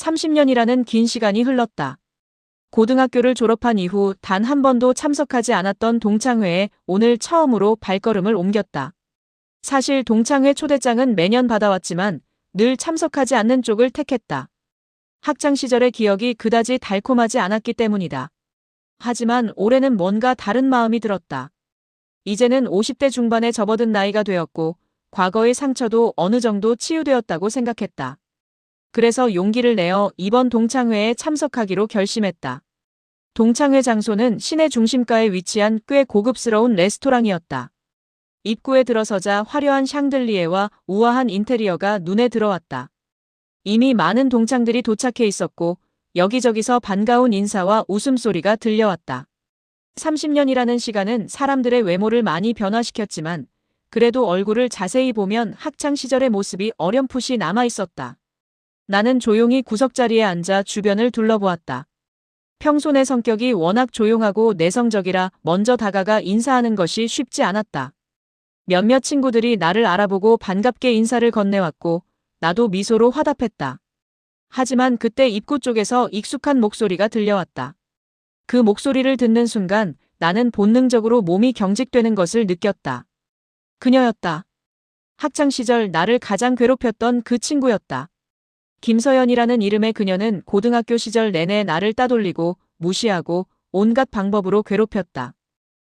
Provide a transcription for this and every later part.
30년이라는 긴 시간이 흘렀다. 고등학교를 졸업한 이후 단 한 번도 참석하지 않았던 동창회에 오늘 처음으로 발걸음을 옮겼다. 사실 동창회 초대장은 매년 받아왔지만 늘 참석하지 않는 쪽을 택했다. 학창 시절의 기억이 그다지 달콤하지 않았기 때문이다. 하지만 올해는 뭔가 다른 마음이 들었다. 이제는 50대 중반에 접어든 나이가 되었고 과거의 상처도 어느 정도 치유되었다고 생각했다. 그래서 용기를 내어 이번 동창회에 참석하기로 결심했다. 동창회 장소는 시내 중심가에 위치한 꽤 고급스러운 레스토랑이었다. 입구에 들어서자 화려한 샹들리에와 우아한 인테리어가 눈에 들어왔다. 이미 많은 동창들이 도착해 있었고 여기저기서 반가운 인사와 웃음소리가 들려왔다. 30년이라는 시간은 사람들의 외모를 많이 변화시켰지만 그래도 얼굴을 자세히 보면 학창 시절의 모습이 어렴풋이 남아 있었다. 나는 조용히 구석자리에 앉아 주변을 둘러보았다. 평소 내 성격이 워낙 조용하고 내성적이라 먼저 다가가 인사하는 것이 쉽지 않았다. 몇몇 친구들이 나를 알아보고 반갑게 인사를 건네왔고 나도 미소로 화답했다. 하지만 그때 입구 쪽에서 익숙한 목소리가 들려왔다. 그 목소리를 듣는 순간 나는 본능적으로 몸이 경직되는 것을 느꼈다. 그녀였다. 학창 시절 나를 가장 괴롭혔던 그 친구였다. 김서연이라는 이름의 그녀는 고등학교 시절 내내 나를 따돌리고 무시하고 온갖 방법으로 괴롭혔다.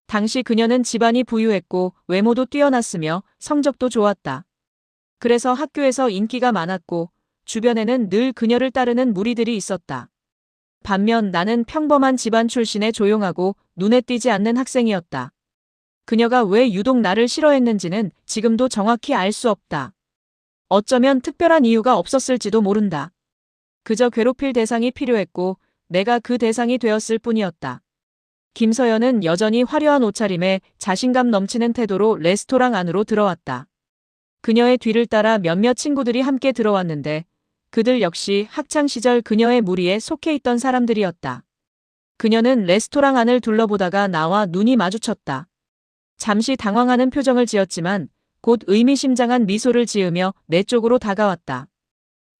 당시 그녀는 집안이 부유했고 외모도 뛰어났으며 성적도 좋았다. 그래서 학교에서 인기가 많았고 주변에는 늘 그녀를 따르는 무리들이 있었다. 반면 나는 평범한 집안 출신의 조용하고 눈에 띄지 않는 학생이었다. 그녀가 왜 유독 나를 싫어했는지는 지금도 정확히 알 수 없다. 어쩌면 특별한 이유가 없었을지도 모른다. 그저 괴롭힐 대상이 필요했고 내가 그 대상이 되었을 뿐이었다. 김서연은 여전히 화려한 옷차림에 자신감 넘치는 태도로 레스토랑 안으로 들어왔다. 그녀의 뒤를 따라 몇몇 친구들이 함께 들어왔는데 그들 역시 학창 시절 그녀의 무리에 속해 있던 사람들이었다. 그녀는 레스토랑 안을 둘러보다가 나와 눈이 마주쳤다. 잠시 당황하는 표정을 지었지만 곧 의미심장한 미소를 지으며 내 쪽으로 다가왔다.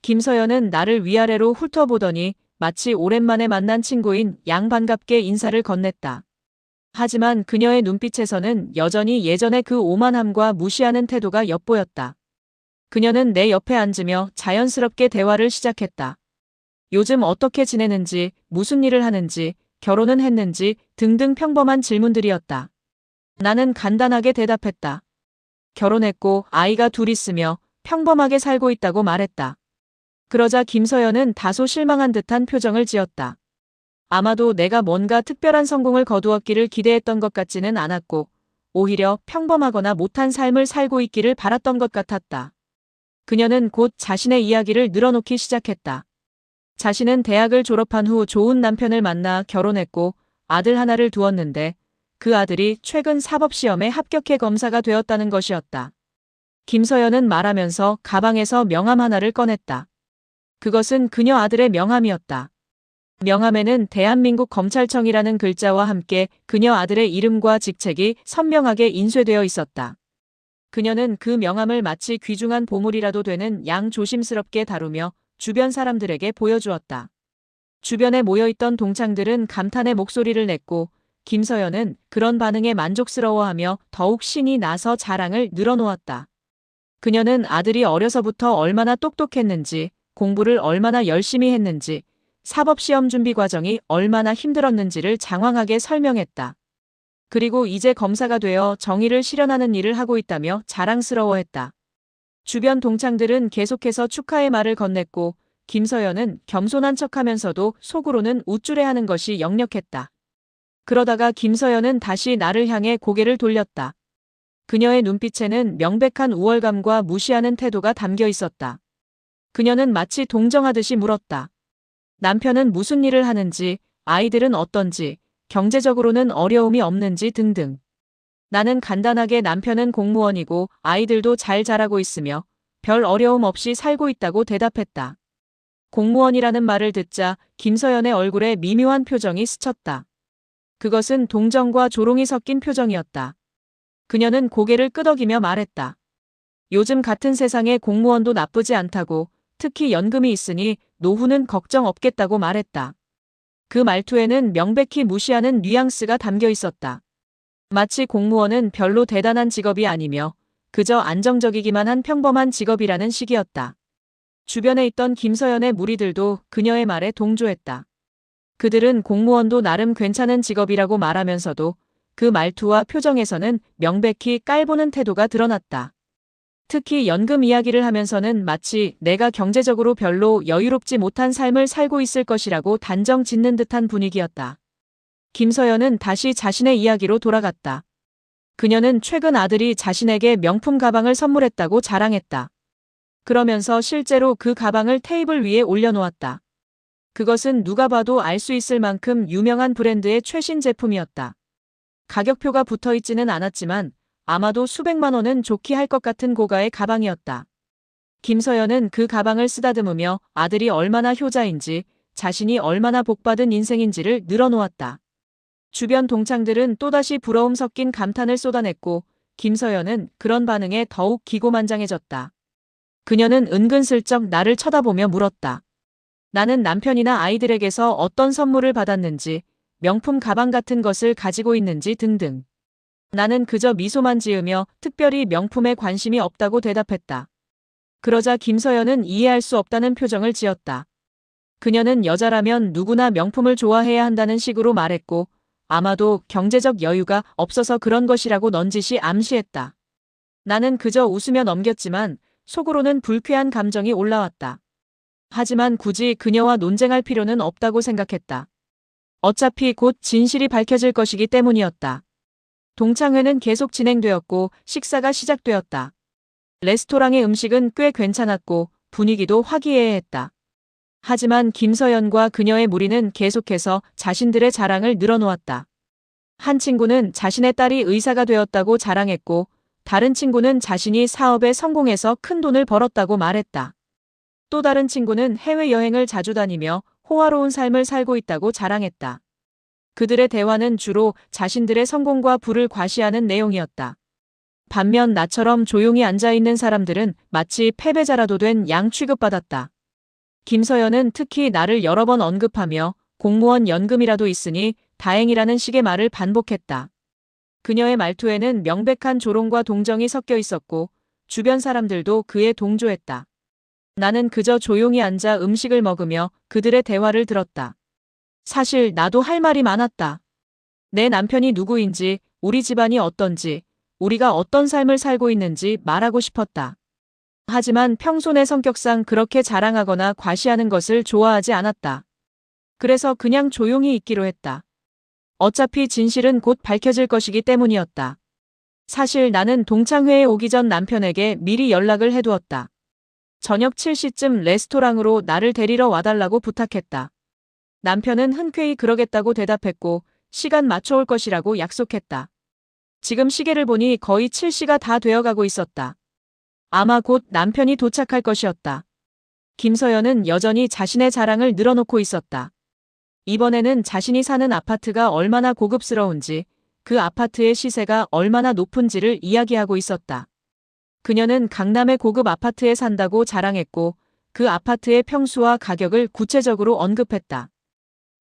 김서연은 나를 위아래로 훑어보더니 마치 오랜만에 만난 친구인 양 반갑게 인사를 건넸다. 하지만 그녀의 눈빛에서는 여전히 예전의 그 오만함과 무시하는 태도가 엿보였다. 그녀는 내 옆에 앉으며 자연스럽게 대화를 시작했다. 요즘 어떻게 지내는지, 무슨 일을 하는지, 결혼은 했는지 등등 평범한 질문들이었다. 나는 간단하게 대답했다. 결혼했고 아이가 둘 있으며 평범하게 살고 있다고 말했다. 그러자 김서연은 다소 실망한 듯한 표정을 지었다. 아마도 내가 뭔가 특별한 성공을 거두었기를 기대했던 것 같지는 않았고 오히려 평범하거나 못한 삶을 살고 있기를 바랐던 것 같았다. 그녀는 곧 자신의 이야기를 늘어놓기 시작했다. 자신은 대학을 졸업한 후 좋은 남편을 만나 결혼했고 아들 하나를 두었는데 그 아들이 최근 사법시험에 합격해 검사가 되었다는 것이었다. 김서연은 말하면서 가방에서 명함 하나를 꺼냈다. 그것은 그녀 아들의 명함이었다. 명함에는 대한민국 검찰청이라는 글자와 함께 그녀 아들의 이름과 직책이 선명하게 인쇄되어 있었다. 그녀는 그 명함을 마치 귀중한 보물이라도 되는 양 조심스럽게 다루며 주변 사람들에게 보여주었다. 주변에 모여있던 동창들은 감탄의 목소리를 냈고 김서연은 그런 반응에 만족스러워하며 더욱 신이 나서 자랑을 늘어놓았다. 그녀는 아들이 어려서부터 얼마나 똑똑했는지, 공부를 얼마나 열심히 했는지, 사법시험 준비 과정이 얼마나 힘들었는지를 장황하게 설명했다. 그리고 이제 검사가 되어 정의를 실현하는 일을 하고 있다며 자랑스러워했다. 주변 동창들은 계속해서 축하의 말을 건넸고 김서연은 겸손한 척하면서도 속으로는 우쭐해하는 것이 역력했다. 그러다가 김서연은 다시 나를 향해 고개를 돌렸다. 그녀의 눈빛에는 명백한 우월감과 무시하는 태도가 담겨 있었다. 그녀는 마치 동정하듯이 물었다. 남편은 무슨 일을 하는지, 아이들은 어떤지, 경제적으로는 어려움이 없는지 등등. 나는 간단하게 남편은 공무원이고 아이들도 잘 자라고 있으며 별 어려움 없이 살고 있다고 대답했다. 공무원이라는 말을 듣자 김서연의 얼굴에 미묘한 표정이 스쳤다. 그것은 동정과 조롱이 섞인 표정이었다. 그녀는 고개를 끄덕이며 말했다. 요즘 같은 세상에 공무원도 나쁘지 않다고, 특히 연금이 있으니 노후는 걱정 없겠다고 말했다. 그 말투에는 명백히 무시하는 뉘앙스가 담겨 있었다. 마치 공무원은 별로 대단한 직업이 아니며 그저 안정적이기만 한 평범한 직업이라는 식이었다. 주변에 있던 김서연의 무리들도 그녀의 말에 동조했다. 그들은 공무원도 나름 괜찮은 직업이라고 말하면서도 그 말투와 표정에서는 명백히 깔보는 태도가 드러났다. 특히 연금 이야기를 하면서는 마치 내가 경제적으로 별로 여유롭지 못한 삶을 살고 있을 것이라고 단정 짓는 듯한 분위기였다. 김서연은 다시 자신의 이야기로 돌아갔다. 그녀는 최근 아들이 자신에게 명품 가방을 선물했다고 자랑했다. 그러면서 실제로 그 가방을 테이블 위에 올려놓았다. 그것은 누가 봐도 알 수 있을 만큼 유명한 브랜드의 최신 제품이었다. 가격표가 붙어 있지는 않았지만 아마도 수백만 원은 좋게 할 것 같은 고가의 가방이었다. 김서연은 그 가방을 쓰다듬으며 아들이 얼마나 효자인지 자신이 얼마나 복받은 인생인지를 늘어놓았다. 주변 동창들은 또다시 부러움 섞인 감탄을 쏟아냈고 김서연은 그런 반응에 더욱 기고만장해졌다. 그녀는 은근슬쩍 나를 쳐다보며 물었다. 나는 남편이나 아이들에게서 어떤 선물을 받았는지, 명품 가방 같은 것을 가지고 있는지 등등. 나는 그저 미소만 지으며 특별히 명품에 관심이 없다고 대답했다. 그러자 김서연은 이해할 수 없다는 표정을 지었다. 그녀는 여자라면 누구나 명품을 좋아해야 한다는 식으로 말했고 아마도 경제적 여유가 없어서 그런 것이라고 넌지시 암시했다. 나는 그저 웃으며 넘겼지만 속으로는 불쾌한 감정이 올라왔다. 하지만 굳이 그녀와 논쟁할 필요는 없다고 생각했다. 어차피 곧 진실이 밝혀질 것이기 때문이었다. 동창회는 계속 진행되었고 식사가 시작되었다. 레스토랑의 음식은 꽤 괜찮았고 분위기도 화기애애했다. 하지만 김서연과 그녀의 무리는 계속해서 자신들의 자랑을 늘어놓았다. 한 친구는 자신의 딸이 의사가 되었다고 자랑했고 다른 친구는 자신이 사업에 성공해서 큰 돈을 벌었다고 말했다. 또 다른 친구는 해외여행을 자주 다니며 호화로운 삶을 살고 있다고 자랑했다. 그들의 대화는 주로 자신들의 성공과 부를 과시하는 내용이었다. 반면 나처럼 조용히 앉아있는 사람들은 마치 패배자라도 된 양 취급받았다. 김서연은 특히 나를 여러 번 언급하며 공무원 연금이라도 있으니 다행이라는 식의 말을 반복했다. 그녀의 말투에는 명백한 조롱과 동정이 섞여 있었고 주변 사람들도 그에 동조했다. 나는 그저 조용히 앉아 음식을 먹으며 그들의 대화를 들었다. 사실 나도 할 말이 많았다. 내 남편이 누구인지, 우리 집안이 어떤지, 우리가 어떤 삶을 살고 있는지 말하고 싶었다. 하지만 평소 내 성격상 그렇게 자랑하거나 과시하는 것을 좋아하지 않았다. 그래서 그냥 조용히 있기로 했다. 어차피 진실은 곧 밝혀질 것이기 때문이었다. 사실 나는 동창회에 오기 전 남편에게 미리 연락을 해두었다. 저녁 7시쯤 레스토랑으로 나를 데리러 와달라고 부탁했다. 남편은 흔쾌히 그러겠다고 대답했고 시간 맞춰올 것이라고 약속했다. 지금 시계를 보니 거의 7시가 다 되어가고 있었다. 아마 곧 남편이 도착할 것이었다. 김서연은 여전히 자신의 자랑을 늘어놓고 있었다. 이번에는 자신이 사는 아파트가 얼마나 고급스러운지, 그 아파트의 시세가 얼마나 높은지를 이야기하고 있었다. 그녀는 강남의 고급 아파트에 산다고 자랑했고 그 아파트의 평수와 가격을 구체적으로 언급했다.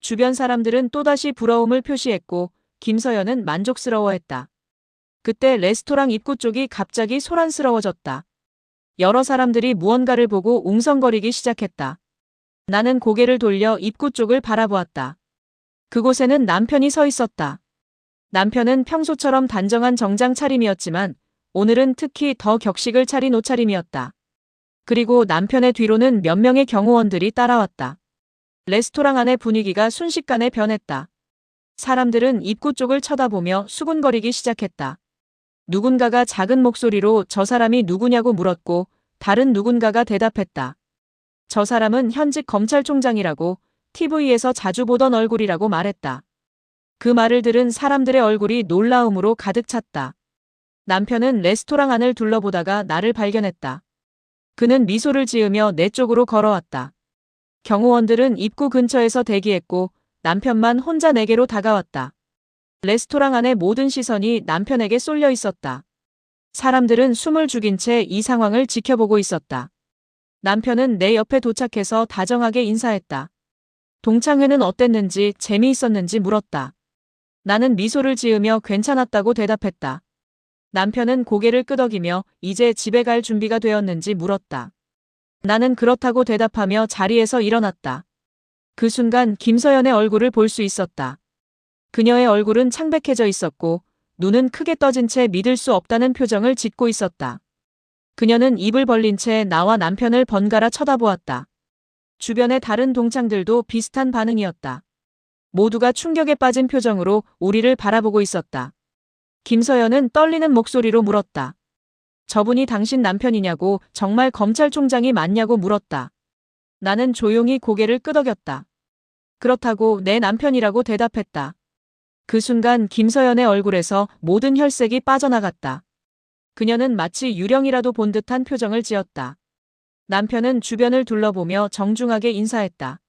주변 사람들은 또다시 부러움을 표시했고 김서연은 만족스러워했다. 그때 레스토랑 입구 쪽이 갑자기 소란스러워졌다. 여러 사람들이 무언가를 보고 웅성거리기 시작했다. 나는 고개를 돌려 입구 쪽을 바라보았다. 그곳에는 남편이 서 있었다. 남편은 평소처럼 단정한 정장 차림이었지만 오늘은 특히 더 격식을 차린 옷차림이었다. 그리고 남편의 뒤로는 몇 명의 경호원들이 따라왔다. 레스토랑 안의 분위기가 순식간에 변했다. 사람들은 입구 쪽을 쳐다보며 수군거리기 시작했다. 누군가가 작은 목소리로 저 사람이 누구냐고 물었고 다른 누군가가 대답했다. 저 사람은 현직 검찰총장이라고 TV에서 자주 보던 얼굴이라고 말했다. 그 말을 들은 사람들의 얼굴이 놀라움으로 가득 찼다. 남편은 레스토랑 안을 둘러보다가 나를 발견했다. 그는 미소를 지으며 내 쪽으로 걸어왔다. 경호원들은 입구 근처에서 대기했고 남편만 혼자 내게로 다가왔다. 레스토랑 안의 모든 시선이 남편에게 쏠려 있었다. 사람들은 숨을 죽인 채 이 상황을 지켜보고 있었다. 남편은 내 옆에 도착해서 다정하게 인사했다. 동창회는 어땠는지 재미있었는지 물었다. 나는 미소를 지으며 괜찮았다고 대답했다. 남편은 고개를 끄덕이며 이제 집에 갈 준비가 되었는지 물었다. 나는 그렇다고 대답하며 자리에서 일어났다. 그 순간 김서연의 얼굴을 볼 수 있었다. 그녀의 얼굴은 창백해져 있었고 눈은 크게 떠진 채 믿을 수 없다는 표정을 짓고 있었다. 그녀는 입을 벌린 채 나와 남편을 번갈아 쳐다보았다. 주변의 다른 동창들도 비슷한 반응이었다. 모두가 충격에 빠진 표정으로 우리를 바라보고 있었다. 김서연은 떨리는 목소리로 물었다. 저분이 당신 남편이냐고, 정말 검찰총장이 맞냐고 물었다. 나는 조용히 고개를 끄덕였다. 그렇다고 내 남편이라고 대답했다. 그 순간 김서연의 얼굴에서 모든 혈색이 빠져나갔다. 그녀는 마치 유령이라도 본 듯한 표정을 지었다. 남편은 주변을 둘러보며 정중하게 인사했다.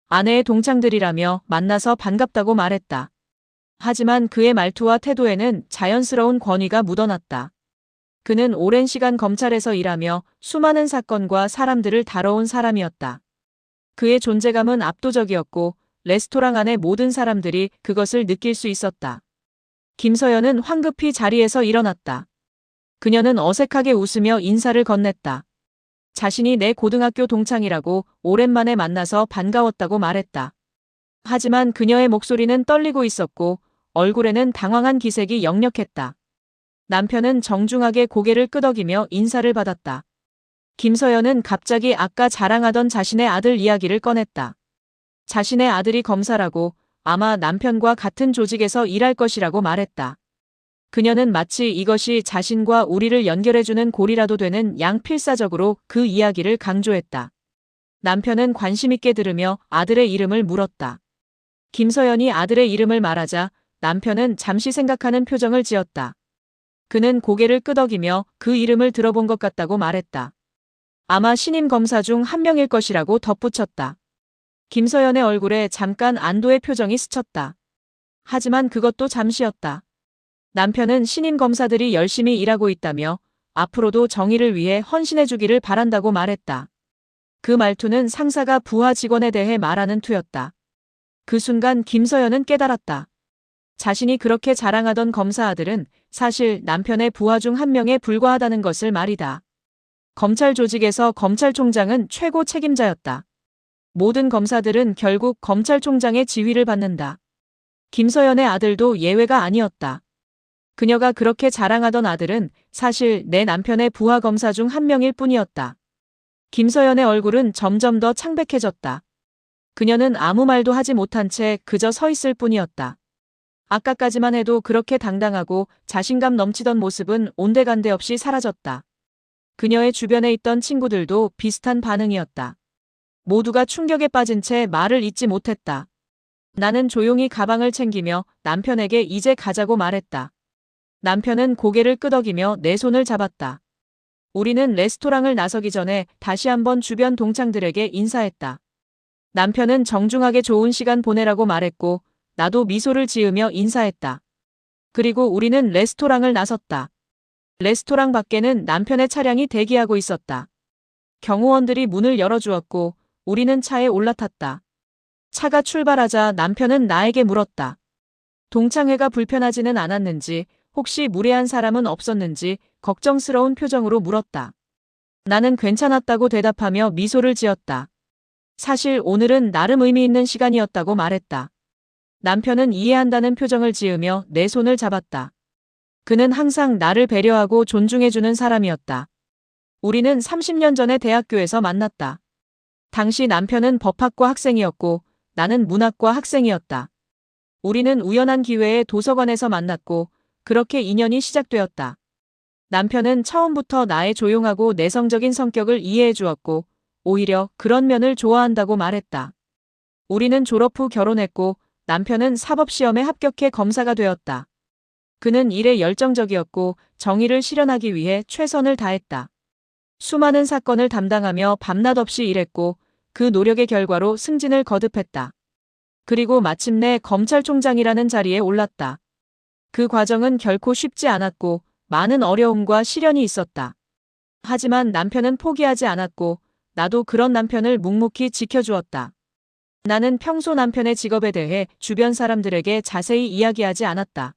아내의 동창들이라며 만나서 반갑다고 말했다. 하지만 그의 말투와 태도에는 자연스러운 권위가 묻어났다. 그는 오랜 시간 검찰에서 일하며 수많은 사건과 사람들을 다뤄온 사람이었다. 그의 존재감은 압도적이었고 레스토랑 안의 모든 사람들이 그것을 느낄 수 있었다. 김서연은 황급히 자리에서 일어났다. 그녀는 어색하게 웃으며 인사를 건넸다. 자신이 내 고등학교 동창이라고, 오랜만에 만나서 반가웠다고 말했다. 하지만 그녀의 목소리는 떨리고 있었고 얼굴에는 당황한 기색이 역력했다. 남편은 정중하게 고개를 끄덕이며 인사를 받았다. 김서연은 갑자기 아까 자랑하던 자신의 아들 이야기를 꺼냈다. 자신의 아들이 검사라고, 아마 남편과 같은 조직에서 일할 것이라고 말했다. 그녀는 마치 이것이 자신과 우리를 연결해주는 고리라도 되는 양필사적으로 그 이야기를 강조했다. 남편은 관심 있게 들으며 아들의 이름을 물었다. 김서연이 아들의 이름을 말하자 남편은 잠시 생각하는 표정을 지었다. 그는 고개를 끄덕이며 그 이름을 들어본 것 같다고 말했다. 아마 신임 검사 중 한 명일 것이라고 덧붙였다. 김서연의 얼굴에 잠깐 안도의 표정이 스쳤다. 하지만 그것도 잠시였다. 남편은 신임 검사들이 열심히 일하고 있다며 앞으로도 정의를 위해 헌신해주기를 바란다고 말했다. 그 말투는 상사가 부하 직원에 대해 말하는 투였다. 그 순간 김서연은 깨달았다. 자신이 그렇게 자랑하던 검사 아들은 사실 남편의 부하 중 한 명에 불과하다는 것을 말이다. 검찰 조직에서 검찰총장은 최고 책임자였다. 모든 검사들은 결국 검찰총장의 지휘를 받는다. 김서연의 아들도 예외가 아니었다. 그녀가 그렇게 자랑하던 아들은 사실 내 남편의 부하 검사 중 한 명일 뿐이었다. 김서연의 얼굴은 점점 더 창백해졌다. 그녀는 아무 말도 하지 못한 채 그저 서 있을 뿐이었다. 아까까지만 해도 그렇게 당당하고 자신감 넘치던 모습은 온데간데 없이 사라졌다. 그녀의 주변에 있던 친구들도 비슷한 반응이었다. 모두가 충격에 빠진 채 말을 잇지 못했다. 나는 조용히 가방을 챙기며 남편에게 이제 가자고 말했다. 남편은 고개를 끄덕이며 내 손을 잡았다. 우리는 레스토랑을 나서기 전에 다시 한번 주변 동창들에게 인사했다. 남편은 정중하게 좋은 시간 보내라고 말했고 나도 미소를 지으며 인사했다. 그리고 우리는 레스토랑을 나섰다. 레스토랑 밖에는 남편의 차량이 대기하고 있었다. 경호원들이 문을 열어주었고 우리는 차에 올라탔다. 차가 출발하자 남편은 나에게 물었다. 동창회가 불편하지는 않았는지, 혹시 무례한 사람은 없었는지 걱정스러운 표정으로 물었다. 나는 괜찮았다고 대답하며 미소를 지었다. 사실 오늘은 나름 의미 있는 시간이었다고 말했다. 남편은 이해한다는 표정을 지으며 내 손을 잡았다. 그는 항상 나를 배려하고 존중해주는 사람이었다. 우리는 30년 전에 대학교에서 만났다. 당시 남편은 법학과 학생이었고 나는 문학과 학생이었다. 우리는 우연한 기회에 도서관에서 만났고 그렇게 인연이 시작되었다. 남편은 처음부터 나의 조용하고 내성적인 성격을 이해해 주었고 오히려 그런 면을 좋아한다고 말했다. 우리는 졸업 후 결혼했고 남편은 사법시험에 합격해 검사가 되었다. 그는 일에 열정적이었고 정의를 실현하기 위해 최선을 다했다. 수많은 사건을 담당하며 밤낮 없이 일했고 그 노력의 결과로 승진을 거듭했다. 그리고 마침내 검찰총장이라는 자리에 올랐다. 그 과정은 결코 쉽지 않았고 많은 어려움과 시련이 있었다. 하지만 남편은 포기하지 않았고 나도 그런 남편을 묵묵히 지켜주었다. 나는 평소 남편의 직업에 대해 주변 사람들에게 자세히 이야기하지 않았다.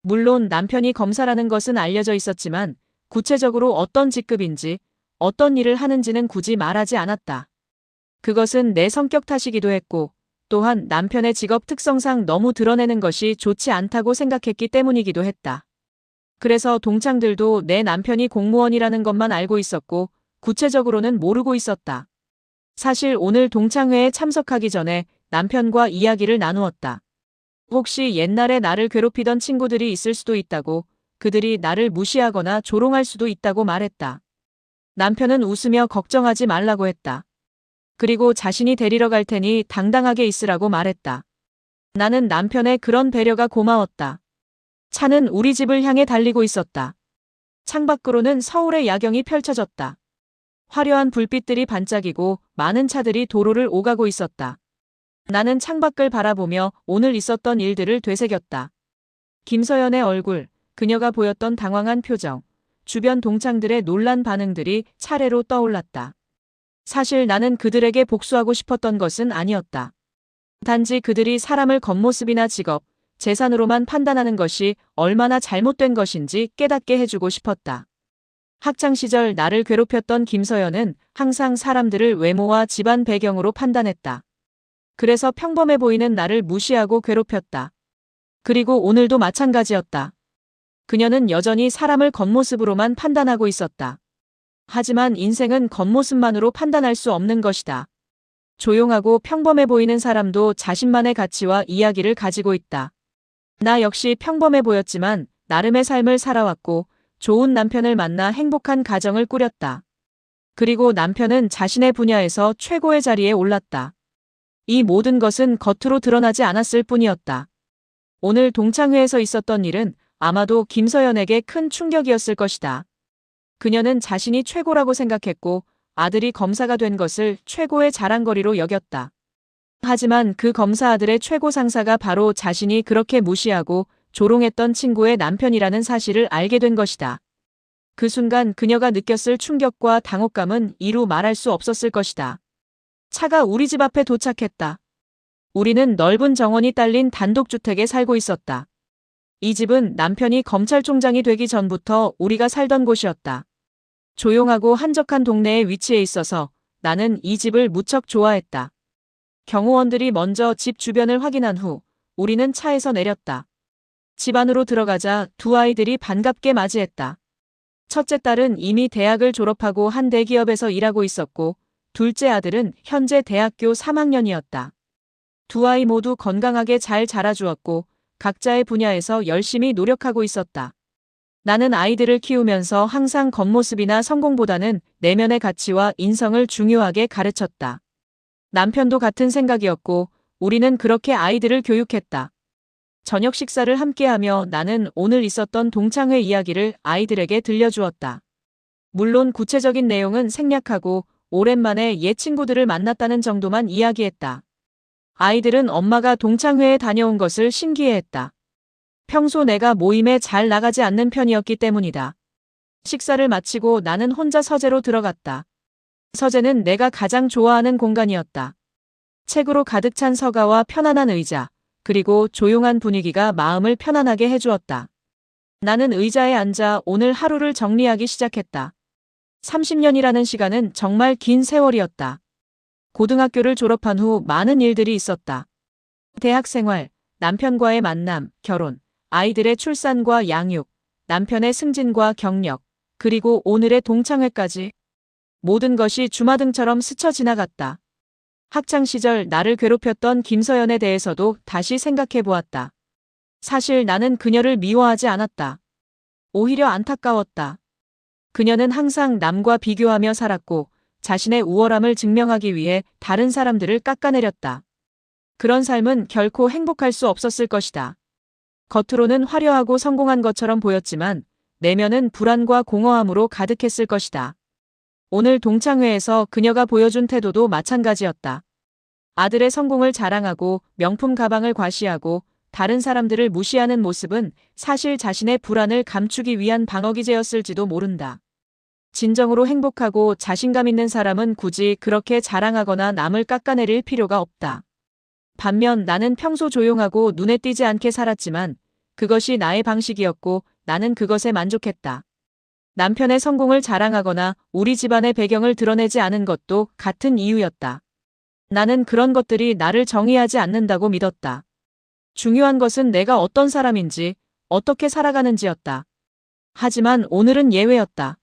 물론 남편이 검사라는 것은 알려져 있었지만 구체적으로 어떤 직급인지, 어떤 일을 하는지는 굳이 말하지 않았다. 그것은 내 성격 탓이기도 했고, 또한 남편의 직업 특성상 너무 드러내는 것이 좋지 않다고 생각했기 때문이기도 했다. 그래서 동창들도 내 남편이 공무원이라는 것만 알고 있었고, 구체적으로는 모르고 있었다. 사실 오늘 동창회에 참석하기 전에 남편과 이야기를 나누었다. 혹시 옛날에 나를 괴롭히던 친구들이 있을 수도 있다고, 그들이 나를 무시하거나 조롱할 수도 있다고 말했다. 남편은 웃으며 걱정하지 말라고 했다. 그리고 자신이 데리러 갈 테니 당당하게 있으라고 말했다. 나는 남편의 그런 배려가 고마웠다. 차는 우리 집을 향해 달리고 있었다. 창밖으로는 서울의 야경이 펼쳐졌다. 화려한 불빛들이 반짝이고 많은 차들이 도로를 오가고 있었다. 나는 창밖을 바라보며 오늘 있었던 일들을 되새겼다. 김서연의 얼굴, 그녀가 보였던 당황한 표정, 주변 동창들의 놀란 반응들이 차례로 떠올랐다. 사실 나는 그들에게 복수하고 싶었던 것은 아니었다. 단지 그들이 사람을 겉모습이나 직업, 재산으로만 판단하는 것이 얼마나 잘못된 것인지 깨닫게 해주고 싶었다. 학창시절 나를 괴롭혔던 김서연은 항상 사람들을 외모와 집안 배경으로 판단했다. 그래서 평범해 보이는 나를 무시하고 괴롭혔다. 그리고 오늘도 마찬가지였다. 그녀는 여전히 사람을 겉모습으로만 판단하고 있었다. 하지만 인생은 겉모습만으로 판단할 수 없는 것이다. 조용하고 평범해 보이는 사람도 자신만의 가치와 이야기를 가지고 있다. 나 역시 평범해 보였지만 나름의 삶을 살아왔고 좋은 남편을 만나 행복한 가정을 꾸렸다. 그리고 남편은 자신의 분야에서 최고의 자리에 올랐다. 이 모든 것은 겉으로 드러나지 않았을 뿐이었다. 오늘 동창회에서 있었던 일은 아마도 김서연에게 큰 충격이었을 것이다. 그녀는 자신이 최고라고 생각했고 아들이 검사가 된 것을 최고의 자랑거리로 여겼다. 하지만 그 검사 아들의 최고 상사가 바로 자신이 그렇게 무시하고 조롱했던 친구의 남편이라는 사실을 알게 된 것이다. 그 순간 그녀가 느꼈을 충격과 당혹감은 이루 말할 수 없었을 것이다. 차가 우리 집 앞에 도착했다. 우리는 넓은 정원이 딸린 단독주택에 살고 있었다. 이 집은 남편이 검찰총장이 되기 전부터 우리가 살던 곳이었다. 조용하고 한적한 동네에 위치해 있어서 나는 이 집을 무척 좋아했다. 경호원들이 먼저 집 주변을 확인한 후 우리는 차에서 내렸다. 집 안으로 들어가자 두 아이들이 반갑게 맞이했다. 첫째 딸은 이미 대학을 졸업하고 한 대기업에서 일하고 있었고 둘째 아들은 현재 대학교 3학년이었다. 두 아이 모두 건강하게 잘 자라주었고 각자의 분야에서 열심히 노력하고 있었다. 나는 아이들을 키우면서 항상 겉모습이나 성공보다는 내면의 가치와 인성을 중요하게 가르쳤다. 남편도 같은 생각이었고 우리는 그렇게 아이들을 교육했다. 저녁 식사를 함께하며 나는 오늘 있었던 동창회 이야기를 아이들에게 들려주었다. 물론 구체적인 내용은 생략하고 오랜만에 옛 친구들을 만났다는 정도만 이야기했다. 아이들은 엄마가 동창회에 다녀온 것을 신기해했다. 평소 내가 모임에 잘 나가지 않는 편이었기 때문이다. 식사를 마치고 나는 혼자 서재로 들어갔다. 서재는 내가 가장 좋아하는 공간이었다. 책으로 가득 찬 서가와 편안한 의자, 그리고 조용한 분위기가 마음을 편안하게 해주었다. 나는 의자에 앉아 오늘 하루를 정리하기 시작했다. 30년이라는 시간은 정말 긴 세월이었다. 고등학교를 졸업한 후 많은 일들이 있었다. 대학 생활, 남편과의 만남, 결혼, 아이들의 출산과 양육, 남편의 승진과 경력, 그리고 오늘의 동창회까지 모든 것이 주마등처럼 스쳐 지나갔다. 학창시절 나를 괴롭혔던 김서연에 대해서도 다시 생각해 보았다. 사실 나는 그녀를 미워하지 않았다. 오히려 안타까웠다. 그녀는 항상 남과 비교하며 살았고 자신의 우월함을 증명하기 위해 다른 사람들을 깎아내렸다. 그런 삶은 결코 행복할 수 없었을 것이다. 겉으로는 화려하고 성공한 것처럼 보였지만 내면은 불안과 공허함으로 가득했을 것이다. 오늘 동창회에서 그녀가 보여준 태도도 마찬가지였다. 아들의 성공을 자랑하고 명품 가방을 과시하고 다른 사람들을 무시하는 모습은 사실 자신의 불안을 감추기 위한 방어기제였을지도 모른다. 진정으로 행복하고 자신감 있는 사람은 굳이 그렇게 자랑하거나 남을 깎아내릴 필요가 없다. 반면 나는 평소 조용하고 눈에 띄지 않게 살았지만 그것이 나의 방식이었고 나는 그것에 만족했다. 남편의 성공을 자랑하거나 우리 집안의 배경을 드러내지 않은 것도 같은 이유였다. 나는 그런 것들이 나를 정의하지 않는다고 믿었다. 중요한 것은 내가 어떤 사람인지, 어떻게 살아가는지였다. 하지만 오늘은 예외였다.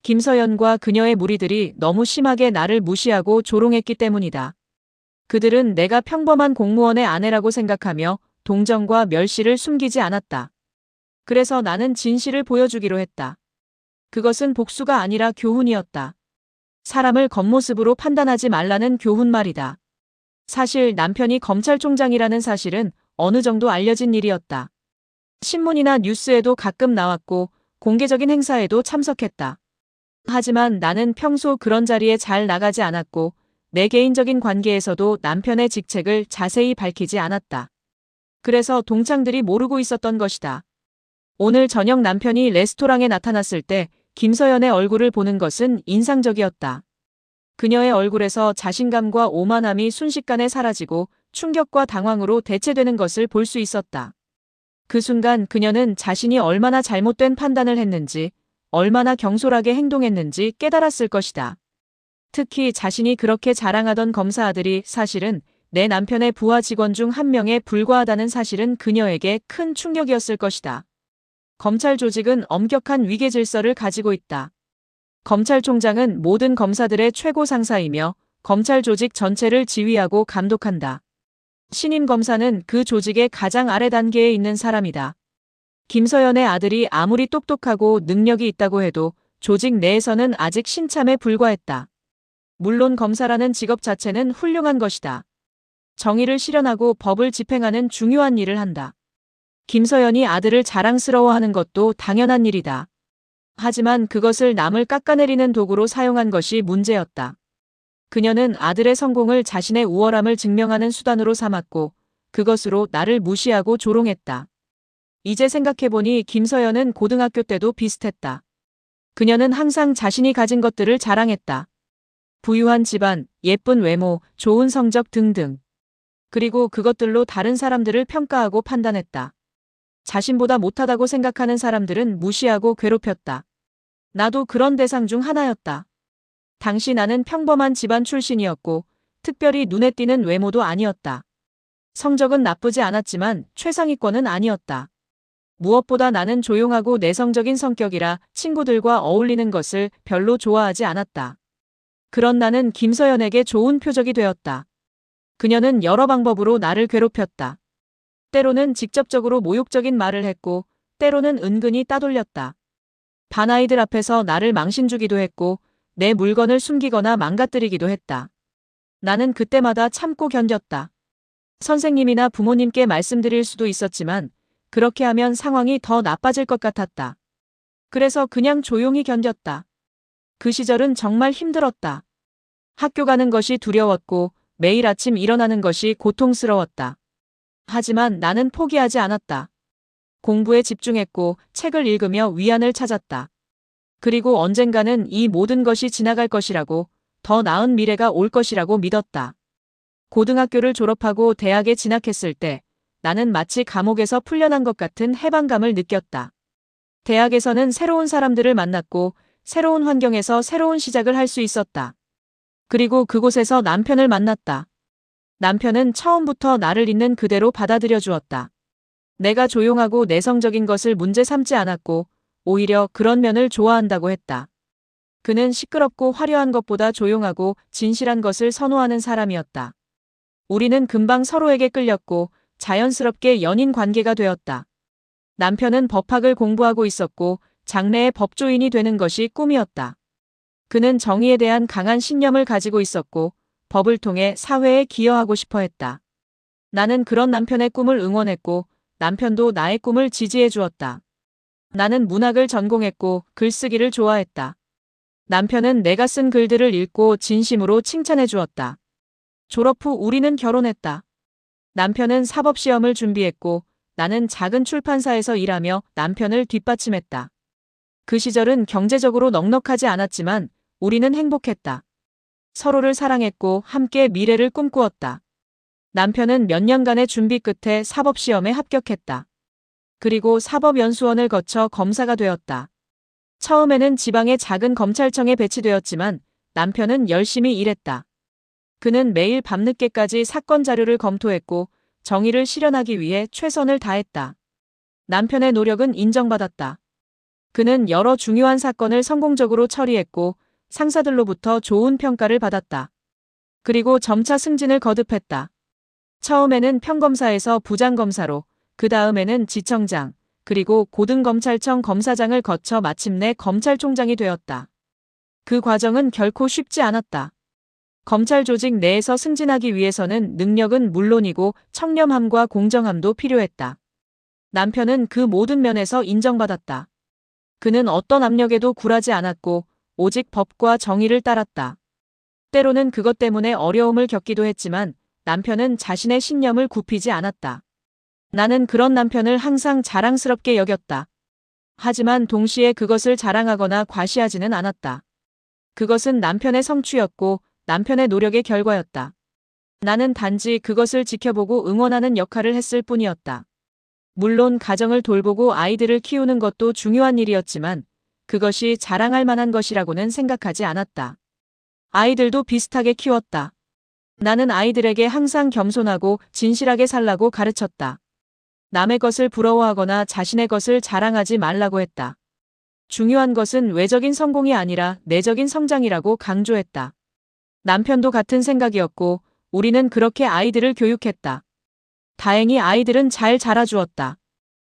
김서연과 그녀의 무리들이 너무 심하게 나를 무시하고 조롱했기 때문이다. 그들은 내가 평범한 공무원의 아내라고 생각하며 동정과 멸시를 숨기지 않았다. 그래서 나는 진실을 보여주기로 했다. 그것은 복수가 아니라 교훈이었다. 사람을 겉모습으로 판단하지 말라는 교훈 말이다. 사실 남편이 검찰총장이라는 사실은 어느 정도 알려진 일이었다. 신문이나 뉴스에도 가끔 나왔고 공개적인 행사에도 참석했다. 하지만 나는 평소 그런 자리에 잘 나가지 않았고 내 개인적인 관계에서도 남편의 직책을 자세히 밝히지 않았다. 그래서 동창들이 모르고 있었던 것이다. 오늘 저녁 남편이 레스토랑에 나타났을 때 김서연의 얼굴을 보는 것은 인상적이었다. 그녀의 얼굴에서 자신감과 오만함이 순식간에 사라지고 충격과 당황으로 대체되는 것을 볼 수 있었다. 그 순간 그녀는 자신이 얼마나 잘못된 판단을 했는지, 얼마나 경솔하게 행동했는지 깨달았을 것이다. 특히 자신이 그렇게 자랑하던 검사 아들이 사실은 내 남편의 부하 직원 중 한 명에 불과하다는 사실은 그녀에게 큰 충격이었을 것이다. 검찰 조직은 엄격한 위계 질서를 가지고 있다. 검찰총장은 모든 검사들의 최고 상사이며 검찰 조직 전체를 지휘하고 감독한다. 신임 검사는 그 조직의 가장 아래 단계에 있는 사람이다. 김서연의 아들이 아무리 똑똑하고 능력이 있다고 해도 조직 내에서는 아직 신참에 불과했다. 물론 검사라는 직업 자체는 훌륭한 것이다. 정의를 실현하고 법을 집행하는 중요한 일을 한다. 김서연이 아들을 자랑스러워하는 것도 당연한 일이다. 하지만 그것을 남을 깎아내리는 도구로 사용한 것이 문제였다. 그녀는 아들의 성공을 자신의 우월함을 증명하는 수단으로 삼았고 그것으로 나를 무시하고 조롱했다. 이제 생각해보니 김서연은 고등학교 때도 비슷했다. 그녀는 항상 자신이 가진 것들을 자랑했다. 부유한 집안, 예쁜 외모, 좋은 성적 등등. 그리고 그것들로 다른 사람들을 평가하고 판단했다. 자신보다 못하다고 생각하는 사람들은 무시하고 괴롭혔다. 나도 그런 대상 중 하나였다. 당시 나는 평범한 집안 출신이었고 특별히 눈에 띄는 외모도 아니었다. 성적은 나쁘지 않았지만 최상위권은 아니었다. 무엇보다 나는 조용하고 내성적인 성격이라 친구들과 어울리는 것을 별로 좋아하지 않았다. 그런 나는 김서연에게 좋은 표적이 되었다. 그녀는 여러 방법으로 나를 괴롭혔다. 때로는 직접적으로 모욕적인 말을 했고 때로는 은근히 따돌렸다. 반아이들 앞에서 나를 망신주기도 했고 내 물건을 숨기거나 망가뜨리기도 했다. 나는 그때마다 참고 견뎠다. 선생님이나 부모님께 말씀드릴 수도 있었지만 그렇게 하면 상황이 더 나빠질 것 같았다. 그래서 그냥 조용히 견뎠다. 그 시절은 정말 힘들었다. 학교 가는 것이 두려웠고 매일 아침 일어나는 것이 고통스러웠다. 하지만 나는 포기하지 않았다. 공부에 집중했고 책을 읽으며 위안을 찾았다. 그리고 언젠가는 이 모든 것이 지나갈 것이라고, 더 나은 미래가 올 것이라고 믿었다. 고등학교를 졸업하고 대학에 진학했을 때 나는 마치 감옥에서 풀려난 것 같은 해방감을 느꼈다. 대학에서는 새로운 사람들을 만났고 새로운 환경에서 새로운 시작을 할 수 있었다. 그리고 그곳에서 남편을 만났다. 남편은 처음부터 나를 있는 그대로 받아들여 주었다. 내가 조용하고 내성적인 것을 문제 삼지 않았고 오히려 그런 면을 좋아한다고 했다. 그는 시끄럽고 화려한 것보다 조용하고 진실한 것을 선호하는 사람이었다. 우리는 금방 서로에게 끌렸고 자연스럽게 연인 관계가 되었다. 남편은 법학을 공부하고 있었고 장래의 법조인이 되는 것이 꿈이었다. 그는 정의에 대한 강한 신념을 가지고 있었고 법을 통해 사회에 기여하고 싶어 했다. 나는 그런 남편의 꿈을 응원했고 남편도 나의 꿈을 지지해 주었다. 나는 문학을 전공했고 글쓰기를 좋아했다. 남편은 내가 쓴 글들을 읽고 진심으로 칭찬해 주었다. 졸업 후 우리는 결혼했다. 남편은 사법시험을 준비했고 나는 작은 출판사에서 일하며 남편을 뒷받침했다. 그 시절은 경제적으로 넉넉하지 않았지만 우리는 행복했다. 서로를 사랑했고 함께 미래를 꿈꾸었다. 남편은 몇 년간의 준비 끝에 사법시험에 합격했다. 그리고 사법연수원을 거쳐 검사가 되었다. 처음에는 지방의 작은 검찰청에 배치되었지만 남편은 열심히 일했다. 그는 매일 밤늦게까지 사건 자료를 검토했고 정의를 실현하기 위해 최선을 다했다. 남편의 노력은 인정받았다. 그는 여러 중요한 사건을 성공적으로 처리했고 상사들로부터 좋은 평가를 받았다. 그리고 점차 승진을 거듭했다. 처음에는 평검사에서 부장검사로, 그 다음에는 지청장, 그리고 고등검찰청 검사장을 거쳐 마침내 검찰총장이 되었다. 그 과정은 결코 쉽지 않았다. 검찰 조직 내에서 승진하기 위해서는 능력은 물론이고 청렴함과 공정함도 필요했다. 남편은 그 모든 면에서 인정받았다. 그는 어떤 압력에도 굴하지 않았고 오직 법과 정의를 따랐다. 때로는 그것 때문에 어려움을 겪기도 했지만 남편은 자신의 신념을 굽히지 않았다. 나는 그런 남편을 항상 자랑스럽게 여겼다. 하지만 동시에 그것을 자랑하거나 과시하지는 않았다. 그것은 남편의 성취였고 남편의 노력의 결과였다. 나는 단지 그것을 지켜보고 응원하는 역할을 했을 뿐이었다. 물론 가정을 돌보고 아이들을 키우는 것도 중요한 일이었지만 그것이 자랑할 만한 것이라고는 생각하지 않았다. 아이들도 비슷하게 키웠다. 나는 아이들에게 항상 겸손하고 진실하게 살라고 가르쳤다. 남의 것을 부러워하거나 자신의 것을 자랑하지 말라고 했다. 중요한 것은 외적인 성공이 아니라 내적인 성장이라고 강조했다. 남편도 같은 생각이었고 우리는 그렇게 아이들을 교육했다. 다행히 아이들은 잘 자라주었다.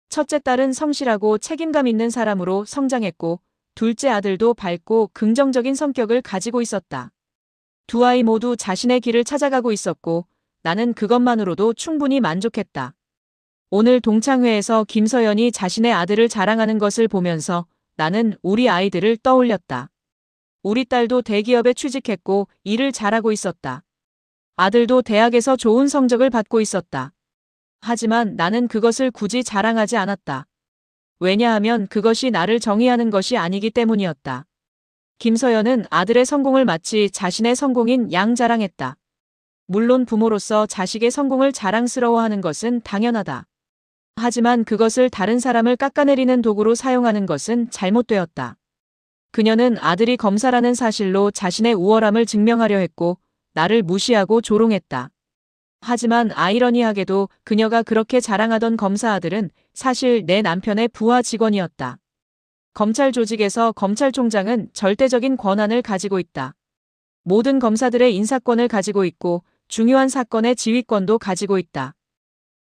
첫째 딸은 성실하고 책임감 있는 사람으로 성장했고 둘째 아들도 밝고 긍정적인 성격을 가지고 있었다. 두 아이 모두 자신의 길을 찾아가고 있었고 나는 그것만으로도 충분히 만족했다. 오늘 동창회에서 김서연이 자신의 아들을 자랑하는 것을 보면서 나는 우리 아이들을 떠올렸다. 우리 딸도 대기업에 취직했고 일을 잘하고 있었다. 아들도 대학에서 좋은 성적을 받고 있었다. 하지만 나는 그것을 굳이 자랑하지 않았다. 왜냐하면 그것이 나를 정의하는 것이 아니기 때문이었다. 김서연은 아들의 성공을 마치 자신의 성공인 양 자랑했다. 물론 부모로서 자식의 성공을 자랑스러워하는 것은 당연하다. 하지만 그것을 다른 사람을 깎아내리는 도구로 사용하는 것은 잘못되었다. 그녀는 아들이 검사라는 사실로 자신의 우월함을 증명하려 했고 나를 무시하고 조롱했다. 하지만 아이러니하게도 그녀가 그렇게 자랑하던 검사 아들은 사실 내 남편의 부하 직원이었다. 검찰 조직에서 검찰총장은 절대적인 권한을 가지고 있다. 모든 검사들의 인사권을 가지고 있고 중요한 사건의 지휘권도 가지고 있다.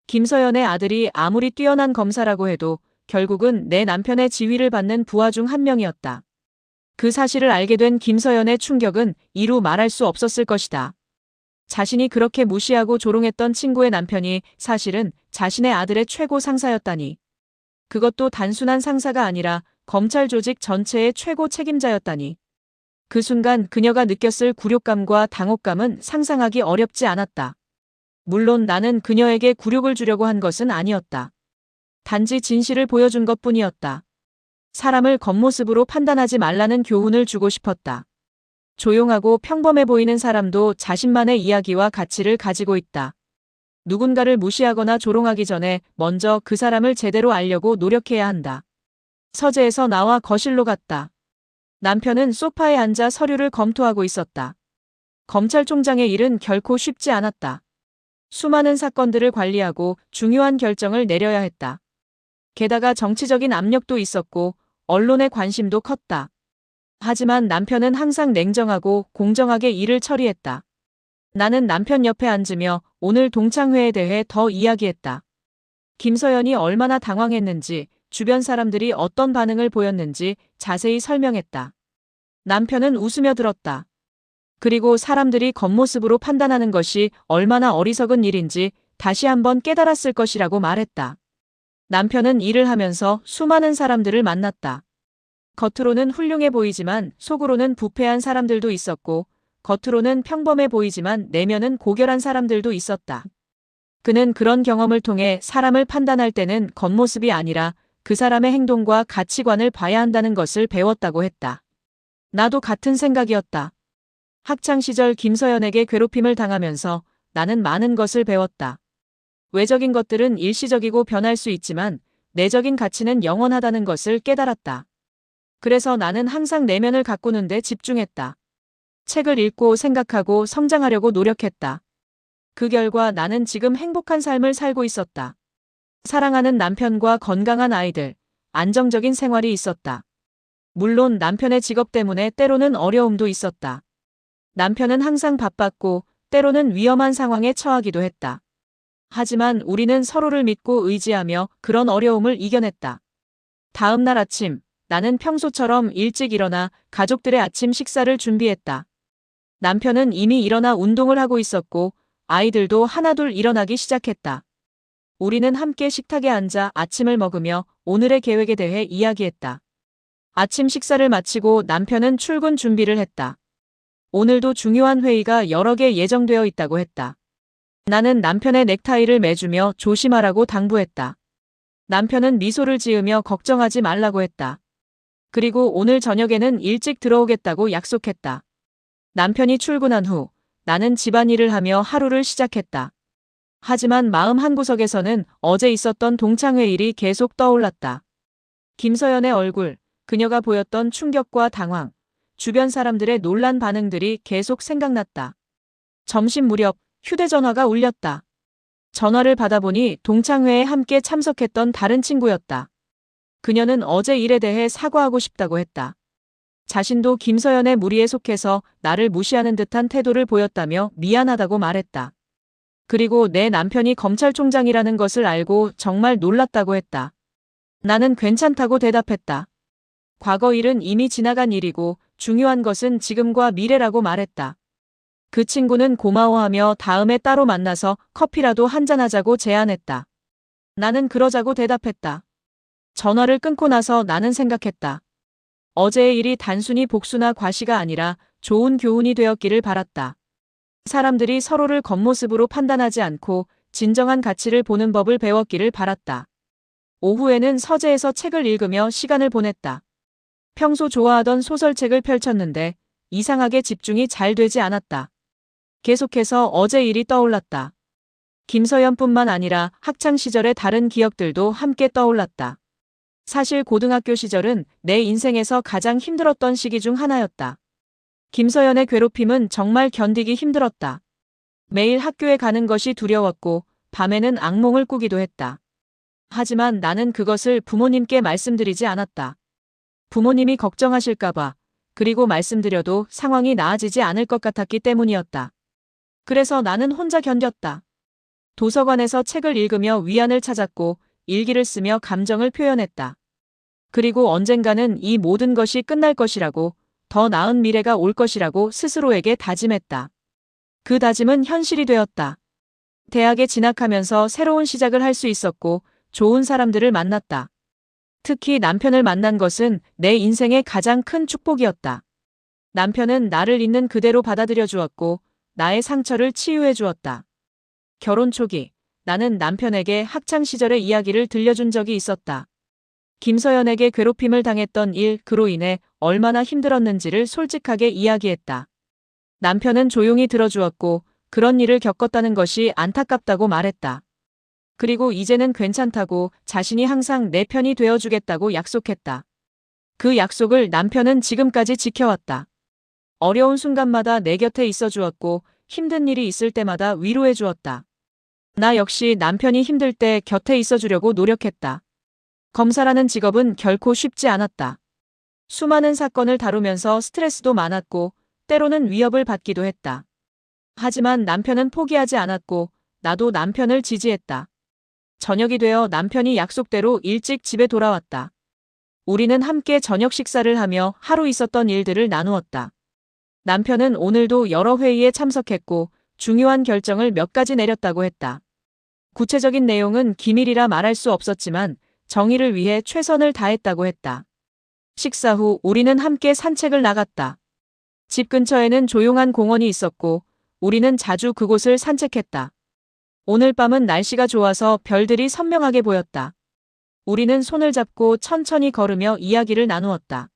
김서연의 아들이 아무리 뛰어난 검사라고 해도 결국은 내 남편의 지휘를 받는 부하 중 한 명이었다. 그 사실을 알게 된 김서연의 충격은 이루 말할 수 없었을 것이다. 자신이 그렇게 무시하고 조롱했던 친구의 남편이 사실은 자신의 아들의 최고 상사였다니. 그것도 단순한 상사가 아니라 검찰 조직 전체의 최고 책임자였다니. 그 순간 그녀가 느꼈을 굴욕감과 당혹감은 상상하기 어렵지 않았다. 물론 나는 그녀에게 굴욕을 주려고 한 것은 아니었다. 단지 진실을 보여준 것뿐이었다. 사람을 겉모습으로 판단하지 말라는 교훈을 주고 싶었다. 조용하고 평범해 보이는 사람도 자신만의 이야기와 가치를 가지고 있다. 누군가를 무시하거나 조롱하기 전에 먼저 그 사람을 제대로 알려고 노력해야 한다. 서재에서 나와 거실로 갔다. 남편은 소파에 앉아 서류를 검토하고 있었다. 검찰총장의 일은 결코 쉽지 않았다. 수많은 사건들을 관리하고 중요한 결정을 내려야 했다. 게다가 정치적인 압력도 있었고 언론의 관심도 컸다. 하지만 남편은 항상 냉정하고 공정하게 일을 처리했다. 나는 남편 옆에 앉으며 오늘 동창회에 대해 더 이야기했다. 김서연이 얼마나 당황했는지, 주변 사람들이 어떤 반응을 보였는지 자세히 설명했다. 남편은 웃으며 들었다. 그리고 사람들이 겉모습으로 판단하는 것이 얼마나 어리석은 일인지 다시 한번 깨달았을 것이라고 말했다. 남편은 일을 하면서 수많은 사람들을 만났다. 겉으로는 훌륭해 보이지만 속으로는 부패한 사람들도 있었고 겉으로는 평범해 보이지만 내면은 고결한 사람들도 있었다. 그는 그런 경험을 통해 사람을 판단할 때는 겉모습이 아니라 그 사람의 행동과 가치관을 봐야 한다는 것을 배웠다고 했다. 나도 같은 생각이었다. 학창시절 김서연에게 괴롭힘을 당하면서 나는 많은 것을 배웠다. 외적인 것들은 일시적이고 변할 수 있지만 내적인 가치는 영원하다는 것을 깨달았다. 그래서 나는 항상 내면을 가꾸는 데 집중했다. 책을 읽고 생각하고 성장하려고 노력했다. 그 결과 나는 지금 행복한 삶을 살고 있었다. 사랑하는 남편과 건강한 아이들, 안정적인 생활이 있었다. 물론 남편의 직업 때문에 때로는 어려움도 있었다. 남편은 항상 바빴고 때로는 위험한 상황에 처하기도 했다. 하지만 우리는 서로를 믿고 의지하며 그런 어려움을 이겨냈다. 다음 날 아침, 나는 평소처럼 일찍 일어나 가족들의 아침 식사를 준비했다. 남편은 이미 일어나 운동을 하고 있었고 아이들도 하나둘 일어나기 시작했다. 우리는 함께 식탁에 앉아 아침을 먹으며 오늘의 계획에 대해 이야기했다. 아침 식사를 마치고 남편은 출근 준비를 했다. 오늘도 중요한 회의가 여러 개 예정되어 있다고 했다. 나는 남편의 넥타이를 매주며 조심하라고 당부했다. 남편은 미소를 지으며 걱정하지 말라고 했다. 그리고 오늘 저녁에는 일찍 들어오겠다고 약속했다. 남편이 출근한 후 나는 집안일을 하며 하루를 시작했다. 하지만 마음 한구석에서는 어제 있었던 동창회 일이 계속 떠올랐다. 김서연의 얼굴, 그녀가 보였던 충격과 당황, 주변 사람들의 놀란 반응들이 계속 생각났다. 점심 무렵 휴대전화가 울렸다. 전화를 받아보니 동창회에 함께 참석했던 다른 친구였다. 그녀는 어제 일에 대해 사과하고 싶다고 했다. 자신도 김서연의 무리에 속해서 나를 무시하는 듯한 태도를 보였다며 미안하다고 말했다. 그리고 내 남편이 검찰총장이라는 것을 알고 정말 놀랐다고 했다. 나는 괜찮다고 대답했다. 과거 일은 이미 지나간 일이고 중요한 것은 지금과 미래라고 말했다. 그 친구는 고마워하며 다음에 따로 만나서 커피라도 한잔하자고 제안했다. 나는 그러자고 대답했다. 전화를 끊고 나서 나는 생각했다. 어제의 일이 단순히 복수나 과시가 아니라 좋은 교훈이 되었기를 바랐다. 사람들이 서로를 겉모습으로 판단하지 않고 진정한 가치를 보는 법을 배웠기를 바랐다. 오후에는 서재에서 책을 읽으며 시간을 보냈다. 평소 좋아하던 소설책을 펼쳤는데 이상하게 집중이 잘 되지 않았다. 계속해서 어제 일이 떠올랐다. 김서연뿐만 아니라 학창시절의 다른 기억들도 함께 떠올랐다. 사실 고등학교 시절은 내 인생에서 가장 힘들었던 시기 중 하나였다. 김서연의 괴롭힘은 정말 견디기 힘들었다. 매일 학교에 가는 것이 두려웠고 밤에는 악몽을 꾸기도 했다. 하지만 나는 그것을 부모님께 말씀드리지 않았다. 부모님이 걱정하실까봐, 그리고 말씀드려도 상황이 나아지지 않을 것 같았기 때문이었다. 그래서 나는 혼자 견뎠다. 도서관에서 책을 읽으며 위안을 찾았고 일기를 쓰며 감정을 표현했다. 그리고 언젠가는 이 모든 것이 끝날 것이라고, 더 나은 미래가 올 것이라고 스스로에게 다짐했다. 그 다짐은 현실이 되었다. 대학에 진학하면서 새로운 시작을 할 수 있었고 좋은 사람들을 만났다. 특히 남편을 만난 것은 내 인생의 가장 큰 축복이었다. 남편은 나를 있는 그대로 받아들여 주었고 나의 상처를 치유해 주었다. 결혼 초기, 나는 남편에게 학창시절의 이야기를 들려준 적이 있었다. 김서연에게 괴롭힘을 당했던 일, 그로 인해 얼마나 힘들었는지를 솔직하게 이야기했다. 남편은 조용히 들어주었고 그런 일을 겪었다는 것이 안타깝다고 말했다. 그리고 이제는 괜찮다고 자신이 항상 내 편이 되어주겠다고 약속했다. 그 약속을 남편은 지금까지 지켜왔다. 어려운 순간마다 내 곁에 있어 주었고 힘든 일이 있을 때마다 위로해 주었다. 나 역시 남편이 힘들 때 곁에 있어 주려고 노력했다. 검사라는 직업은 결코 쉽지 않았다. 수많은 사건을 다루면서 스트레스도 많았고 때로는 위협을 받기도 했다. 하지만 남편은 포기하지 않았고 나도 남편을 지지했다. 저녁이 되어 남편이 약속대로 일찍 집에 돌아왔다. 우리는 함께 저녁 식사를 하며 하루 있었던 일들을 나누었다. 남편은 오늘도 여러 회의에 참석했고 중요한 결정을 몇 가지 내렸다고 했다. 구체적인 내용은 기밀이라 말할 수 없었지만 정의를 위해 최선을 다했다고 했다. 식사 후 우리는 함께 산책을 나갔다. 집 근처에는 조용한 공원이 있었고 우리는 자주 그곳을 산책했다. 오늘 밤은 날씨가 좋아서 별들이 선명하게 보였다. 우리는 손을 잡고 천천히 걸으며 이야기를 나누었다.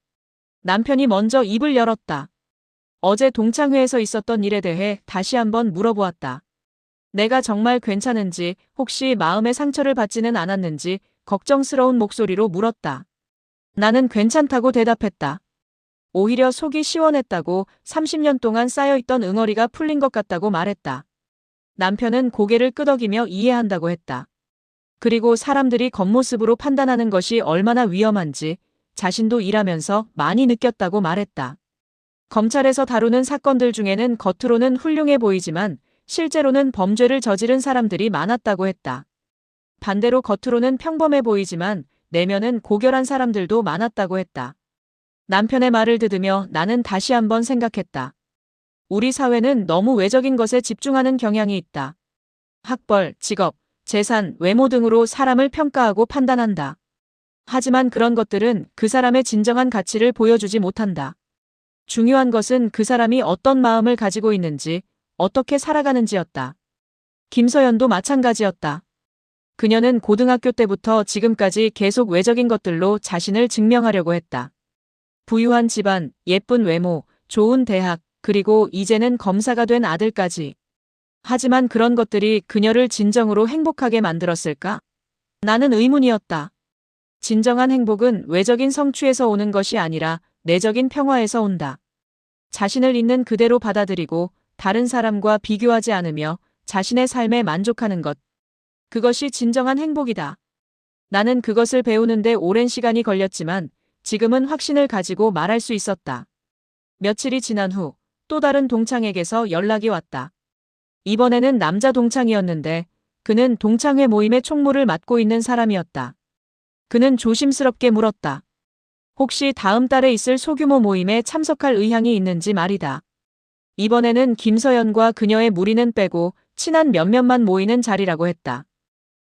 남편이 먼저 입을 열었다. 어제 동창회에서 있었던 일에 대해 다시 한번 물어보았다. 내가 정말 괜찮은지, 혹시 마음의 상처를 받지는 않았는지 걱정스러운 목소리로 물었다. 나는 괜찮다고 대답했다. 오히려 속이 시원했다고, 30년 동안 쌓여있던 응어리가 풀린 것 같다고 말했다. 남편은 고개를 끄덕이며 이해한다고 했다. 그리고 사람들이 겉모습으로 판단하는 것이 얼마나 위험한지 자신도 일하면서 많이 느꼈다고 말했다. 검찰에서 다루는 사건들 중에는 겉으로는 훌륭해 보이지만 실제로는 범죄를 저지른 사람들이 많았다고 했다. 반대로 겉으로는 평범해 보이지만 내면은 고결한 사람들도 많았다고 했다. 남편의 말을 들으며 나는 다시 한번 생각했다. 우리 사회는 너무 외적인 것에 집중하는 경향이 있다. 학벌, 직업, 재산, 외모 등으로 사람을 평가하고 판단한다. 하지만 그런 것들은 그 사람의 진정한 가치를 보여주지 못한다. 중요한 것은 그 사람이 어떤 마음을 가지고 있는지, 어떻게 살아가는지였다. 김서연도 마찬가지였다. 그녀는 고등학교 때부터 지금까지 계속 외적인 것들로 자신을 증명하려고 했다. 부유한 집안, 예쁜 외모, 좋은 대학, 그리고 이제는 검사가 된 아들까지. 하지만 그런 것들이 그녀를 진정으로 행복하게 만들었을까? 나는 의문이었다. 진정한 행복은 외적인 성취에서 오는 것이 아니라 내적인 평화에서 온다. 자신을 있는 그대로 받아들이고 다른 사람과 비교하지 않으며 자신의 삶에 만족하는 것. 그것이 진정한 행복이다. 나는 그것을 배우는데 오랜 시간이 걸렸지만 지금은 확신을 가지고 말할 수 있었다. 며칠이 지난 후 또 다른 동창에게서 연락이 왔다. 이번에는 남자 동창이었는데 그는 동창회 모임의 총무를 맡고 있는 사람이었다. 그는 조심스럽게 물었다. 혹시 다음 달에 있을 소규모 모임에 참석할 의향이 있는지 말이다. 이번에는 김서연과 그녀의 무리는 빼고 친한 몇몇만 모이는 자리라고 했다.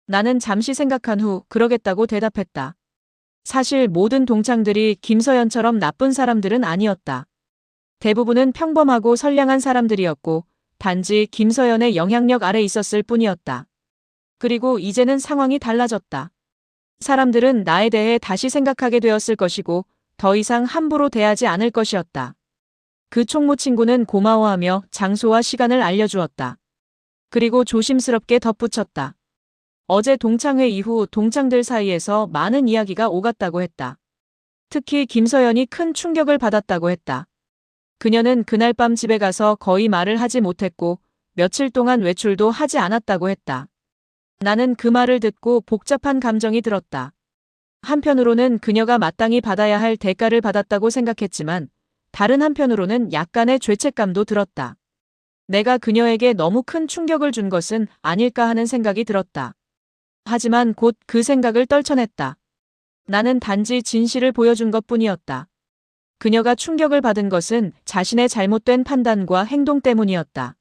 나는 잠시 생각한 후 그러겠다고 대답했다. 사실 모든 동창들이 김서연처럼 나쁜 사람들은 아니었다. 대부분은 평범하고 선량한 사람들이었고 단지 김서연의 영향력 아래 있었을 뿐이었다. 그리고 이제는 상황이 달라졌다. 사람들은 나에 대해 다시 생각하게 되었을 것이고 더 이상 함부로 대하지 않을 것이었다. 그 총무 친구는 고마워하며 장소와 시간을 알려주었다. 그리고 조심스럽게 덧붙였다. 어제 동창회 이후 동창들 사이에서 많은 이야기가 오갔다고 했다. 특히 김서연이 큰 충격을 받았다고 했다. 그녀는 그날 밤 집에 가서 거의 말을 하지 못했고 며칠 동안 외출도 하지 않았다고 했다. 나는 그 말을 듣고 복잡한 감정이 들었다. 한편으로는 그녀가 마땅히 받아야 할 대가를 받았다고 생각했지만 다른 한편으로는 약간의 죄책감도 들었다. 내가 그녀에게 너무 큰 충격을 준 것은 아닐까 하는 생각이 들었다. 하지만 곧 그 생각을 떨쳐냈다. 나는 단지 진실을 보여준 것뿐이었다. 그녀가 충격을 받은 것은 자신의 잘못된 판단과 행동 때문이었다.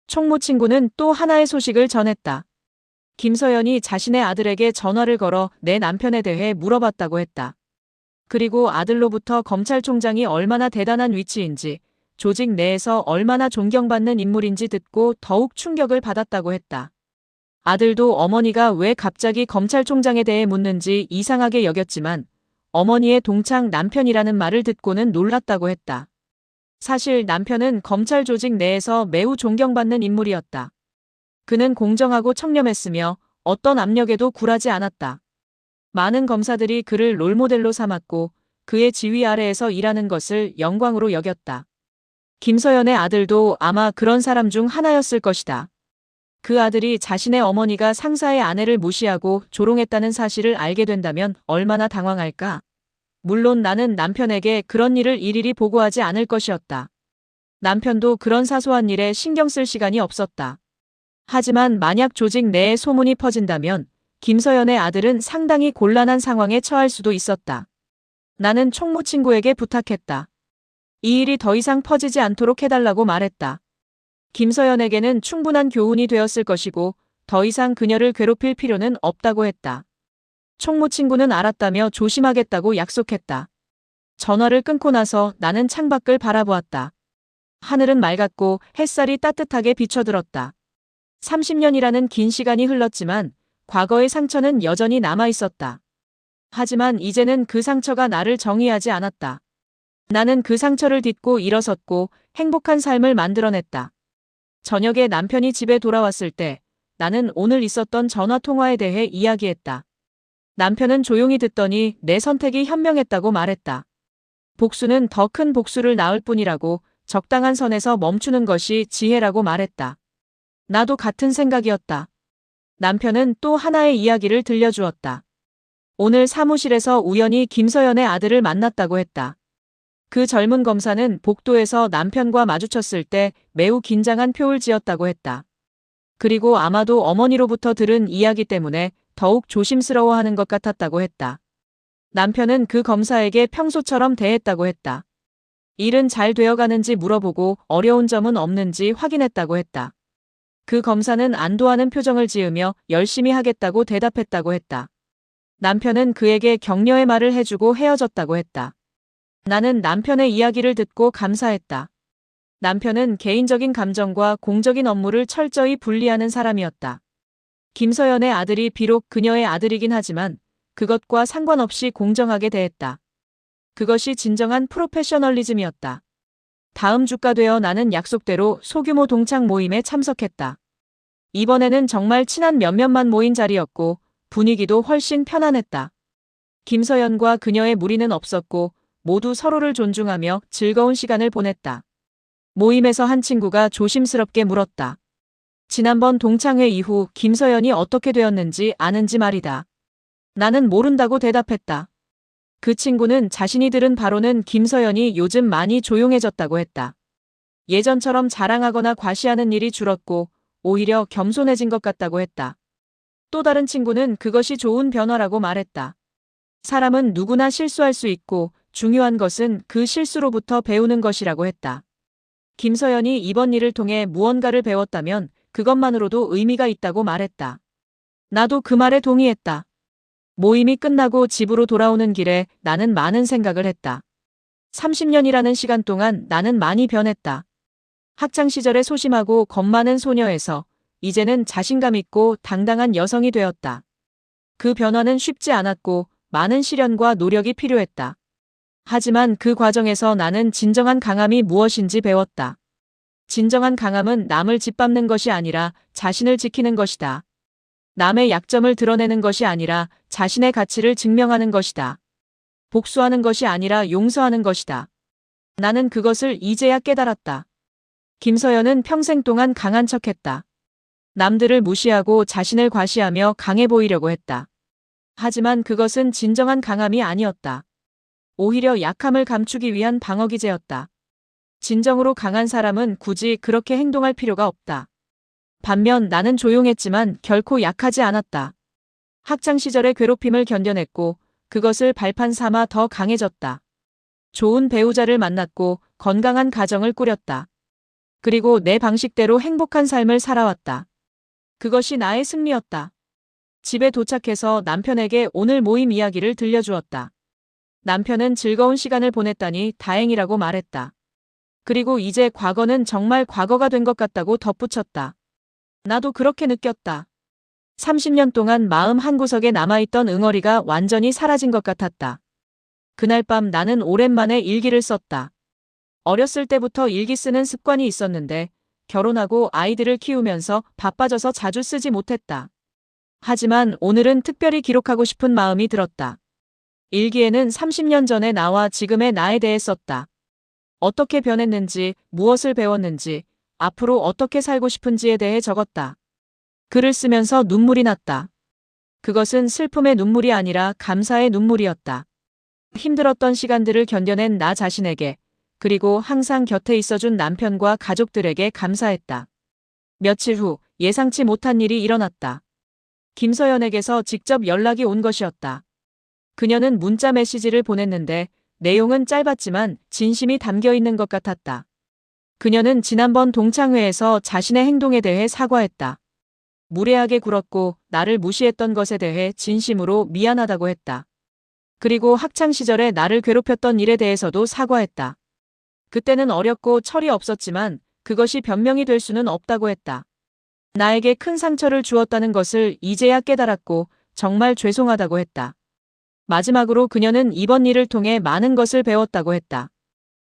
총무 친구는 또 하나의 소식을 전했다. 김서연이 자신의 아들에게 전화를 걸어 내 남편에 대해 물어봤다고 했다. 그리고 아들로부터 검찰총장이 얼마나 대단한 위치인지, 조직 내에서 얼마나 존경받는 인물인지 듣고 더욱 충격을 받았다고 했다. 아들도 어머니가 왜 갑자기 검찰총장에 대해 묻는지 이상하게 여겼지만 어머니의 동창 남편이라는 말을 듣고는 놀랐다고 했다. 사실 남편은 검찰 조직 내에서 매우 존경받는 인물이었다. 그는 공정하고 청렴했으며 어떤 압력에도 굴하지 않았다. 많은 검사들이 그를 롤모델로 삼았고 그의 지휘 아래에서 일하는 것을 영광으로 여겼다. 김서연의 아들도 아마 그런 사람 중 하나였을 것이다. 그 아들이 자신의 어머니가 상사의 아내를 무시하고 조롱했다는 사실을 알게 된다면 얼마나 당황할까? 물론 나는 남편에게 그런 일을 일일이 보고하지 않을 것이었다. 남편도 그런 사소한 일에 신경 쓸 시간이 없었다. 하지만 만약 조직 내에 소문이 퍼진다면 김서연의 아들은 상당히 곤란한 상황에 처할 수도 있었다. 나는 총무 친구에게 부탁했다. 이 일이 더 이상 퍼지지 않도록 해달라고 말했다. 김서연에게는 충분한 교훈이 되었을 것이고 더 이상 그녀를 괴롭힐 필요는 없다고 했다. 총무 친구는 알았다며 조심하겠다고 약속했다. 전화를 끊고 나서 나는 창밖을 바라보았다. 하늘은 맑았고 햇살이 따뜻하게 비춰들었다. 30년이라는 긴 시간이 흘렀지만 과거의 상처는 여전히 남아 있었다. 하지만 이제는 그 상처가 나를 정의하지 않았다. 나는 그 상처를 딛고 일어섰고 행복한 삶을 만들어냈다. 저녁에 남편이 집에 돌아왔을 때 나는 오늘 있었던 전화 통화에 대해 이야기했다. 남편은 조용히 듣더니 내 선택이 현명했다고 말했다. 복수는 더 큰 복수를 낳을 뿐이라고, 적당한 선에서 멈추는 것이 지혜라고 말했다. 나도 같은 생각이었다. 남편은 또 하나의 이야기를 들려주었다. 오늘 사무실에서 우연히 김서연의 아들을 만났다고 했다. 그 젊은 검사는 복도에서 남편과 마주쳤을 때 매우 긴장한 표를 지었다고 했다. 그리고 아마도 어머니로부터 들은 이야기 때문에 더욱 조심스러워하는 것 같았다고 했다. 남편은 그 검사에게 평소처럼 대했다고 했다. 일은 잘 되어가는지 물어보고 어려운 점은 없는지 확인했다고 했다. 그 검사는 안도하는 표정을 지으며 열심히 하겠다고 대답했다고 했다. 남편은 그에게 격려의 말을 해주고 헤어졌다고 했다. 나는 남편의 이야기를 듣고 감사했다. 남편은 개인적인 감정과 공적인 업무를 철저히 분리하는 사람이었다. 김서연의 아들이 비록 그녀의 아들이긴 하지만 그것과 상관없이 공정하게 대했다. 그것이 진정한 프로페셔널리즘이었다. 다음 주가 되어 나는 약속대로 소규모 동창 모임에 참석했다. 이번에는 정말 친한 몇몇만 모인 자리였고 분위기도 훨씬 편안했다. 김서연과 그녀의 무리는 없었고 모두 서로를 존중하며 즐거운 시간을 보냈다. 모임에서 한 친구가 조심스럽게 물었다. 지난번 동창회 이후 김서연이 어떻게 되었는지 아는지 말이다. 나는 모른다고 대답했다. 그 친구는 자신이 들은 바로는 김서연이 요즘 많이 조용해졌다고 했다. 예전처럼 자랑하거나 과시하는 일이 줄었고 오히려 겸손해진 것 같다고 했다. 또 다른 친구는 그것이 좋은 변화라고 말했다. 사람은 누구나 실수할 수 있고 중요한 것은 그 실수로부터 배우는 것이라고 했다. 김서연이 이번 일을 통해 무언가를 배웠다면 그것만으로도 의미가 있다고 말했다. 나도 그 말에 동의했다. 모임이 끝나고 집으로 돌아오는 길에 나는 많은 생각을 했다. 30년이라는 시간 동안 나는 많이 변했다. 학창시절에 소심하고 겁 많은 소녀에서 이제는 자신감 있고 당당한 여성이 되었다. 그 변화는 쉽지 않았고 많은 시련과 노력이 필요했다. 하지만 그 과정에서 나는 진정한 강함이 무엇인지 배웠다. 진정한 강함은 남을 짓밟는 것이 아니라 자신을 지키는 것이다. 남의 약점을 드러내는 것이 아니라 자신의 가치를 증명하는 것이다. 복수하는 것이 아니라 용서하는 것이다. 나는 그것을 이제야 깨달았다. 김서연은 평생 동안 강한 척했다. 남들을 무시하고 자신을 과시하며 강해 보이려고 했다. 하지만 그것은 진정한 강함이 아니었다. 오히려 약함을 감추기 위한 방어기제였다. 진정으로 강한 사람은 굳이 그렇게 행동할 필요가 없다. 반면 나는 조용했지만 결코 약하지 않았다. 학창시절의 괴롭힘을 견뎌냈고 그것을 발판 삼아 더 강해졌다. 좋은 배우자를 만났고 건강한 가정을 꾸렸다. 그리고 내 방식대로 행복한 삶을 살아왔다. 그것이 나의 승리였다. 집에 도착해서 남편에게 오늘 모임 이야기를 들려주었다. 남편은 즐거운 시간을 보냈다니 다행이라고 말했다. 그리고 이제 과거는 정말 과거가 된 것 같다고 덧붙였다. 나도 그렇게 느꼈다. 30년 동안 마음 한구석에 남아있던 응어리가 완전히 사라진 것 같았다. 그날 밤 나는 오랜만에 일기를 썼다. 어렸을 때부터 일기 쓰는 습관이 있었는데 결혼하고 아이들을 키우면서 바빠져서 자주 쓰지 못했다. 하지만 오늘은 특별히 기록하고 싶은 마음이 들었다. 일기에는 30년 전의 나와 지금의 나에 대해 썼다. 어떻게 변했는지, 무엇을 배웠는지, 앞으로 어떻게 살고 싶은지에 대해 적었다. 글을 쓰면서 눈물이 났다. 그것은 슬픔의 눈물이 아니라 감사의 눈물이었다. 힘들었던 시간들을 견뎌낸 나 자신에게, 그리고 항상 곁에 있어준 남편과 가족들에게 감사했다. 며칠 후 예상치 못한 일이 일어났다. 김서연에게서 직접 연락이 온 것이었다. 그녀는 문자 메시지를 보냈는데 내용은 짧았지만 진심이 담겨 있는 것 같았다. 그녀는 지난번 동창회에서 자신의 행동에 대해 사과했다. 무례하게 굴었고 나를 무시했던 것에 대해 진심으로 미안하다고 했다. 그리고 학창시절에 나를 괴롭혔던 일에 대해서도 사과했다. 그때는 어렸고 철이 없었지만 그것이 변명이 될 수는 없다고 했다. 나에게 큰 상처를 주었다는 것을 이제야 깨달았고 정말 죄송하다고 했다. 마지막으로 그녀는 이번 일을 통해 많은 것을 배웠다고 했다.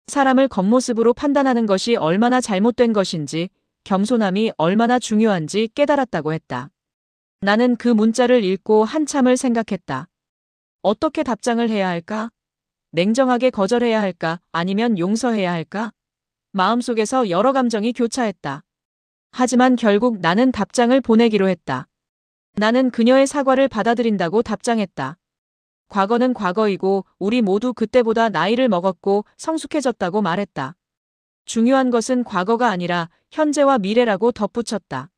사람을 겉모습으로 판단하는 것이 얼마나 잘못된 것인지, 겸손함이 얼마나 중요한지 깨달았다고 했다. 나는 그 문자를 읽고 한참을 생각했다. 어떻게 답장을 해야 할까? 냉정하게 거절해야 할까? 아니면 용서해야 할까? 마음속에서 여러 감정이 교차했다. 하지만 결국 나는 답장을 보내기로 했다. 나는 그녀의 사과를 받아들인다고 답장했다. 과거는 과거이고 우리 모두 그때보다 나이를 먹었고 성숙해졌다고 말했다. 중요한 것은 과거가 아니라 현재와 미래라고 덧붙였다.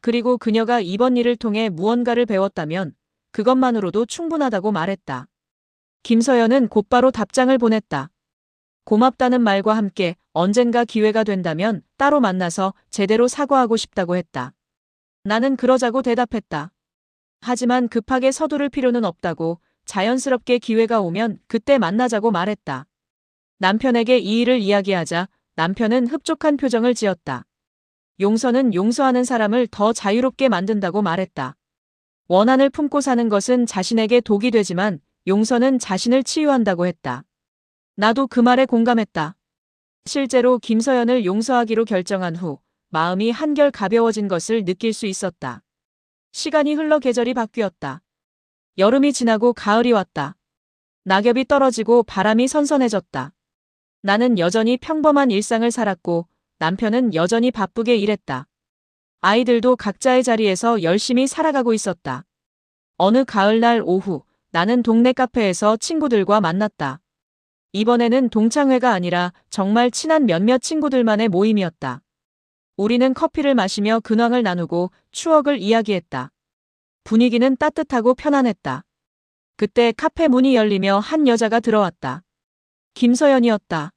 그리고 그녀가 이번 일을 통해 무언가를 배웠다면 그것만으로도 충분하다고 말했다. 김서연은 곧바로 답장을 보냈다. 고맙다는 말과 함께 언젠가 기회가 된다면 따로 만나서 제대로 사과하고 싶다고 했다. 나는 그러자고 대답했다. 하지만 급하게 서두를 필요는 없다고, 자연스럽게 기회가 오면 그때 만나자고 말했다. 남편에게 이 일을 이야기하자 남편은 흡족한 표정을 지었다. 용서는 용서하는 사람을 더 자유롭게 만든다고 말했다. 원한을 품고 사는 것은 자신에게 독이 되지만 용서는 자신을 치유한다고 했다. 나도 그 말에 공감했다. 실제로 김서연을 용서하기로 결정한 후 마음이 한결 가벼워진 것을 느낄 수 있었다. 시간이 흘러 계절이 바뀌었다. 여름이 지나고 가을이 왔다. 낙엽이 떨어지고 바람이 선선해졌다. 나는 여전히 평범한 일상을 살았고 남편은 여전히 바쁘게 일했다. 아이들도 각자의 자리에서 열심히 살아가고 있었다. 어느 가을날 오후 나는 동네 카페에서 친구들과 만났다. 이번에는 동창회가 아니라 정말 친한 몇몇 친구들만의 모임이었다. 우리는 커피를 마시며 근황을 나누고 추억을 이야기했다. 분위기는 따뜻하고 편안했다. 그때 카페 문이 열리며 한 여자가 들어왔다. 김서연이었다.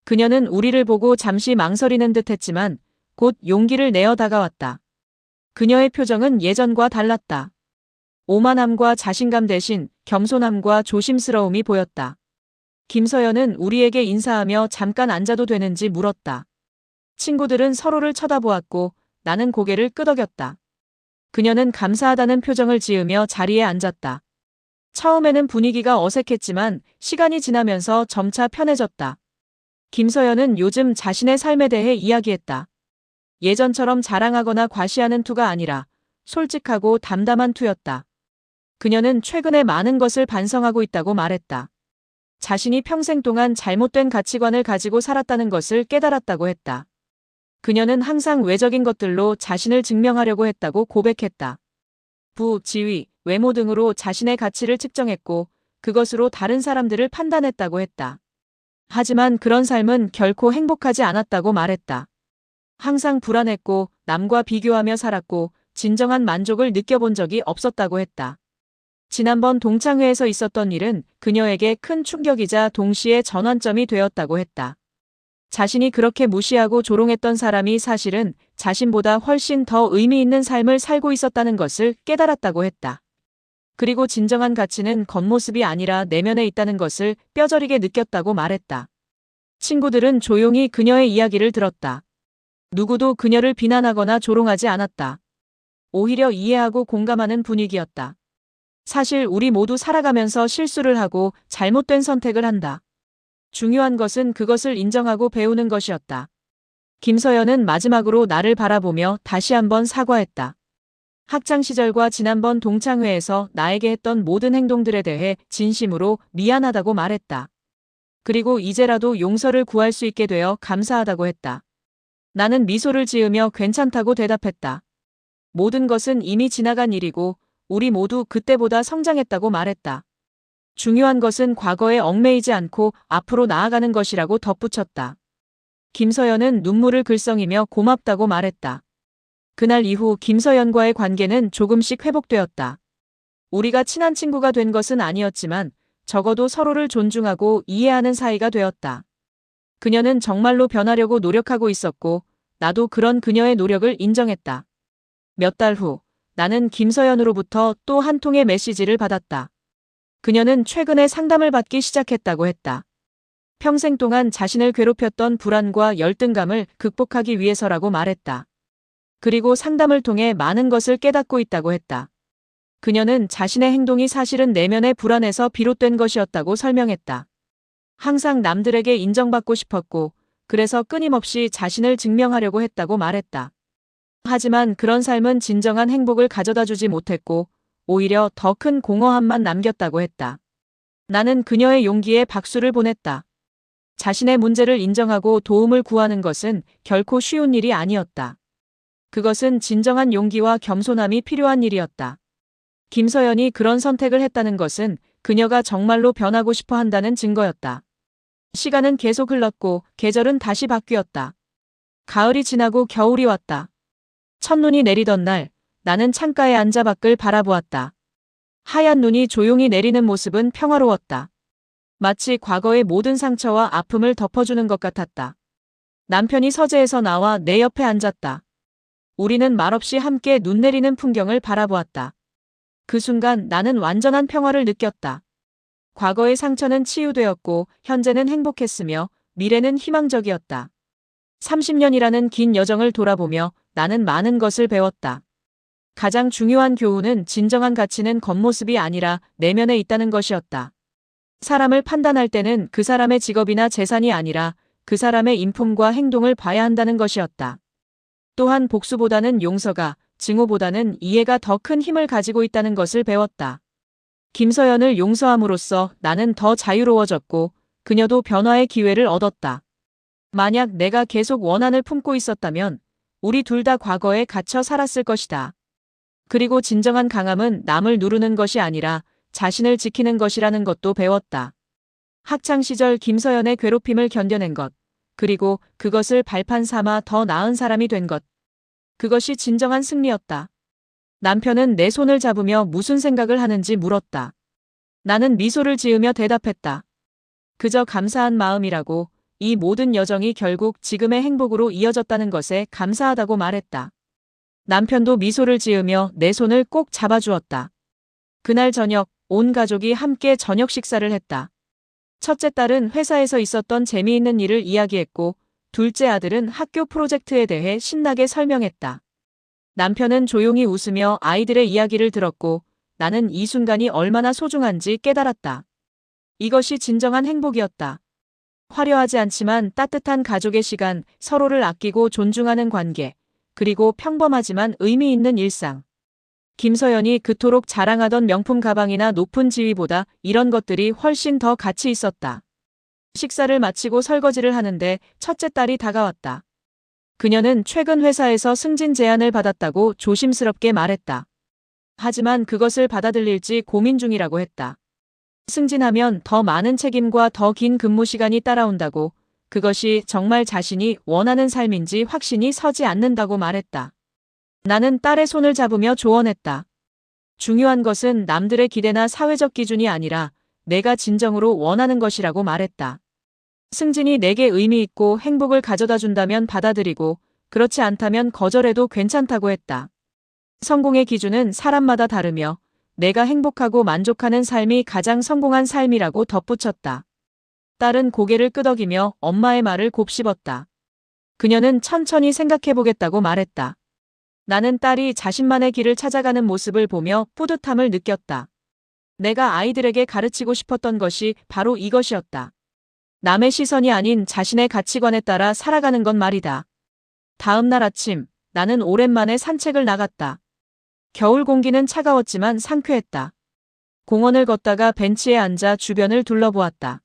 그녀는 우리를 보고 잠시 망설이는 듯 했지만 곧 용기를 내어 다가왔다. 그녀의 표정은 예전과 달랐다. 오만함과 자신감 대신 겸손함과 조심스러움이 보였다. 김서연은 우리에게 인사하며 잠깐 앉아도 되는지 물었다. 친구들은 서로를 쳐다보았고 나는 고개를 끄덕였다. 그녀는 감사하다는 표정을 지으며 자리에 앉았다. 처음에는 분위기가 어색했지만 시간이 지나면서 점차 편해졌다. 김서연은 요즘 자신의 삶에 대해 이야기했다. 예전처럼 자랑하거나 과시하는 투가 아니라 솔직하고 담담한 투였다. 그녀는 최근에 많은 것을 반성하고 있다고 말했다. 자신이 평생 동안 잘못된 가치관을 가지고 살았다는 것을 깨달았다고 했다. 그녀는 항상 외적인 것들로 자신을 증명하려고 했다고 고백했다. 부, 지위, 외모 등으로 자신의 가치를 측정했고 그것으로 다른 사람들을 판단했다고 했다. 하지만 그런 삶은 결코 행복하지 않았다고 말했다. 항상 불안했고 남과 비교하며 살았고 진정한 만족을 느껴본 적이 없었다고 했다. 지난번 동창회에서 있었던 일은 그녀에게 큰 충격이자 동시에 전환점이 되었다고 했다. 자신이 그렇게 무시하고 조롱했던 사람이 사실은 자신보다 훨씬 더 의미 있는 삶을 살고 있었다는 것을 깨달았다고 했다. 그리고 진정한 가치는 겉모습이 아니라 내면에 있다는 것을 뼈저리게 느꼈다고 말했다. 친구들은 조용히 그녀의 이야기를 들었다. 누구도 그녀를 비난하거나 조롱하지 않았다. 오히려 이해하고 공감하는 분위기였다. 사실 우리 모두 살아가면서 실수를 하고 잘못된 선택을 한다. 중요한 것은 그것을 인정하고 배우는 것이었다. 김서연은 마지막으로 나를 바라보며 다시 한번 사과했다. 학창시절과 지난번 동창회에서 나에게 했던 모든 행동들에 대해 진심으로 미안하다고 말했다. 그리고 이제라도 용서를 구할 수 있게 되어 감사하다고 했다. 나는 미소를 지으며 괜찮다고 대답했다. 모든 것은 이미 지나간 일이고 우리 모두 그때보다 성장했다고 말했다. 중요한 것은 과거에 얽매이지 않고 앞으로 나아가는 것이라고 덧붙였다. 김서연은 눈물을 글썽이며 고맙다고 말했다. 그날 이후 김서연과의 관계는 조금씩 회복되었다. 우리가 친한 친구가 된 것은 아니었지만 적어도 서로를 존중하고 이해하는 사이가 되었다. 그녀는 정말로 변하려고 노력하고 있었고 나도 그런 그녀의 노력을 인정했다. 몇 달 후 나는 김서연으로부터 또 한 통의 메시지를 받았다. 그녀는 최근에 상담을 받기 시작했다고 했다. 평생 동안 자신을 괴롭혔던 불안과 열등감을 극복하기 위해서라고 말했다. 그리고 상담을 통해 많은 것을 깨닫고 있다고 했다. 그녀는 자신의 행동이 사실은 내면의 불안에서 비롯된 것이었다고 설명했다. 항상 남들에게 인정받고 싶었고, 그래서 끊임없이 자신을 증명하려고 했다고 말했다. 하지만 그런 삶은 진정한 행복을 가져다 주지 못했고, 오히려 더 큰 공허함만 남겼다고 했다. 나는 그녀의 용기에 박수를 보냈다. 자신의 문제를 인정하고 도움을 구하는 것은 결코 쉬운 일이 아니었다. 그것은 진정한 용기와 겸손함이 필요한 일이었다. 김서연이 그런 선택을 했다는 것은 그녀가 정말로 변하고 싶어 한다는 증거였다. 시간은 계속 흘렀고 계절은 다시 바뀌었다. 가을이 지나고 겨울이 왔다. 첫눈이 내리던 날, 나는 창가에 앉아 밖을 바라보았다. 하얀 눈이 조용히 내리는 모습은 평화로웠다. 마치 과거의 모든 상처와 아픔을 덮어주는 것 같았다. 남편이 서재에서 나와 내 옆에 앉았다. 우리는 말없이 함께 눈 내리는 풍경을 바라보았다. 그 순간 나는 완전한 평화를 느꼈다. 과거의 상처는 치유되었고 현재는 행복했으며 미래는 희망적이었다. 30년이라는 긴 여정을 돌아보며 나는 많은 것을 배웠다. 가장 중요한 교훈은 진정한 가치는 겉모습이 아니라 내면에 있다는 것이었다. 사람을 판단할 때는 그 사람의 직업이나 재산이 아니라 그 사람의 인품과 행동을 봐야 한다는 것이었다. 또한 복수보다는 용서가, 증오보다는 이해가 더 큰 힘을 가지고 있다는 것을 배웠다. 김서연을 용서함으로써 나는 더 자유로워졌고 그녀도 변화의 기회를 얻었다. 만약 내가 계속 원한을 품고 있었다면 우리 둘 다 과거에 갇혀 살았을 것이다. 그리고 진정한 강함은 남을 누르는 것이 아니라 자신을 지키는 것이라는 것도 배웠다. 학창시절 김서연의 괴롭힘을 견뎌낸 것, 그리고 그것을 발판 삼아 더 나은 사람이 된 것. 그것이 진정한 승리였다. 남편은 내 손을 잡으며 무슨 생각을 하는지 물었다. 나는 미소를 지으며 대답했다. 그저 감사한 마음이라고, 이 모든 여정이 결국 지금의 행복으로 이어졌다는 것에 감사하다고 말했다. 남편도 미소를 지으며 내 손을 꼭 잡아주었다. 그날 저녁, 온 가족이 함께 저녁 식사를 했다. 첫째 딸은 회사에서 있었던 재미있는 일을 이야기했고, 둘째 아들은 학교 프로젝트에 대해 신나게 설명했다. 남편은 조용히 웃으며 아이들의 이야기를 들었고, 나는 이 순간이 얼마나 소중한지 깨달았다. 이것이 진정한 행복이었다. 화려하지 않지만 따뜻한 가족의 시간, 서로를 아끼고 존중하는 관계, 그리고 평범하지만 의미 있는 일상. 김서연이 그토록 자랑하던 명품 가방이나 높은 지위보다 이런 것들이 훨씬 더 가치 있었다. 식사를 마치고 설거지를 하는데 첫째 딸이 다가왔다. 그녀는 최근 회사에서 승진 제안을 받았다고 조심스럽게 말했다. 하지만 그것을 받아들일지 고민 중이라고 했다. 승진하면 더 많은 책임과 더 긴 근무 시간이 따라온다고, 그것이 정말 자신이 원하는 삶인지 확신이 서지 않는다고 말했다. 나는 딸의 손을 잡으며 조언했다. 중요한 것은 남들의 기대나 사회적 기준이 아니라 내가 진정으로 원하는 것이라고 말했다. 승진이 내게 의미 있고 행복을 가져다 준다면 받아들이고, 그렇지 않다면 거절해도 괜찮다고 했다. 성공의 기준은 사람마다 다르며 내가 행복하고 만족하는 삶이 가장 성공한 삶이라고 덧붙였다. 딸은 고개를 끄덕이며 엄마의 말을 곱씹었다. 그녀는 천천히 생각해보겠다고 말했다. 나는 딸이 자신만의 길을 찾아가는 모습을 보며 뿌듯함을 느꼈다. 내가 아이들에게 가르치고 싶었던 것이 바로 이것이었다. 남의 시선이 아닌 자신의 가치관에 따라 살아가는 건 말이다. 다음 날 아침, 나는 오랜만에 산책을 나갔다. 겨울 공기는 차가웠지만 상쾌했다. 공원을 걷다가 벤치에 앉아 주변을 둘러보았다.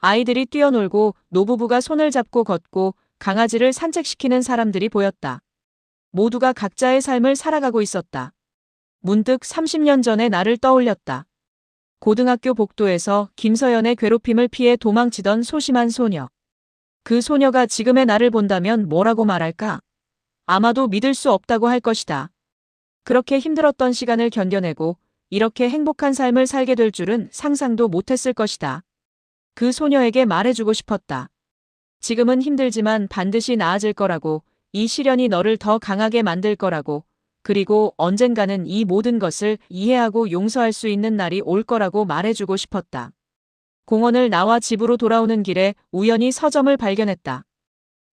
아이들이 뛰어놀고 노부부가 손을 잡고 걷고 강아지를 산책시키는 사람들이 보였다. 모두가 각자의 삶을 살아가고 있었다. 문득 30년 전의 나를 떠올렸다. 고등학교 복도에서 김서연의 괴롭힘을 피해 도망치던 소심한 소녀. 그 소녀가 지금의 나를 본다면 뭐라고 말할까? 아마도 믿을 수 없다고 할 것이다. 그렇게 힘들었던 시간을 견뎌내고 이렇게 행복한 삶을 살게 될 줄은 상상도 못했을 것이다. 그 소녀에게 말해주고 싶었다. 지금은 힘들지만 반드시 나아질 거라고, 이 시련이 너를 더 강하게 만들 거라고, 그리고 언젠가는 이 모든 것을 이해하고 용서할 수 있는 날이 올 거라고 말해주고 싶었다. 공원을 나와 집으로 돌아오는 길에 우연히 서점을 발견했다.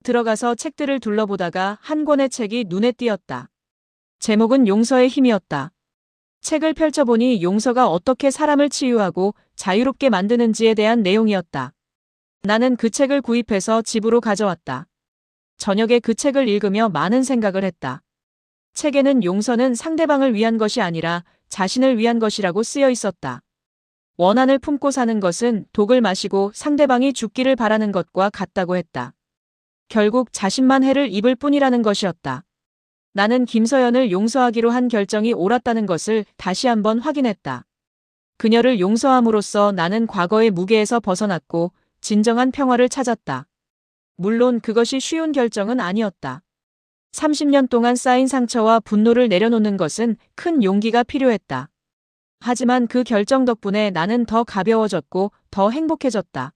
들어가서 책들을 둘러보다가 한 권의 책이 눈에 띄었다. 제목은 용서의 힘이었다. 책을 펼쳐보니 용서가 어떻게 사람을 치유하고 자유롭게 만드는지에 대한 내용이었다. 나는 그 책을 구입해서 집으로 가져왔다. 저녁에 그 책을 읽으며 많은 생각을 했다. 책에는 용서는 상대방을 위한 것이 아니라 자신을 위한 것이라고 쓰여 있었다. 원한을 품고 사는 것은 독을 마시고 상대방이 죽기를 바라는 것과 같다고 했다. 결국 자신만 해를 입을 뿐이라는 것이었다. 나는 김서연을 용서하기로 한 결정이 옳았다는 것을 다시 한번 확인했다. 그녀를 용서함으로써 나는 과거의 무게에서 벗어났고 진정한 평화를 찾았다. 물론 그것이 쉬운 결정은 아니었다. 30년 동안 쌓인 상처와 분노를 내려놓는 것은 큰 용기가 필요했다. 하지만 그 결정 덕분에 나는 더 가벼워졌고 더 행복해졌다.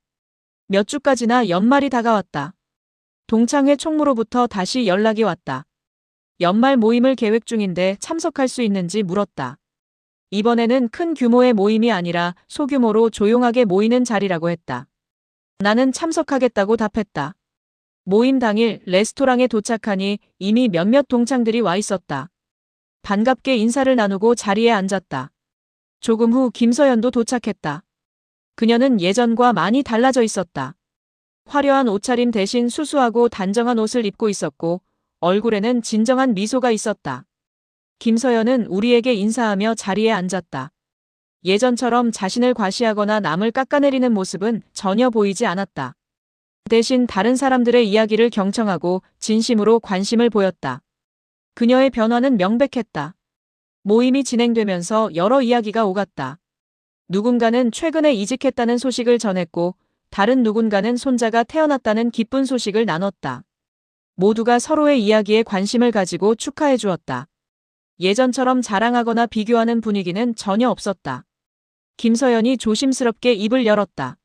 몇 주까지나 연말이 다가왔다. 동창회 총무로부터 다시 연락이 왔다. 연말 모임을 계획 중인데 참석할 수 있는지 물었다. 이번에는 큰 규모의 모임이 아니라 소규모로 조용하게 모이는 자리라고 했다. 나는 참석하겠다고 답했다. 모임 당일 레스토랑에 도착하니 이미 몇몇 동창들이 와 있었다. 반갑게 인사를 나누고 자리에 앉았다. 조금 후 김서연도 도착했다. 그녀는 예전과 많이 달라져 있었다. 화려한 옷차림 대신 수수하고 단정한 옷을 입고 있었고 얼굴에는 진정한 미소가 있었다. 김서연은 우리에게 인사하며 자리에 앉았다. 예전처럼 자신을 과시하거나 남을 깎아내리는 모습은 전혀 보이지 않았다. 대신 다른 사람들의 이야기를 경청하고 진심으로 관심을 보였다. 그녀의 변화는 명백했다. 모임이 진행되면서 여러 이야기가 오갔다. 누군가는 최근에 이직했다는 소식을 전했고 다른 누군가는 손자가 태어났다는 기쁜 소식을 나눴다. 모두가 서로의 이야기에 관심을 가지고 축하해 주었다. 예전처럼 자랑하거나 비교하는 분위기는 전혀 없었다. 김서연이 조심스럽게 입을 열었다.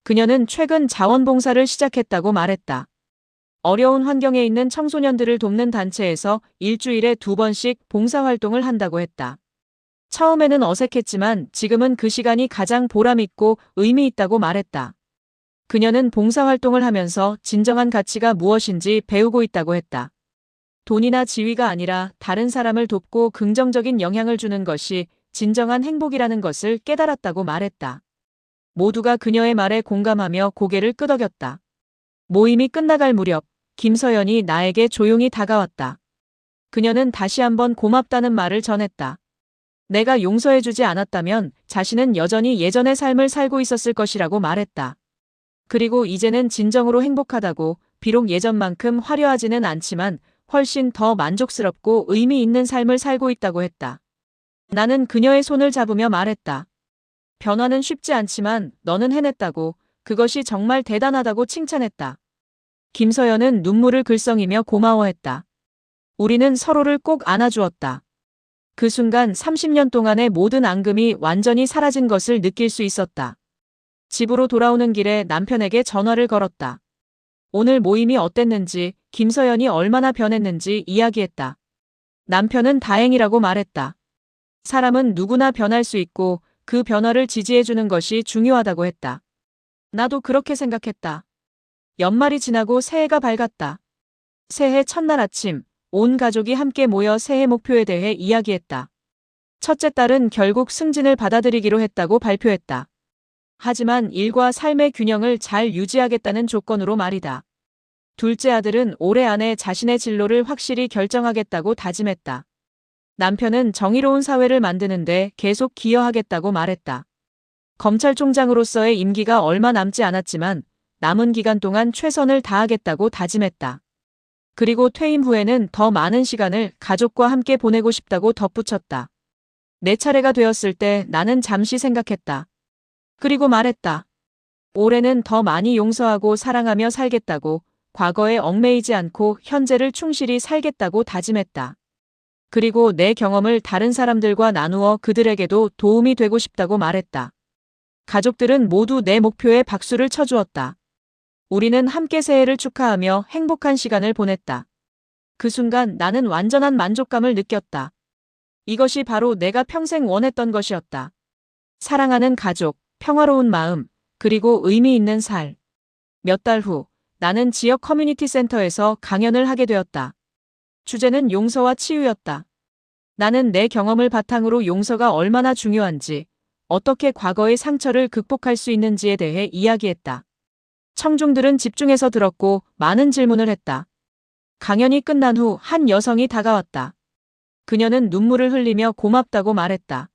그녀는 최근 자원봉사를 시작했다고 말했다. 어려운 환경에 있는 청소년들을 돕는 단체에서 일주일에 2번씩 봉사활동을 한다고 했다. 처음에는 어색했지만 지금은 그 시간이 가장 보람있고 의미 있다고 말했다. 그녀는 봉사활동을 하면서 진정한 가치가 무엇인지 배우고 있다고 했다. 돈이나 지위가 아니라 다른 사람을 돕고 긍정적인 영향을 주는 것이 진정한 행복이라는 것을 깨달았다고 말했다. 모두가 그녀의 말에 공감하며 고개를 끄덕였다. 모임이 끝나갈 무렵 김서연이 나에게 조용히 다가왔다. 그녀는 다시 한번 고맙다는 말을 전했다. 내가 용서해주지 않았다면 자신은 여전히 예전의 삶을 살고 있었을 것이라고 말했다. 그리고 이제는 진정으로 행복하다고, 비록 예전만큼 화려하지는 않지만 훨씬 더 만족스럽고 의미 있는 삶을 살고 있다고 했다. 나는 그녀의 손을 잡으며 말했다. 변화는 쉽지 않지만 너는 해냈다고, 그것이 정말 대단하다고 칭찬했다. 김서연은 눈물을 글썽이며 고마워했다. 우리는 서로를 꼭 안아주었다. 그 순간 30년 동안의 모든 앙금이 완전히 사라진 것을 느낄 수 있었다. 집으로 돌아오는 길에 남편에게 전화를 걸었다. 오늘 모임이 어땠는지, 김서연이 얼마나 변했는지 이야기했다. 남편은 다행이라고 말했다. 사람은 누구나 변할 수 있고 그 변화를 지지해주는 것이 중요하다고 했다. 나도 그렇게 생각했다. 연말이 지나고 새해가 밝았다. 새해 첫날 아침, 온 가족이 함께 모여 새해 목표에 대해 이야기했다. 첫째 딸은 결국 승진을 받아들이기로 했다고 발표했다. 하지만 일과 삶의 균형을 잘 유지하겠다는 조건으로 말이다. 둘째 아들은 올해 안에 자신의 진로를 확실히 결정하겠다고 다짐했다. 남편은 정의로운 사회를 만드는데 계속 기여하겠다고 말했다. 검찰총장으로서의 임기가 얼마 남지 않았지만 남은 기간 동안 최선을 다하겠다고 다짐했다. 그리고 퇴임 후에는 더 많은 시간을 가족과 함께 보내고 싶다고 덧붙였다. 내 차례가 되었을 때 나는 잠시 생각했다. 그리고 말했다. 올해는 더 많이 용서하고 사랑하며 살겠다고, 과거에 얽매이지 않고 현재를 충실히 살겠다고 다짐했다. 그리고 내 경험을 다른 사람들과 나누어 그들에게도 도움이 되고 싶다고 말했다. 가족들은 모두 내 목표에 박수를 쳐주었다. 우리는 함께 새해를 축하하며 행복한 시간을 보냈다. 그 순간 나는 완전한 만족감을 느꼈다. 이것이 바로 내가 평생 원했던 것이었다. 사랑하는 가족, 평화로운 마음, 그리고 의미 있는 살. 몇 달 후, 나는 지역 커뮤니티 센터에서 강연을 하게 되었다. 주제는 용서와 치유였다. 나는 내 경험을 바탕으로 용서가 얼마나 중요한지, 어떻게 과거의 상처를 극복할 수 있는지에 대해 이야기했다. 청중들은 집중해서 들었고 많은 질문을 했다. 강연이 끝난 후 한 여성이 다가왔다. 그녀는 눈물을 흘리며 고맙다고 말했다.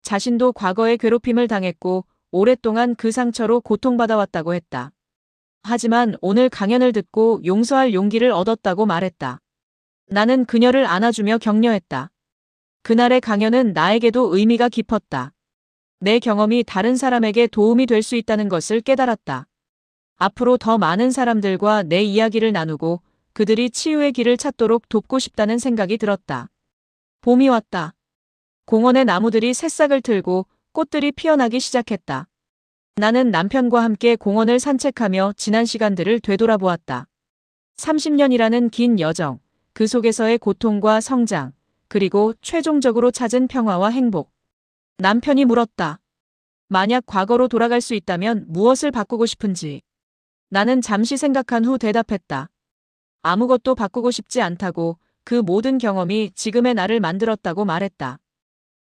자신도 과거에 괴롭힘을 당했고 오랫동안 그 상처로 고통받아왔다고 했다. 하지만 오늘 강연을 듣고 용서할 용기를 얻었다고 말했다. 나는 그녀를 안아주며 격려했다. 그날의 강연은 나에게도 의미가 깊었다. 내 경험이 다른 사람에게 도움이 될 수 있다는 것을 깨달았다. 앞으로 더 많은 사람들과 내 이야기를 나누고 그들이 치유의 길을 찾도록 돕고 싶다는 생각이 들었다. 봄이 왔다. 공원의 나무들이 새싹을 틀고 꽃들이 피어나기 시작했다. 나는 남편과 함께 공원을 산책하며 지난 시간들을 되돌아보았다. 30년이라는 긴 여정, 그 속에서의 고통과 성장, 그리고 최종적으로 찾은 평화와 행복. 남편이 물었다. 만약 과거로 돌아갈 수 있다면 무엇을 바꾸고 싶은지. 나는 잠시 생각한 후 대답했다. 아무것도 바꾸고 싶지 않다고, 그 모든 경험이 지금의 나를 만들었다고 말했다.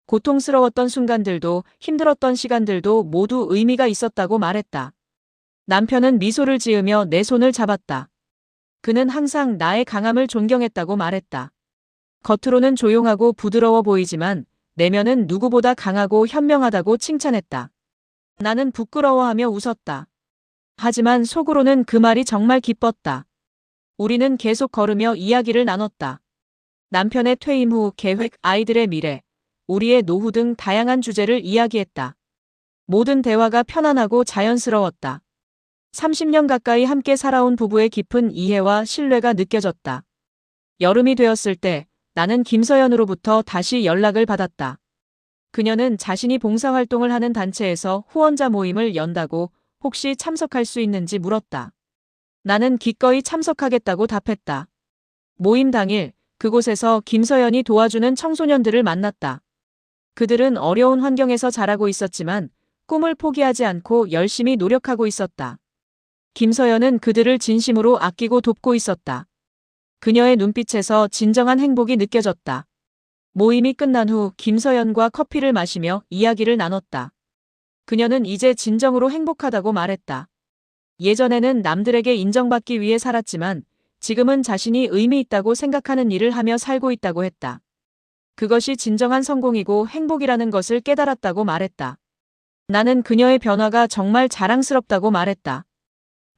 고통스러웠던 순간들도 힘들었던 시간들도 모두 의미가 있었다고 말했다. 남편은 미소를 지으며 내 손을 잡았다. 그는 항상 나의 강함을 존경했다고 말했다. 겉으로는 조용하고 부드러워 보이지만 내면은 누구보다 강하고 현명하다고 칭찬했다. 나는 부끄러워하며 웃었다. 하지만 속으로는 그 말이 정말 기뻤다. 우리는 계속 걸으며 이야기를 나눴다. 남편의 퇴임 후 계획, 아이들의 미래, 우리의 노후 등 다양한 주제를 이야기했다. 모든 대화가 편안하고 자연스러웠다. 30년 가까이 함께 살아온 부부의 깊은 이해와 신뢰가 느껴졌다. 여름이 되었을 때 나는 김서연으로부터 다시 연락을 받았다. 그녀는 자신이 봉사활동을 하는 단체에서 후원자 모임을 연다고 혹시 참석할 수 있는지 물었다. 나는 기꺼이 참석하겠다고 답했다. 모임 당일 그곳에서 김서연이 도와주는 청소년들을 만났다. 그들은 어려운 환경에서 자라고 있었지만 꿈을 포기하지 않고 열심히 노력하고 있었다. 김서연은 그들을 진심으로 아끼고 돕고 있었다. 그녀의 눈빛에서 진정한 행복이 느껴졌다. 모임이 끝난 후 김서연과 커피를 마시며 이야기를 나눴다. 그녀는 이제 진정으로 행복하다고 말했다. 예전에는 남들에게 인정받기 위해 살았지만 지금은 자신이 의미 있다고 생각하는 일을 하며 살고 있다고 했다. 그것이 진정한 성공이고 행복이라는 것을 깨달았다고 말했다. 나는 그녀의 변화가 정말 자랑스럽다고 말했다.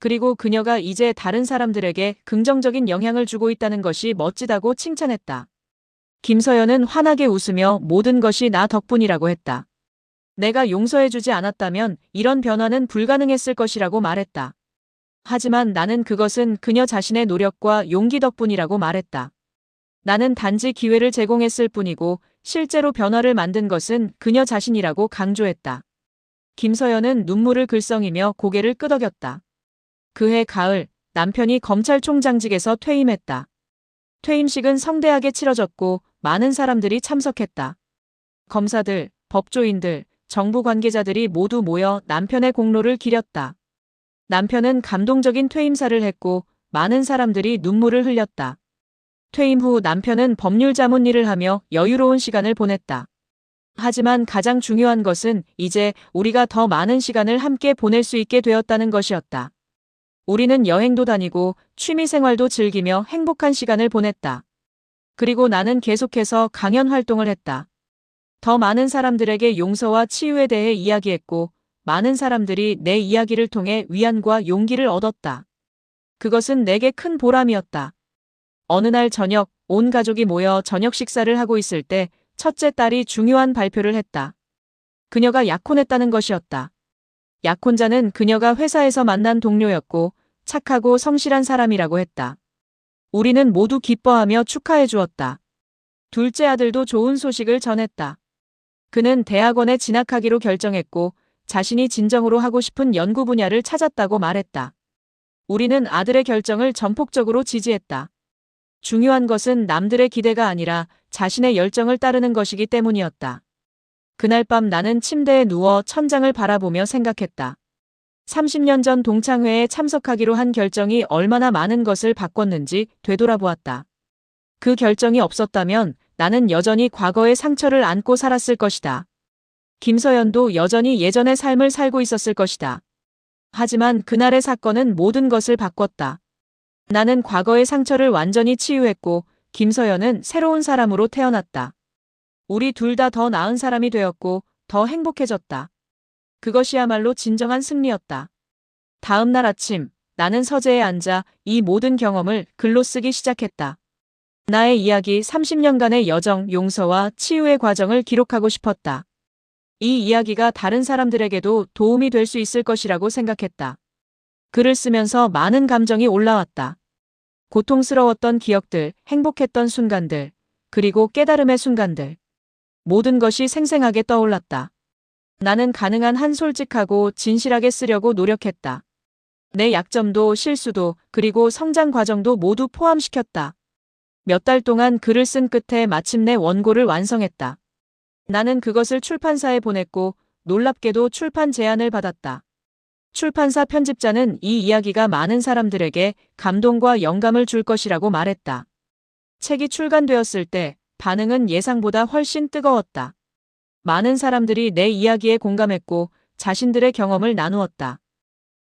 그리고 그녀가 이제 다른 사람들에게 긍정적인 영향을 주고 있다는 것이 멋지다고 칭찬했다. 김서연은 환하게 웃으며 모든 것이 나 덕분이라고 했다. 내가 용서해주지 않았다면 이런 변화는 불가능했을 것이라고 말했다. 하지만 나는 그것은 그녀 자신의 노력과 용기 덕분이라고 말했다. 나는 단지 기회를 제공했을 뿐이고 실제로 변화를 만든 것은 그녀 자신이라고 강조했다. 김서연은 눈물을 글썽이며 고개를 끄덕였다. 그해 가을, 남편이 검찰총장직에서 퇴임했다. 퇴임식은 성대하게 치러졌고 많은 사람들이 참석했다. 검사들, 법조인들, 정부 관계자들이 모두 모여 남편의 공로를 기렸다. 남편은 감동적인 퇴임사를 했고 많은 사람들이 눈물을 흘렸다. 퇴임 후 남편은 법률 자문 일을 하며 여유로운 시간을 보냈다. 하지만 가장 중요한 것은 이제 우리가 더 많은 시간을 함께 보낼 수 있게 되었다는 것이었다. 우리는 여행도 다니고 취미 생활도 즐기며 행복한 시간을 보냈다. 그리고 나는 계속해서 강연 활동을 했다. 더 많은 사람들에게 용서와 치유에 대해 이야기했고 많은 사람들이 내 이야기를 통해 위안과 용기를 얻었다. 그것은 내게 큰 보람이었다. 어느 날 저녁, 온 가족이 모여 저녁 식사를 하고 있을 때 첫째 딸이 중요한 발표를 했다. 그녀가 약혼했다는 것이었다. 약혼자는 그녀가 회사에서 만난 동료였고 착하고 성실한 사람이라고 했다. 우리는 모두 기뻐하며 축하해 주었다. 둘째 아들도 좋은 소식을 전했다. 그는 대학원에 진학하기로 결정했고 자신이 진정으로 하고 싶은 연구 분야를 찾았다고 말했다. 우리는 아들의 결정을 전폭적으로 지지했다. 중요한 것은 남들의 기대가 아니라 자신의 열정을 따르는 것이기 때문이었다. 그날 밤 나는 침대에 누워 천장을 바라보며 생각했다. 30년 전 동창회에 참석하기로 한 결정이 얼마나 많은 것을 바꿨는지 되돌아보았다. 그 결정이 없었다면 나는 여전히 과거의 상처를 안고 살았을 것이다. 김서연도 여전히 예전의 삶을 살고 있었을 것이다. 하지만 그날의 사건은 모든 것을 바꿨다. 나는 과거의 상처를 완전히 치유했고 김서연은 새로운 사람으로 태어났다. 우리 둘 다 더 나은 사람이 되었고 더 행복해졌다. 그것이야말로 진정한 승리였다. 다음 날 아침, 나는 서재에 앉아 이 모든 경험을 글로 쓰기 시작했다. 나의 이야기 30년간의 여정, 용서와 치유의 과정을 기록하고 싶었다. 이 이야기가 다른 사람들에게도 도움이 될 수 있을 것이라고 생각했다. 글을 쓰면서 많은 감정이 올라왔다. 고통스러웠던 기억들, 행복했던 순간들, 그리고 깨달음의 순간들. 모든 것이 생생하게 떠올랐다. 나는 가능한 한 솔직하고 진실하게 쓰려고 노력했다. 내 약점도 실수도 그리고 성장 과정도 모두 포함시켰다. 몇 달 동안 글을 쓴 끝에 마침내 원고를 완성했다. 나는 그것을 출판사에 보냈고 놀랍게도 출판 제안을 받았다. 출판사 편집자는 이 이야기가 많은 사람들에게 감동과 영감을 줄 것이라고 말했다. 책이 출간되었을 때 반응은 예상보다 훨씬 뜨거웠다. 많은 사람들이 내 이야기에 공감했고 자신들의 경험을 나누었다.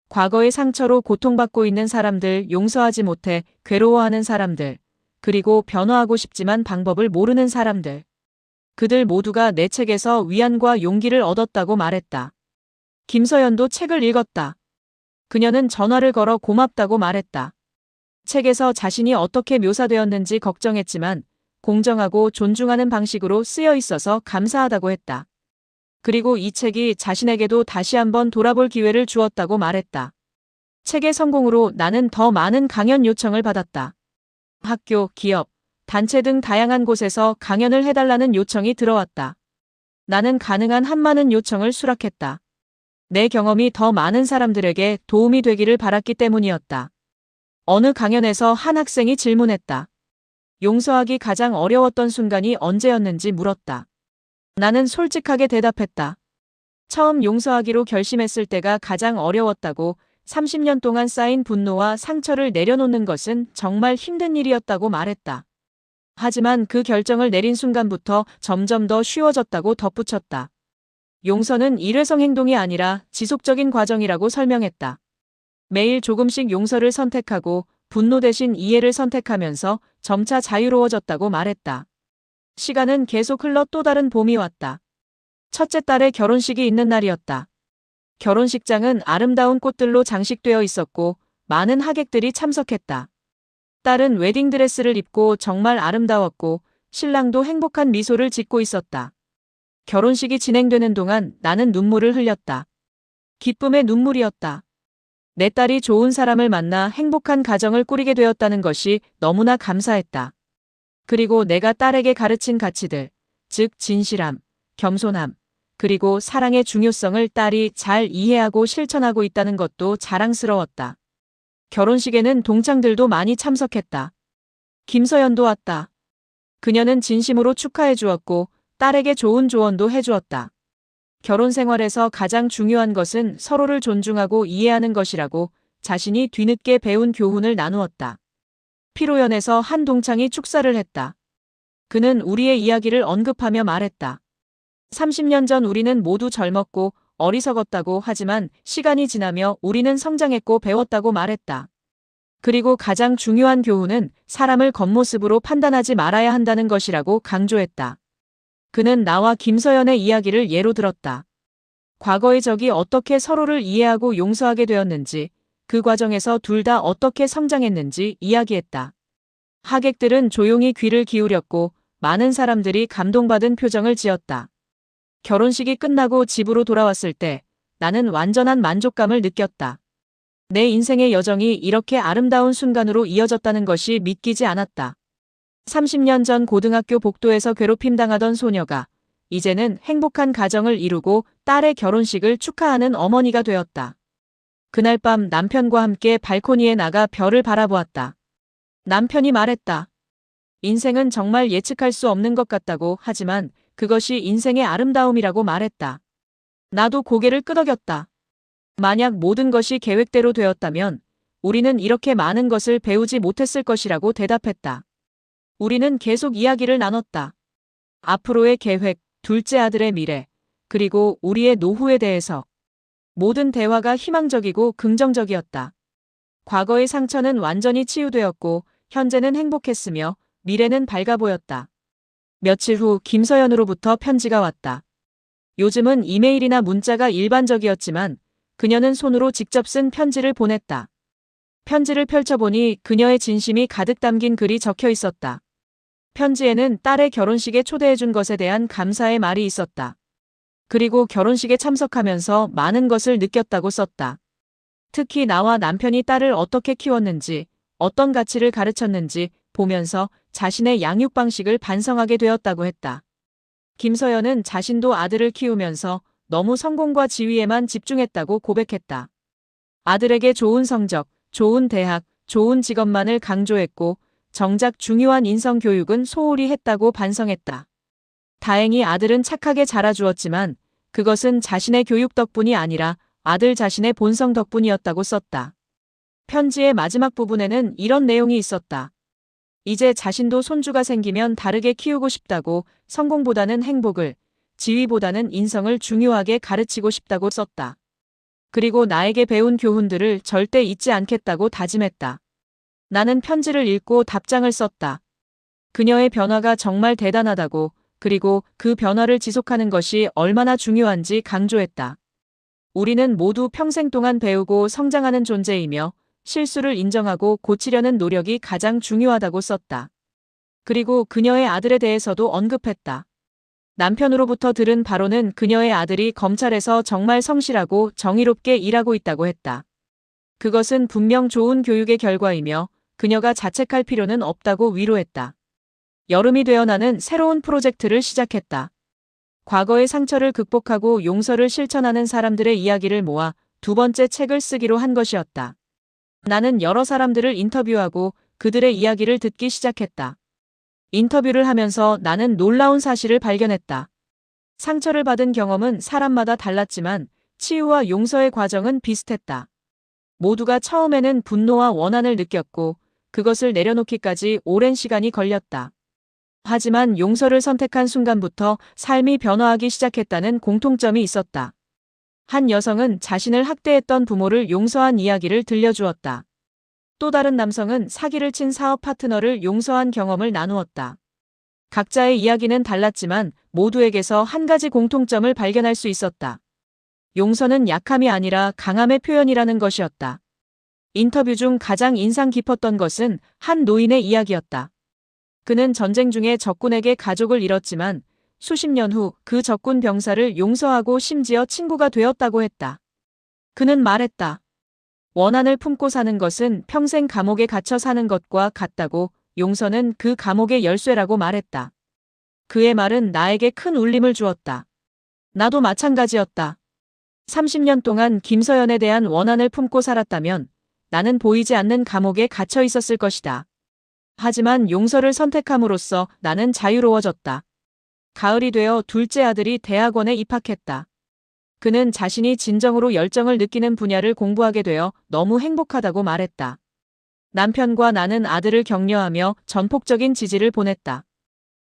과거의 상처로 고통받고 있는 사람들, 용서하지 못해 괴로워하는 사람들, 그리고 변화하고 싶지만 방법을 모르는 사람들. 그들 모두가 내 책에서 위안과 용기를 얻었다고 말했다. 김서연도 책을 읽었다. 그녀는 전화를 걸어 고맙다고 말했다. 책에서 자신이 어떻게 묘사되었는지 걱정했지만 공정하고 존중하는 방식으로 쓰여 있어서 감사하다고 했다. 그리고 이 책이 자신에게도 다시 한번 돌아볼 기회를 주었다고 말했다. 책의 성공으로 나는 더 많은 강연 요청을 받았다. 학교, 기업, 단체 등 다양한 곳에서 강연을 해달라는 요청이 들어왔다. 나는 가능한 한 많은 요청을 수락했다. 내 경험이 더 많은 사람들에게 도움이 되기를 바랐기 때문이었다. 어느 강연에서 한 학생이 질문했다. 용서하기 가장 어려웠던 순간이 언제였는지 물었다. 나는 솔직하게 대답했다. 처음 용서하기로 결심했을 때가 가장 어려웠다고 30년 동안 쌓인 분노와 상처를 내려놓는 것은 정말 힘든 일이었다고 말했다. 하지만 그 결정을 내린 순간부터 점점 더 쉬워졌다고 덧붙였다. 용서는 일회성 행동이 아니라 지속적인 과정이라고 설명했다. 매일 조금씩 용서를 선택하고 분노 대신 이해를 선택하면서 점차 자유로워졌다고 말했다. 시간은 계속 흘러 또 다른 봄이 왔다. 첫째 딸의 결혼식이 있는 날이었다. 결혼식장은 아름다운 꽃들로 장식되어 있었고 많은 하객들이 참석했다. 딸은 웨딩드레스를 입고 정말 아름다웠고 신랑도 행복한 미소를 짓고 있었다. 결혼식이 진행되는 동안 나는 눈물을 흘렸다. 기쁨의 눈물이었다. 내 딸이 좋은 사람을 만나 행복한 가정을 꾸리게 되었다는 것이 너무나 감사했다. 그리고 내가 딸에게 가르친 가치들, 즉 진실함, 겸손함, 그리고 사랑의 중요성을 딸이 잘 이해하고 실천하고 있다는 것도 자랑스러웠다. 결혼식에는 동창들도 많이 참석했다. 김서연도 왔다. 그녀는 진심으로 축하해 주었고 딸에게 좋은 조언도 해주었다. 결혼 생활에서 가장 중요한 것은 서로를 존중하고 이해하는 것이라고 자신이 뒤늦게 배운 교훈을 나누었다. 피로연에서 한 동창이 축사를 했다. 그는 우리의 이야기를 언급하며 말했다. 30년 전 우리는 모두 젊었고 어리석었다고 하지만 시간이 지나며 우리는 성장했고 배웠다고 말했다. 그리고 가장 중요한 교훈은 사람을 겉모습으로 판단하지 말아야 한다는 것이라고 강조했다. 그는 나와 김서연의 이야기를 예로 들었다. 과거의 적이 어떻게 서로를 이해하고 용서하게 되었는지, 그 과정에서 둘 다 어떻게 성장했는지 이야기했다. 하객들은 조용히 귀를 기울였고 많은 사람들이 감동받은 표정을 지었다. 결혼식이 끝나고 집으로 돌아왔을 때 나는 완전한 만족감을 느꼈다. 내 인생의 여정이 이렇게 아름다운 순간으로 이어졌다는 것이 믿기지 않았다. 30년 전 고등학교 복도에서 괴롭힘당하던 소녀가 이제는 행복한 가정을 이루고 딸의 결혼식을 축하하는 어머니가 되었다. 그날 밤 남편과 함께 발코니에 나가 별을 바라보았다. 남편이 말했다. 인생은 정말 예측할 수 없는 것 같다고 하지만 그것이 인생의 아름다움이라고 말했다. 나도 고개를 끄덕였다. 만약 모든 것이 계획대로 되었다면 우리는 이렇게 많은 것을 배우지 못했을 것이라고 대답했다. 우리는 계속 이야기를 나눴다. 앞으로의 계획, 둘째 아들의 미래, 그리고 우리의 노후에 대해서 모든 대화가 희망적이고 긍정적이었다. 과거의 상처는 완전히 치유되었고 현재는 행복했으며 미래는 밝아 보였다. 며칠 후 김서연으로부터 편지가 왔다. 요즘은 이메일이나 문자가 일반적이었지만 그녀는 손으로 직접 쓴 편지를 보냈다. 편지를 펼쳐보니 그녀의 진심이 가득 담긴 글이 적혀 있었다. 편지에는 딸의 결혼식에 초대해준 것에 대한 감사의 말이 있었다. 그리고 결혼식에 참석하면서 많은 것을 느꼈다고 썼다. 특히 나와 남편이 딸을 어떻게 키웠는지, 어떤 가치를 가르쳤는지 보면서 자신의 양육 방식을 반성하게 되었다고 했다. 김서연은 자신도 아들을 키우면서 너무 성공과 지위에만 집중했다고 고백했다. 아들에게 좋은 성적, 좋은 대학, 좋은 직업만을 강조했고 정작 중요한 인성 교육은 소홀히 했다고 반성했다. 다행히 아들은 착하게 자라주었지만 그것은 자신의 교육 덕분이 아니라 아들 자신의 본성 덕분이었다고 썼다. 편지의 마지막 부분에는 이런 내용이 있었다. 이제 자신도 손주가 생기면 다르게 키우고 싶다고, 성공보다는 행복을, 지위보다는 인성을 중요하게 가르치고 싶다고 썼다. 그리고 나에게 배운 교훈들을 절대 잊지 않겠다고 다짐했다. 나는 편지를 읽고 답장을 썼다. 그녀의 변화가 정말 대단하다고, 그리고 그 변화를 지속하는 것이 얼마나 중요한지 강조했다. 우리는 모두 평생 동안 배우고 성장하는 존재이며 실수를 인정하고 고치려는 노력이 가장 중요하다고 썼다. 그리고 그녀의 아들에 대해서도 언급했다. 남편으로부터 들은 바로는 그녀의 아들이 검찰에서 정말 성실하고 정의롭게 일하고 있다고 했다. 그것은 분명 좋은 교육의 결과이며 그녀가 자책할 필요는 없다고 위로했다. 여름이 되어 나는 새로운 프로젝트를 시작했다. 과거의 상처를 극복하고 용서를 실천하는 사람들의 이야기를 모아 두 번째 책을 쓰기로 한 것이었다. 나는 여러 사람들을 인터뷰하고 그들의 이야기를 듣기 시작했다. 인터뷰를 하면서 나는 놀라운 사실을 발견했다. 상처를 받은 경험은 사람마다 달랐지만 치유와 용서의 과정은 비슷했다. 모두가 처음에는 분노와 원한을 느꼈고 그것을 내려놓기까지 오랜 시간이 걸렸다. 하지만 용서를 선택한 순간부터 삶이 변화하기 시작했다는 공통점이 있었다. 한 여성은 자신을 학대했던 부모를 용서한 이야기를 들려주었다. 또 다른 남성은 사기를 친 사업 파트너를 용서한 경험을 나누었다. 각자의 이야기는 달랐지만 모두에게서 한 가지 공통점을 발견할 수 있었다. 용서는 약함이 아니라 강함의 표현이라는 것이었다. 인터뷰 중 가장 인상 깊었던 것은 한 노인의 이야기였다. 그는 전쟁 중에 적군에게 가족을 잃었지만 수십 년 후 그 적군 병사를 용서하고 심지어 친구가 되었다고 했다. 그는 말했다. 원한을 품고 사는 것은 평생 감옥에 갇혀 사는 것과 같다고, 용서는 그 감옥의 열쇠라고 말했다. 그의 말은 나에게 큰 울림을 주었다. 나도 마찬가지였다. 30년 동안 김서연에 대한 원한을 품고 살았다면 나는 보이지 않는 감옥에 갇혀 있었을 것이다. 하지만 용서를 선택함으로써 나는 자유로워졌다. 가을이 되어 둘째 아들이 대학원에 입학했다. 그는 자신이 진정으로 열정을 느끼는 분야를 공부하게 되어 너무 행복하다고 말했다. 남편과 나는 아들을 격려하며 전폭적인 지지를 보냈다.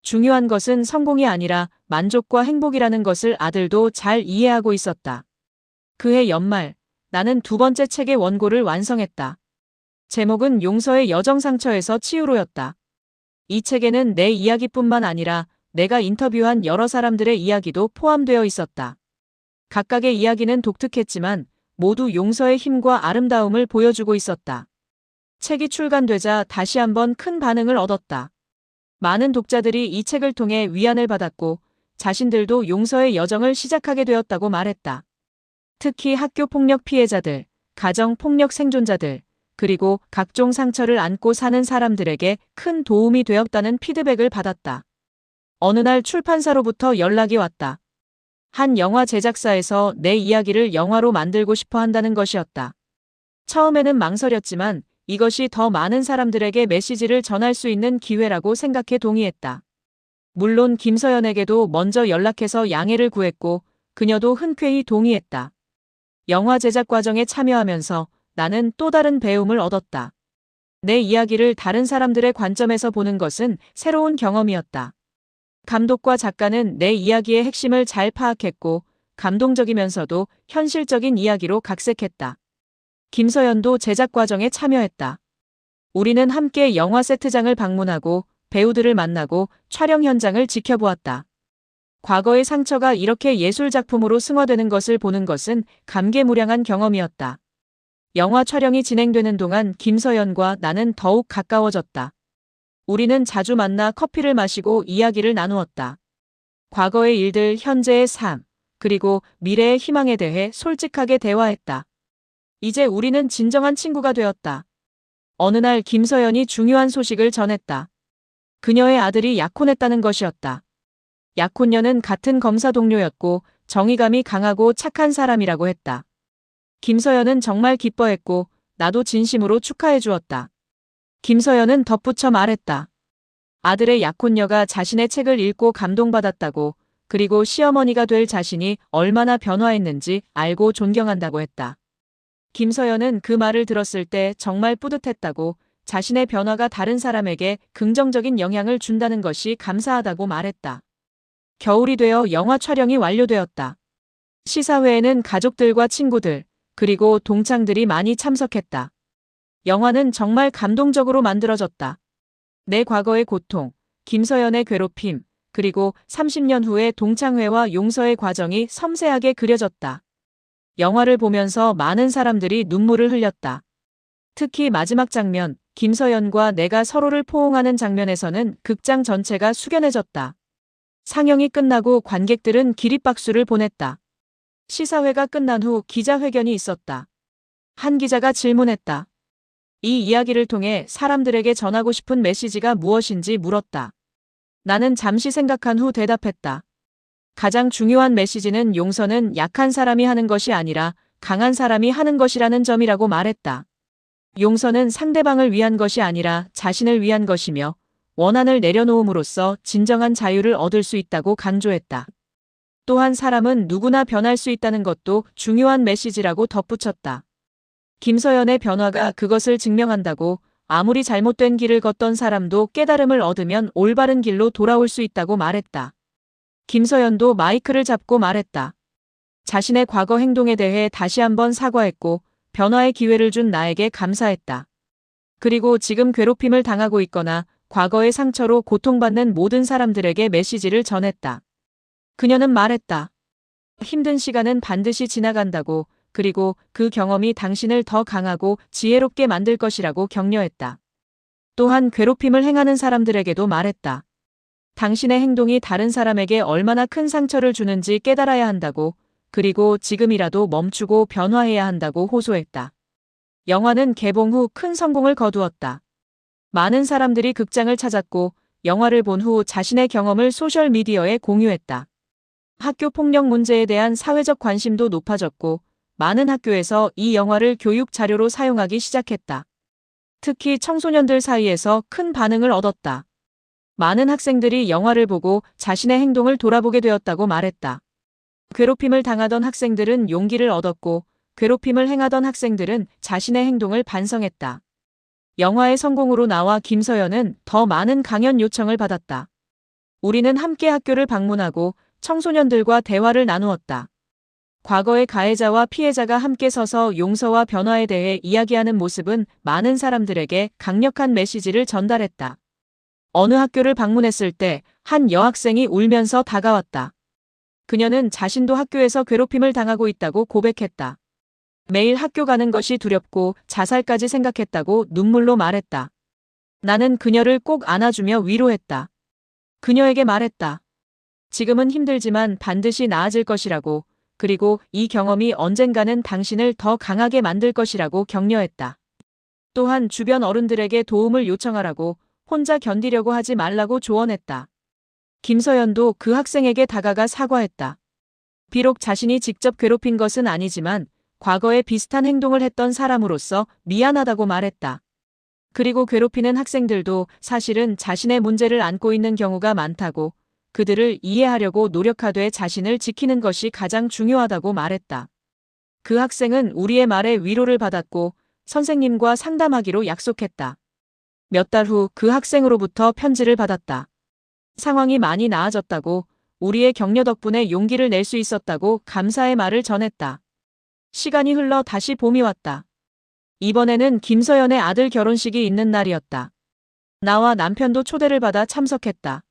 중요한 것은 성공이 아니라 만족과 행복이라는 것을 아들도 잘 이해하고 있었다. 그해 연말, 나는 두 번째 책의 원고를 완성했다. 제목은 용서의 여정 상처에서 치유로였다. 이 책에는 내 이야기뿐만 아니라 내가 인터뷰한 여러 사람들의 이야기도 포함되어 있었다. 각각의 이야기는 독특했지만 모두 용서의 힘과 아름다움을 보여주고 있었다. 책이 출간되자 다시 한번 큰 반응을 얻었다. 많은 독자들이 이 책을 통해 위안을 받았고 자신들도 용서의 여정을 시작하게 되었다고 말했다. 특히 학교 폭력 피해자들, 가정 폭력 생존자들, 그리고 각종 상처를 안고 사는 사람들에게 큰 도움이 되었다는 피드백을 받았다. 어느 날 출판사로부터 연락이 왔다. 한 영화 제작사에서 내 이야기를 영화로 만들고 싶어 한다는 것이었다. 처음에는 망설였지만 이것이 더 많은 사람들에게 메시지를 전할 수 있는 기회라고 생각해 동의했다. 물론 김서연에게도 먼저 연락해서 양해를 구했고 그녀도 흔쾌히 동의했다. 영화 제작 과정에 참여하면서 나는 또 다른 배움을 얻었다. 내 이야기를 다른 사람들의 관점에서 보는 것은 새로운 경험이었다. 감독과 작가는 내 이야기의 핵심을 잘 파악했고 감동적이면서도 현실적인 이야기로 각색했다. 김서연도 제작 과정에 참여했다. 우리는 함께 영화 세트장을 방문하고 배우들을 만나고 촬영 현장을 지켜보았다. 과거의 상처가 이렇게 예술 작품으로 승화되는 것을 보는 것은 감개무량한 경험이었다. 영화 촬영이 진행되는 동안 김서연과 나는 더욱 가까워졌다. 우리는 자주 만나 커피를 마시고 이야기를 나누었다. 과거의 일들, 현재의 삶, 그리고 미래의 희망에 대해 솔직하게 대화했다. 이제 우리는 진정한 친구가 되었다. 어느 날 김서연이 중요한 소식을 전했다. 그녀의 아들이 약혼했다는 것이었다. 약혼녀는 같은 검사 동료였고 정의감이 강하고 착한 사람이라고 했다. 김서연은 정말 기뻐했고 나도 진심으로 축하해 주었다. 김서연은 덧붙여 말했다. 아들의 약혼녀가 자신의 책을 읽고 감동받았다고, 그리고 시어머니가 될 자신이 얼마나 변화했는지 알고 존경한다고 했다. 김서연은 그 말을 들었을 때 정말 뿌듯했다고, 자신의 변화가 다른 사람에게 긍정적인 영향을 준다는 것이 감사하다고 말했다. 겨울이 되어 영화 촬영이 완료되었다. 시사회에는 가족들과 친구들, 그리고 동창들이 많이 참석했다. 영화는 정말 감동적으로 만들어졌다. 내 과거의 고통, 김서연의 괴롭힘, 그리고 30년 후의 동창회와 용서의 과정이 섬세하게 그려졌다. 영화를 보면서 많은 사람들이 눈물을 흘렸다. 특히 마지막 장면, 김서연과 내가 서로를 포옹하는 장면에서는 극장 전체가 숙연해졌다. 상영이 끝나고 관객들은 기립박수를 보냈다. 시사회가 끝난 후 기자회견이 있었다. 한 기자가 질문했다. 이 이야기를 통해 사람들에게 전하고 싶은 메시지가 무엇인지 물었다. 나는 잠시 생각한 후 대답했다. 가장 중요한 메시지는 용서는 약한 사람이 하는 것이 아니라 강한 사람이 하는 것이라는 점이라고 말했다. 용서는 상대방을 위한 것이 아니라 자신을 위한 것이며 원한을 내려놓음으로써 진정한 자유를 얻을 수 있다고 강조했다. 또한 사람은 누구나 변할 수 있다는 것도 중요한 메시지라고 덧붙였다. 김서연의 변화가 그것을 증명한다고, 아무리 잘못된 길을 걷던 사람도 깨달음을 얻으면 올바른 길로 돌아올 수 있다고 말했다. 김서연도 마이크를 잡고 말했다. 자신의 과거 행동에 대해 다시 한번 사과했고 변화의 기회를 준 나에게 감사했다. 그리고 지금 괴롭힘을 당하고 있거나 과거의 상처로 고통받는 모든 사람들에게 메시지를 전했다. 그녀는 말했다. 힘든 시간은 반드시 지나간다고, 그리고 그 경험이 당신을 더 강하고 지혜롭게 만들 것이라고 격려했다. 또한 괴롭힘을 행하는 사람들에게도 말했다. 당신의 행동이 다른 사람에게 얼마나 큰 상처를 주는지 깨달아야 한다고, 그리고 지금이라도 멈추고 변화해야 한다고 호소했다. 영화는 개봉 후 큰 성공을 거두었다. 많은 사람들이 극장을 찾았고 영화를 본 후 자신의 경험을 소셜미디어에 공유했다. 학교 폭력 문제에 대한 사회적 관심도 높아졌고 많은 학교에서 이 영화를 교육 자료로 사용하기 시작했다. 특히 청소년들 사이에서 큰 반응을 얻었다. 많은 학생들이 영화를 보고 자신의 행동을 돌아보게 되었다고 말했다. 괴롭힘을 당하던 학생들은 용기를 얻었고 괴롭힘을 행하던 학생들은 자신의 행동을 반성했다. 영화의 성공으로 나와 김서연은 더 많은 강연 요청을 받았다. 우리는 함께 학교를 방문하고 청소년들과 대화를 나누었다. 과거의 가해자와 피해자가 함께 서서 용서와 변화에 대해 이야기하는 모습은 많은 사람들에게 강력한 메시지를 전달했다. 어느 학교를 방문했을 때 한 여학생이 울면서 다가왔다. 그녀는 자신도 학교에서 괴롭힘을 당하고 있다고 고백했다. 매일 학교 가는 것이 두렵고 자살까지 생각했다고 눈물로 말했다. 나는 그녀를 꼭 안아주며 위로했다. 그녀에게 말했다. 지금은 힘들지만 반드시 나아질 것이라고, 그리고 이 경험이 언젠가는 당신을 더 강하게 만들 것이라고 격려했다. 또한 주변 어른들에게 도움을 요청하라고, 혼자 견디려고 하지 말라고 조언했다. 김서연도 그 학생에게 다가가 사과했다. 비록 자신이 직접 괴롭힌 것은 아니지만 과거에 비슷한 행동을 했던 사람으로서 미안하다고 말했다. 그리고 괴롭히는 학생들도 사실은 자신의 문제를 안고 있는 경우가 많다고, 그들을 이해하려고 노력하되 자신을 지키는 것이 가장 중요하다고 말했다. 그 학생은 우리의 말에 위로를 받았고 선생님과 상담하기로 약속했다. 몇 달 후 그 학생으로부터 편지를 받았다. 상황이 많이 나아졌다고, 우리의 격려 덕분에 용기를 낼 수 있었다고 감사의 말을 전했다. 시간이 흘러 다시 봄이 왔다. 이번에는 김서연의 아들 결혼식이 있는 날이었다. 나와 남편도 초대를 받아 참석했다.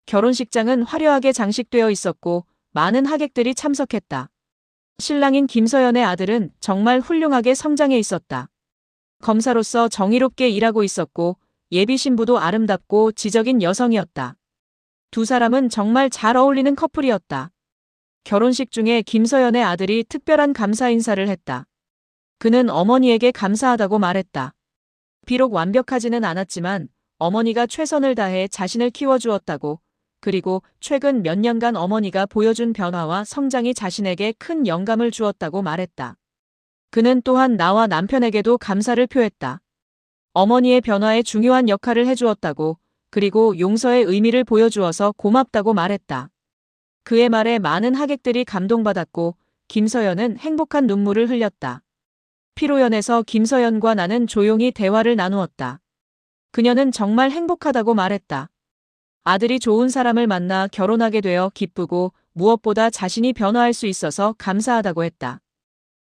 결혼식장은 화려하게 장식되어 있었고 많은 하객들이 참석했다. 신랑인 김서연의 아들은 정말 훌륭하게 성장해 있었다. 검사로서 정의롭게 일하고 있었고 예비 신부도 아름답고 지적인 여성이었다. 두 사람은 정말 잘 어울리는 커플이었다. 결혼식 중에 김서연의 아들이 특별한 감사 인사를 했다. 그는 어머니에게 감사하다고 말했다. 비록 완벽하지는 않았지만 어머니가 최선을 다해 자신을 키워주었다고, 그리고 최근 몇 년간 어머니가 보여준 변화와 성장이 자신에게 큰 영감을 주었다고 말했다. 그는 또한 나와 남편에게도 감사를 표했다. 어머니의 변화에 중요한 역할을 해주었다고, 그리고 용서의 의미를 보여주어서 고맙다고 말했다. 그의 말에 많은 하객들이 감동받았고 김서연은 행복한 눈물을 흘렸다. 피로연에서 김서연과 나는 조용히 대화를 나누었다. 그녀는 정말 행복하다고 말했다. 아들이 좋은 사람을 만나 결혼하게 되어 기쁘고 무엇보다 자신이 변화할 수 있어서 감사하다고 했다.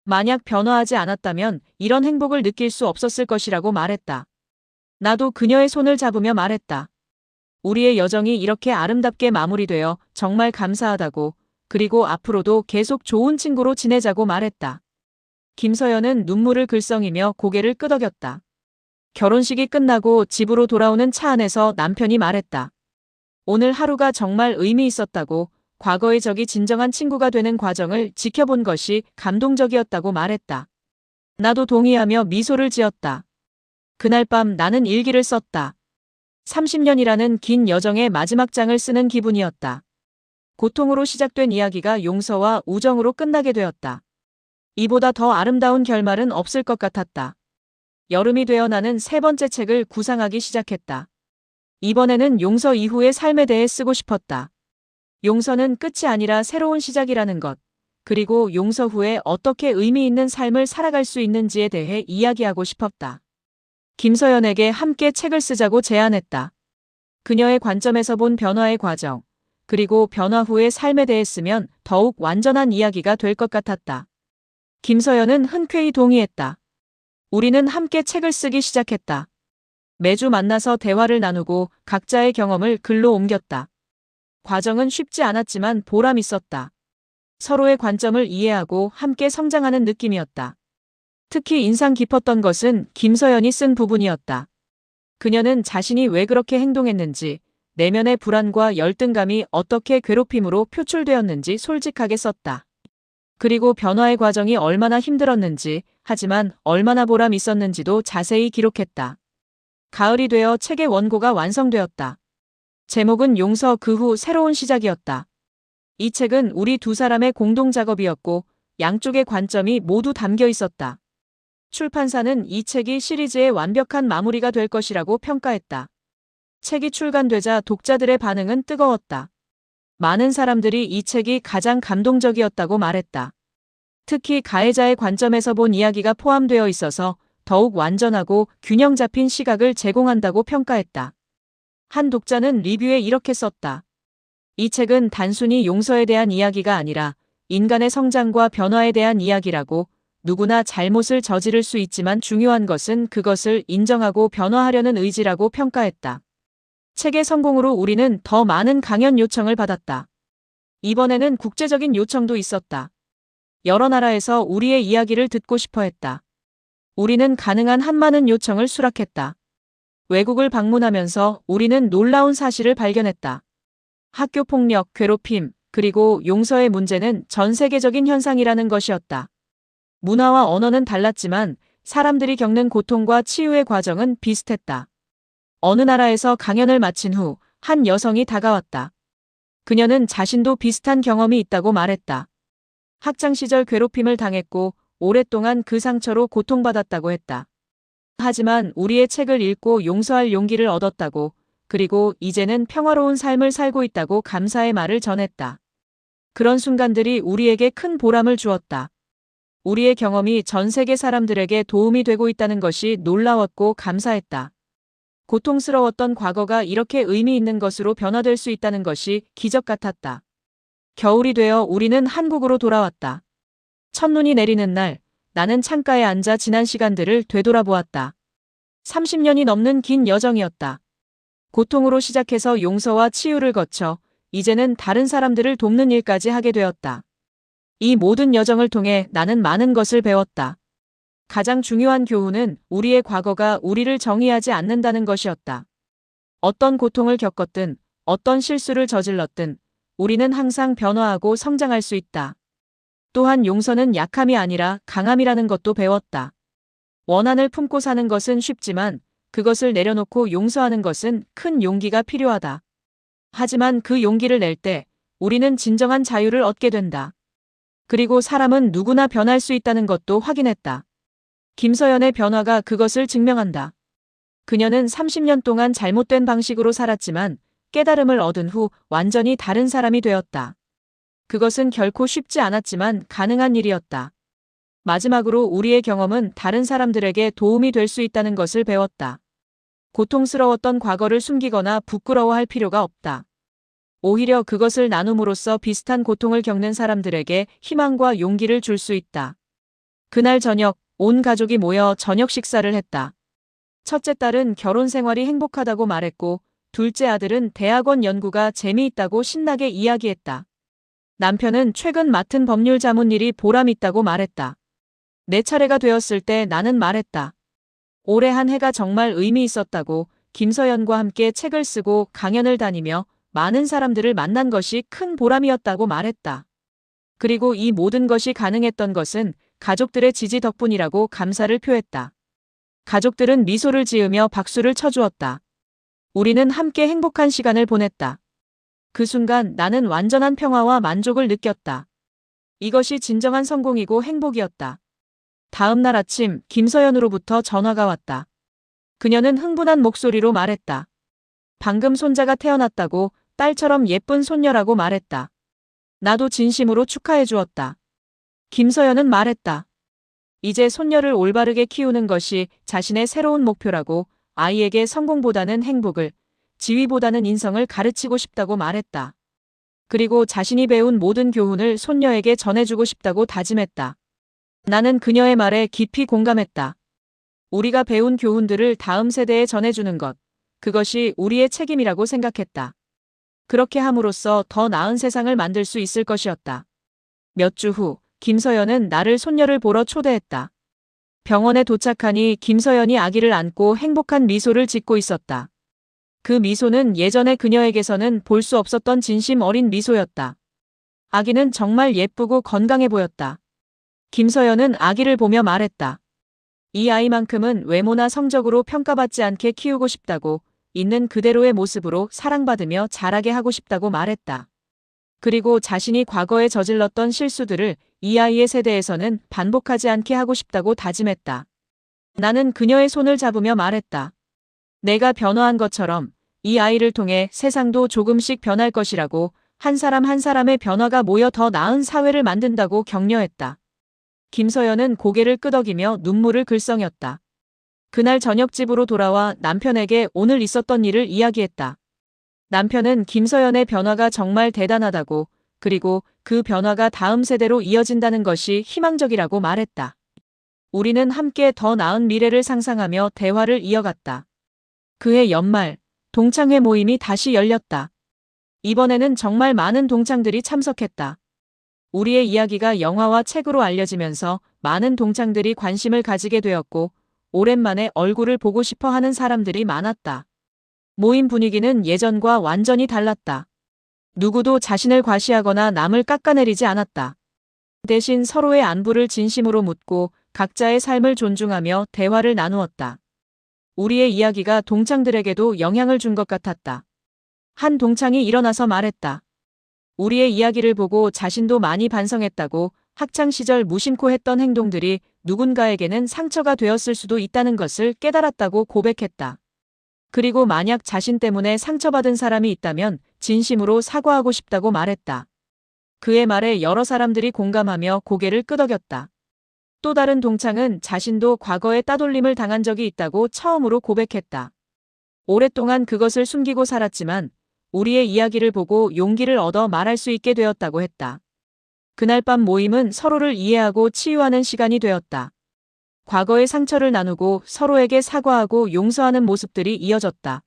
만약 변화하지 않았다면 이런 행복을 느낄 수 없었을 것이라고 말했다. 나도 그녀의 손을 잡으며 말했다. 우리의 여정이 이렇게 아름답게 마무리되어 정말 감사하다고, 그리고 앞으로도 계속 좋은 친구로 지내자고 말했다. 김서연은 눈물을 글썽이며 고개를 끄덕였다. 결혼식이 끝나고 집으로 돌아오는 차 안에서 남편이 말했다. 오늘 하루가 정말 의미 있었다고, 과거의 적이 진정한 친구가 되는 과정을 지켜본 것이 감동적이었다고 말했다. 나도 동의하며 미소를 지었다. 그날 밤 나는 일기를 썼다. 30년이라는 긴 여정의 마지막 장을 쓰는 기분이었다. 고통으로 시작된 이야기가 용서와 우정으로 끝나게 되었다. 이보다 더 아름다운 결말은 없을 것 같았다. 여름이 되어 나는 세 번째 책을 구상하기 시작했다. 이번에는 용서 이후의 삶에 대해 쓰고 싶었다. 용서는 끝이 아니라 새로운 시작이라는 것, 그리고 용서 후에 어떻게 의미 있는 삶을 살아갈 수 있는지에 대해 이야기하고 싶었다. 김서연에게 함께 책을 쓰자고 제안했다. 그녀의 관점에서 본 변화의 과정, 그리고 변화 후의 삶에 대해 쓰면 더욱 완전한 이야기가 될 것 같았다. 김서연은 흔쾌히 동의했다. 우리는 함께 책을 쓰기 시작했다. 매주 만나서 대화를 나누고 각자의 경험을 글로 옮겼다. 과정은 쉽지 않았지만 보람 있었다. 서로의 관점을 이해하고 함께 성장하는 느낌이었다. 특히 인상 깊었던 것은 김서연이 쓴 부분이었다. 그녀는 자신이 왜 그렇게 행동했는지, 내면의 불안과 열등감이 어떻게 괴롭힘으로 표출되었는지 솔직하게 썼다. 그리고 변화의 과정이 얼마나 힘들었는지, 하지만 얼마나 보람 있었는지도 자세히 기록했다. 가을이 되어 책의 원고가 완성되었다. 제목은 용서 그 후 새로운 시작이었다. 이 책은 우리 두 사람의 공동 작업이었고 양쪽의 관점이 모두 담겨 있었다. 출판사는 이 책이 시리즈의 완벽한 마무리가 될 것이라고 평가했다. 책이 출간되자 독자들의 반응은 뜨거웠다. 많은 사람들이 이 책이 가장 감동적이었다고 말했다. 특히 가해자의 관점에서 본 이야기가 포함되어 있어서 더욱 완전하고 균형 잡힌 시각을 제공한다고 평가했다. 한 독자는 리뷰에 이렇게 썼다. 이 책은 단순히 용서에 대한 이야기가 아니라 인간의 성장과 변화에 대한 이야기라고, 누구나 잘못을 저지를 수 있지만 중요한 것은 그것을 인정하고 변화하려는 의지라고 평가했다. 책의 성공으로 우리는 더 많은 강연 요청을 받았다. 이번에는 국제적인 요청도 있었다. 여러 나라에서 우리의 이야기를 듣고 싶어 했다. 우리는 가능한 한 많은 요청을 수락했다. 외국을 방문하면서 우리는 놀라운 사실을 발견했다. 학교 폭력, 괴롭힘, 그리고 용서의 문제는 전 세계적인 현상이라는 것이었다. 문화와 언어는 달랐지만 사람들이 겪는 고통과 치유의 과정은 비슷했다. 어느 나라에서 강연을 마친 후 한 여성이 다가왔다. 그녀는 자신도 비슷한 경험이 있다고 말했다. 학창 시절 괴롭힘을 당했고 오랫동안 그 상처로 고통받았다고 했다. 하지만 우리의 책을 읽고 용서할 용기를 얻었다고, 그리고 이제는 평화로운 삶을 살고 있다고 감사의 말을 전했다. 그런 순간들이 우리에게 큰 보람을 주었다. 우리의 경험이 전 세계 사람들에게 도움이 되고 있다는 것이 놀라웠고 감사했다. 고통스러웠던 과거가 이렇게 의미 있는 것으로 변화될 수 있다는 것이 기적 같았다. 겨울이 되어 우리는 한국으로 돌아왔다. 첫눈이 내리는 날, 나는 창가에 앉아 지난 시간들을 되돌아보았다. 30년이 넘는 긴 여정이었다. 고통으로 시작해서 용서와 치유를 거쳐 이제는 다른 사람들을 돕는 일까지 하게 되었다. 이 모든 여정을 통해 나는 많은 것을 배웠다. 가장 중요한 교훈은 우리의 과거가 우리를 정의하지 않는다는 것이었다. 어떤 고통을 겪었든, 어떤 실수를 저질렀든, 우리는 항상 변화하고 성장할 수 있다. 또한 용서는 약함이 아니라 강함이라는 것도 배웠다. 원한을 품고 사는 것은 쉽지만 그것을 내려놓고 용서하는 것은 큰 용기가 필요하다. 하지만 그 용기를 낼 때 우리는 진정한 자유를 얻게 된다. 그리고 사람은 누구나 변할 수 있다는 것도 확인했다. 김서연의 변화가 그것을 증명한다. 그녀는 30년 동안 잘못된 방식으로 살았지만 깨달음을 얻은 후 완전히 다른 사람이 되었다. 그것은 결코 쉽지 않았지만 가능한 일이었다. 마지막으로 우리의 경험은 다른 사람들에게 도움이 될 수 있다는 것을 배웠다. 고통스러웠던 과거를 숨기거나 부끄러워할 필요가 없다. 오히려 그것을 나눔으로써 비슷한 고통을 겪는 사람들에게 희망과 용기를 줄 수 있다. 그날 저녁, 온 가족이 모여 저녁 식사를 했다. 첫째 딸은 결혼 생활이 행복하다고 말했고, 둘째 아들은 대학원 연구가 재미있다고 신나게 이야기했다. 남편은 최근 맡은 법률 자문일이 보람있다고 말했다. 내 차례가 되었을 때 나는 말했다. 올해 한 해가 정말 의미 있었다고, 김서연과 함께 책을 쓰고 강연을 다니며 많은 사람들을 만난 것이 큰 보람이었다고 말했다. 그리고 이 모든 것이 가능했던 것은 가족들의 지지 덕분이라고 감사를 표했다. 가족들은 미소를 지으며 박수를 쳐주었다. 우리는 함께 행복한 시간을 보냈다. 그 순간 나는 완전한 평화와 만족을 느꼈다. 이것이 진정한 성공이고 행복이었다. 다음 날 아침 김서연으로부터 전화가 왔다. 그녀는 흥분한 목소리로 말했다. 방금 손자가 태어났다고, 딸처럼 예쁜 손녀라고 말했다. 나도 진심으로 축하해 주었다. 김서연은 말했다. 이제 손녀를 올바르게 키우는 것이 자신의 새로운 목표라고, 아이에게 성공보다는 행복을, 지위보다는 인성을 가르치고 싶다고 말했다. 그리고 자신이 배운 모든 교훈을 손녀에게 전해주고 싶다고 다짐했다. 나는 그녀의 말에 깊이 공감했다. 우리가 배운 교훈들을 다음 세대에 전해주는 것, 그것이 우리의 책임이라고 생각했다. 그렇게 함으로써 더 나은 세상을 만들 수 있을 것이었다. 몇 주 후, 김서연은 나를 손녀를 보러 초대했다. 병원에 도착하니 김서연이 아기를 안고 행복한 미소를 짓고 있었다. 그 미소는 예전에 그녀에게서는 볼 수 없었던 진심 어린 미소였다. 아기는 정말 예쁘고 건강해 보였다. 김서연은 아기를 보며 말했다. 이 아이만큼은 외모나 성적으로 평가받지 않게 키우고 싶다고, 있는 그대로의 모습으로 사랑받으며 자라게 하고 싶다고 말했다. 그리고 자신이 과거에 저질렀던 실수들을 이 아이의 세대에서는 반복하지 않게 하고 싶다고 다짐했다. 나는 그녀의 손을 잡으며 말했다. 내가 변화한 것처럼 이 아이를 통해 세상도 조금씩 변할 것이라고, 한 사람 한 사람의 변화가 모여 더 나은 사회를 만든다고 격려했다. 김서연은 고개를 끄덕이며 눈물을 글썽였다. 그날 저녁 집으로 돌아와 남편에게 오늘 있었던 일을 이야기했다. 남편은 김서연의 변화가 정말 대단하다고, 그리고 그 변화가 다음 세대로 이어진다는 것이 희망적이라고 말했다. 우리는 함께 더 나은 미래를 상상하며 대화를 이어갔다. 그해 연말, 동창회 모임이 다시 열렸다. 이번에는 정말 많은 동창들이 참석했다. 우리의 이야기가 영화와 책으로 알려지면서 많은 동창들이 관심을 가지게 되었고, 오랜만에 얼굴을 보고 싶어 하는 사람들이 많았다. 모임 분위기는 예전과 완전히 달랐다. 누구도 자신을 과시하거나 남을 깎아내리지 않았다. 대신 서로의 안부를 진심으로 묻고 각자의 삶을 존중하며 대화를 나누었다. 우리의 이야기가 동창들에게도 영향을 준 것 같았다. 한 동창이 일어나서 말했다. 우리의 이야기를 보고 자신도 많이 반성했다고, 학창시절 무심코 했던 행동들이 누군가에게는 상처가 되었을 수도 있다는 것을 깨달았다고 고백했다. 그리고 만약 자신 때문에 상처받은 사람이 있다면 진심으로 사과하고 싶다고 말했다. 그의 말에 여러 사람들이 공감하며 고개를 끄덕였다. 또 다른 동창은 자신도 과거에 따돌림을 당한 적이 있다고 처음으로 고백했다. 오랫동안 그것을 숨기고 살았지만 우리의 이야기를 보고 용기를 얻어 말할 수 있게 되었다고 했다. 그날 밤 모임은 서로를 이해하고 치유하는 시간이 되었다. 과거의 상처를 나누고 서로에게 사과하고 용서하는 모습들이 이어졌다.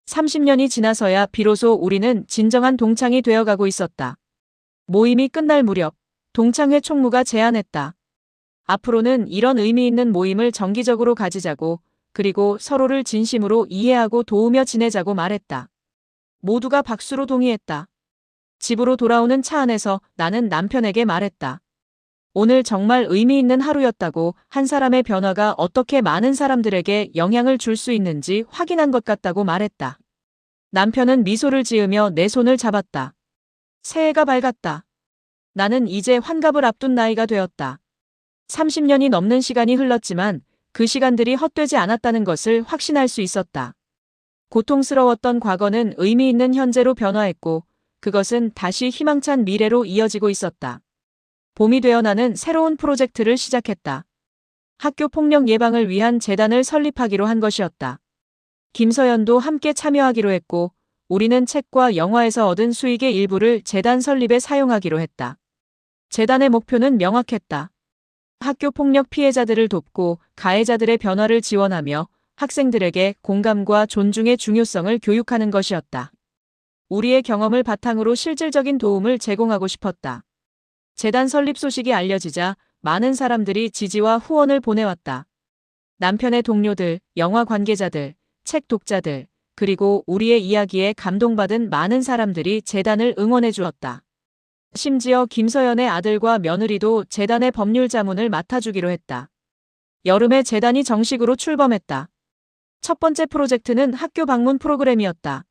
30년이 지나서야 비로소 우리는 진정한 동창이 되어가고 있었다. 모임이 끝날 무렵 동창회 총무가 제안했다. 앞으로는 이런 의미 있는 모임을 정기적으로 가지자고, 그리고 서로를 진심으로 이해하고 도우며 지내자고 말했다. 모두가 박수로 동의했다. 집으로 돌아오는 차 안에서 나는 남편에게 말했다. 오늘 정말 의미 있는 하루였다고, 한 사람의 변화가 어떻게 많은 사람들에게 영향을 줄 수 있는지 확인한 것 같다고 말했다. 남편은 미소를 지으며 내 손을 잡았다. 새해가 밝았다. 나는 이제 환갑을 앞둔 나이가 되었다. 30년이 넘는 시간이 흘렀지만 그 시간들이 헛되지 않았다는 것을 확신할 수 있었다. 고통스러웠던 과거는 의미 있는 현재로 변화했고, 그것은 다시 희망찬 미래로 이어지고 있었다. 봄이 되어 나는 새로운 프로젝트를 시작했다. 학교 폭력 예방을 위한 재단을 설립하기로 한 것이었다. 김서연도 함께 참여하기로 했고, 우리는 책과 영화에서 얻은 수익의 일부를 재단 설립에 사용하기로 했다. 재단의 목표는 명확했다. 학교 폭력 피해자들을 돕고 가해자들의 변화를 지원하며 학생들에게 공감과 존중의 중요성을 교육하는 것이었다. 우리의 경험을 바탕으로 실질적인 도움을 제공하고 싶었다. 재단 설립 소식이 알려지자 많은 사람들이 지지와 후원을 보내왔다. 남편의 동료들, 영화 관계자들, 책 독자들, 그리고 우리의 이야기에 감동받은 많은 사람들이 재단을 응원해 주었다. 심지어 김서연의 아들과 며느리도 재단의 법률 자문을 맡아주기로 했다. 여름에 재단이 정식으로 출범했다. 첫 번째 프로젝트는 학교 방문 프로그램이었다.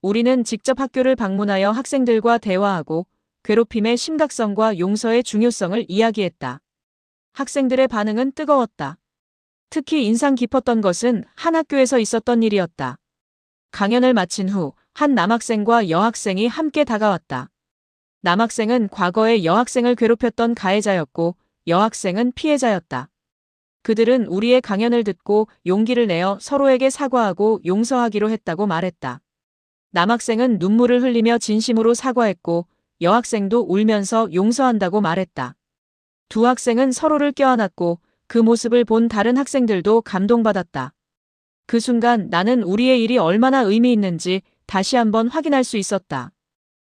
우리는 직접 학교를 방문하여 학생들과 대화하고 괴롭힘의 심각성과 용서의 중요성을 이야기했다. 학생들의 반응은 뜨거웠다. 특히 인상 깊었던 것은 한 학교에서 있었던 일이었다. 강연을 마친 후 한 남학생과 여학생이 함께 다가왔다. 남학생은 과거에 여학생을 괴롭혔던 가해자였고 여학생은 피해자였다. 그들은 우리의 강연을 듣고 용기를 내어 서로에게 사과하고 용서하기로 했다고 말했다. 남학생은 눈물을 흘리며 진심으로 사과했고 여학생도 울면서 용서한다고 말했다. 두 학생은 서로를 껴안았고 그 모습을 본 다른 학생들도 감동받았다. 그 순간 나는 우리의 일이 얼마나 의미 있는지 다시 한번 확인할 수 있었다.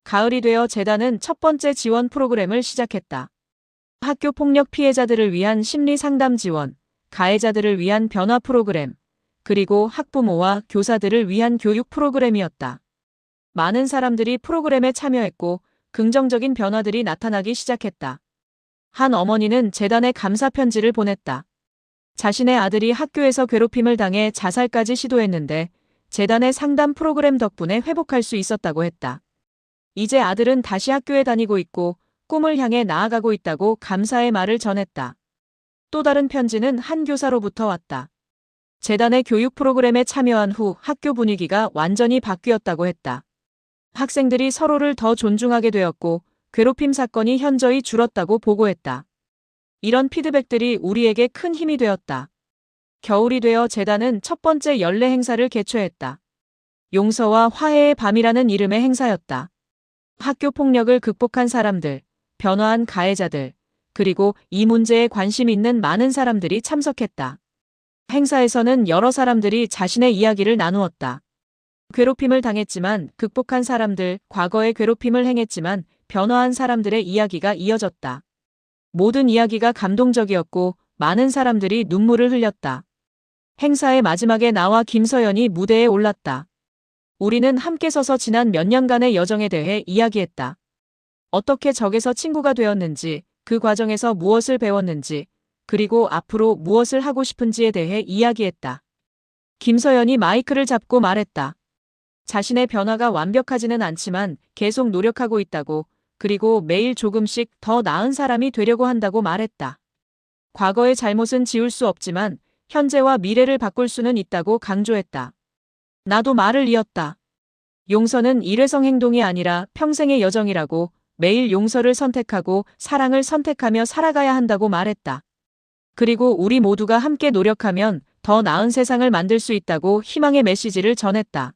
가을이 되어 재단은 첫 번째 지원 프로그램을 시작했다. 학교 폭력 피해자들을 위한 심리 상담 지원, 가해자들을 위한 변화 프로그램, 그리고 학부모와 교사들을 위한 교육 프로그램이었다. 많은 사람들이 프로그램에 참여했고 긍정적인 변화들이 나타나기 시작했다. 한 어머니는 재단에 감사 편지를 보냈다. 자신의 아들이 학교에서 괴롭힘을 당해 자살까지 시도했는데 재단의 상담 프로그램 덕분에 회복할 수 있었다고 했다. 이제 아들은 다시 학교에 다니고 있고 꿈을 향해 나아가고 있다고 감사의 말을 전했다. 또 다른 편지는 한 교사로부터 왔다. 재단의 교육 프로그램에 참여한 후 학교 분위기가 완전히 바뀌었다고 했다. 학생들이 서로를 더 존중하게 되었고 괴롭힘 사건이 현저히 줄었다고 보고했다. 이런 피드백들이 우리에게 큰 힘이 되었다. 겨울이 되어 재단은 첫 번째 연례 행사를 개최했다. 용서와 화해의 밤이라는 이름의 행사였다. 학교 폭력을 극복한 사람들, 변화한 가해자들, 그리고 이 문제에 관심 있는 많은 사람들이 참석했다. 행사에서는 여러 사람들이 자신의 이야기를 나누었다. 괴롭힘을 당했지만 극복한 사람들, 과거에 괴롭힘을 행했지만 변화한 사람들의 이야기가 이어졌다. 모든 이야기가 감동적이었고 많은 사람들이 눈물을 흘렸다. 행사의 마지막에 나와 김서연이 무대에 올랐다. 우리는 함께 서서 지난 몇 년간의 여정에 대해 이야기했다. 어떻게 적에서 친구가 되었는지, 그 과정에서 무엇을 배웠는지, 그리고 앞으로 무엇을 하고 싶은지에 대해 이야기했다. 김서연이 마이크를 잡고 말했다. 자신의 변화가 완벽하지는 않지만 계속 노력하고 있다고, 그리고 매일 조금씩 더 나은 사람이 되려고 한다고 말했다. 과거의 잘못은 지울 수 없지만 현재와 미래를 바꿀 수는 있다고 강조했다. 나도 말을 이었다. 용서는 일회성 행동이 아니라 평생의 여정이라고, 매일 용서를 선택하고 사랑을 선택하며 살아가야 한다고 말했다. 그리고 우리 모두가 함께 노력하면 더 나은 세상을 만들 수 있다고 희망의 메시지를 전했다.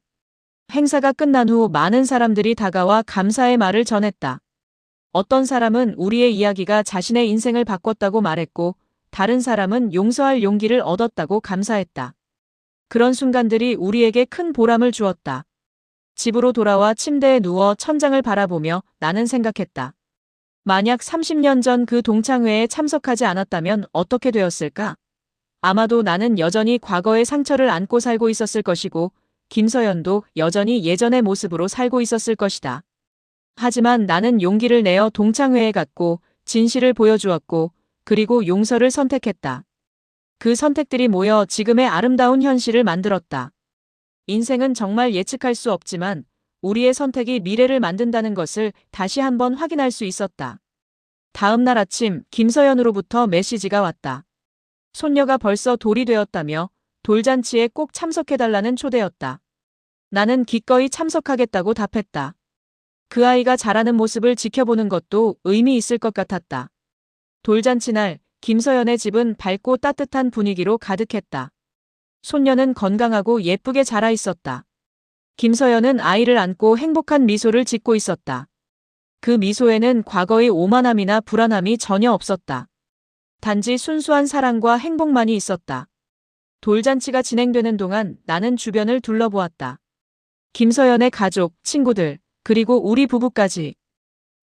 행사가 끝난 후 많은 사람들이 다가와 감사의 말을 전했다. 어떤 사람은 우리의 이야기가 자신의 인생을 바꿨다고 말했고, 다른 사람은 용서할 용기를 얻었다고 감사했다. 그런 순간들이 우리에게 큰 보람을 주었다. 집으로 돌아와 침대에 누워 천장을 바라보며 나는 생각했다. 만약 30년 전 그 동창회에 참석하지 않았다면 어떻게 되었을까? 아마도 나는 여전히 과거의 상처를 안고 살고 있었을 것이고, 김서연도 여전히 예전의 모습으로 살고 있었을 것이다. 하지만 나는 용기를 내어 동창회에 갔고, 진실을 보여주었고, 그리고 용서를 선택했다. 그 선택들이 모여 지금의 아름다운 현실을 만들었다. 인생은 정말 예측할 수 없지만 우리의 선택이 미래를 만든다는 것을 다시 한번 확인할 수 있었다. 다음 날 아침 김서연으로부터 메시지가 왔다. 손녀가 벌써 돌이 되었다며 돌잔치에 꼭 참석해달라는 초대였다. 나는 기꺼이 참석하겠다고 답했다. 그 아이가 자라는 모습을 지켜보는 것도 의미 있을 것 같았다. 돌잔치 날 김서연의 집은 밝고 따뜻한 분위기로 가득했다. 손녀는 건강하고 예쁘게 자라 있었다. 김서연은 아이를 안고 행복한 미소를 짓고 있었다. 그 미소에는 과거의 오만함이나 불안함이 전혀 없었다. 단지 순수한 사랑과 행복만이 있었다. 돌잔치가 진행되는 동안 나는 주변을 둘러보았다. 김서연의 가족, 친구들, 그리고 우리 부부까지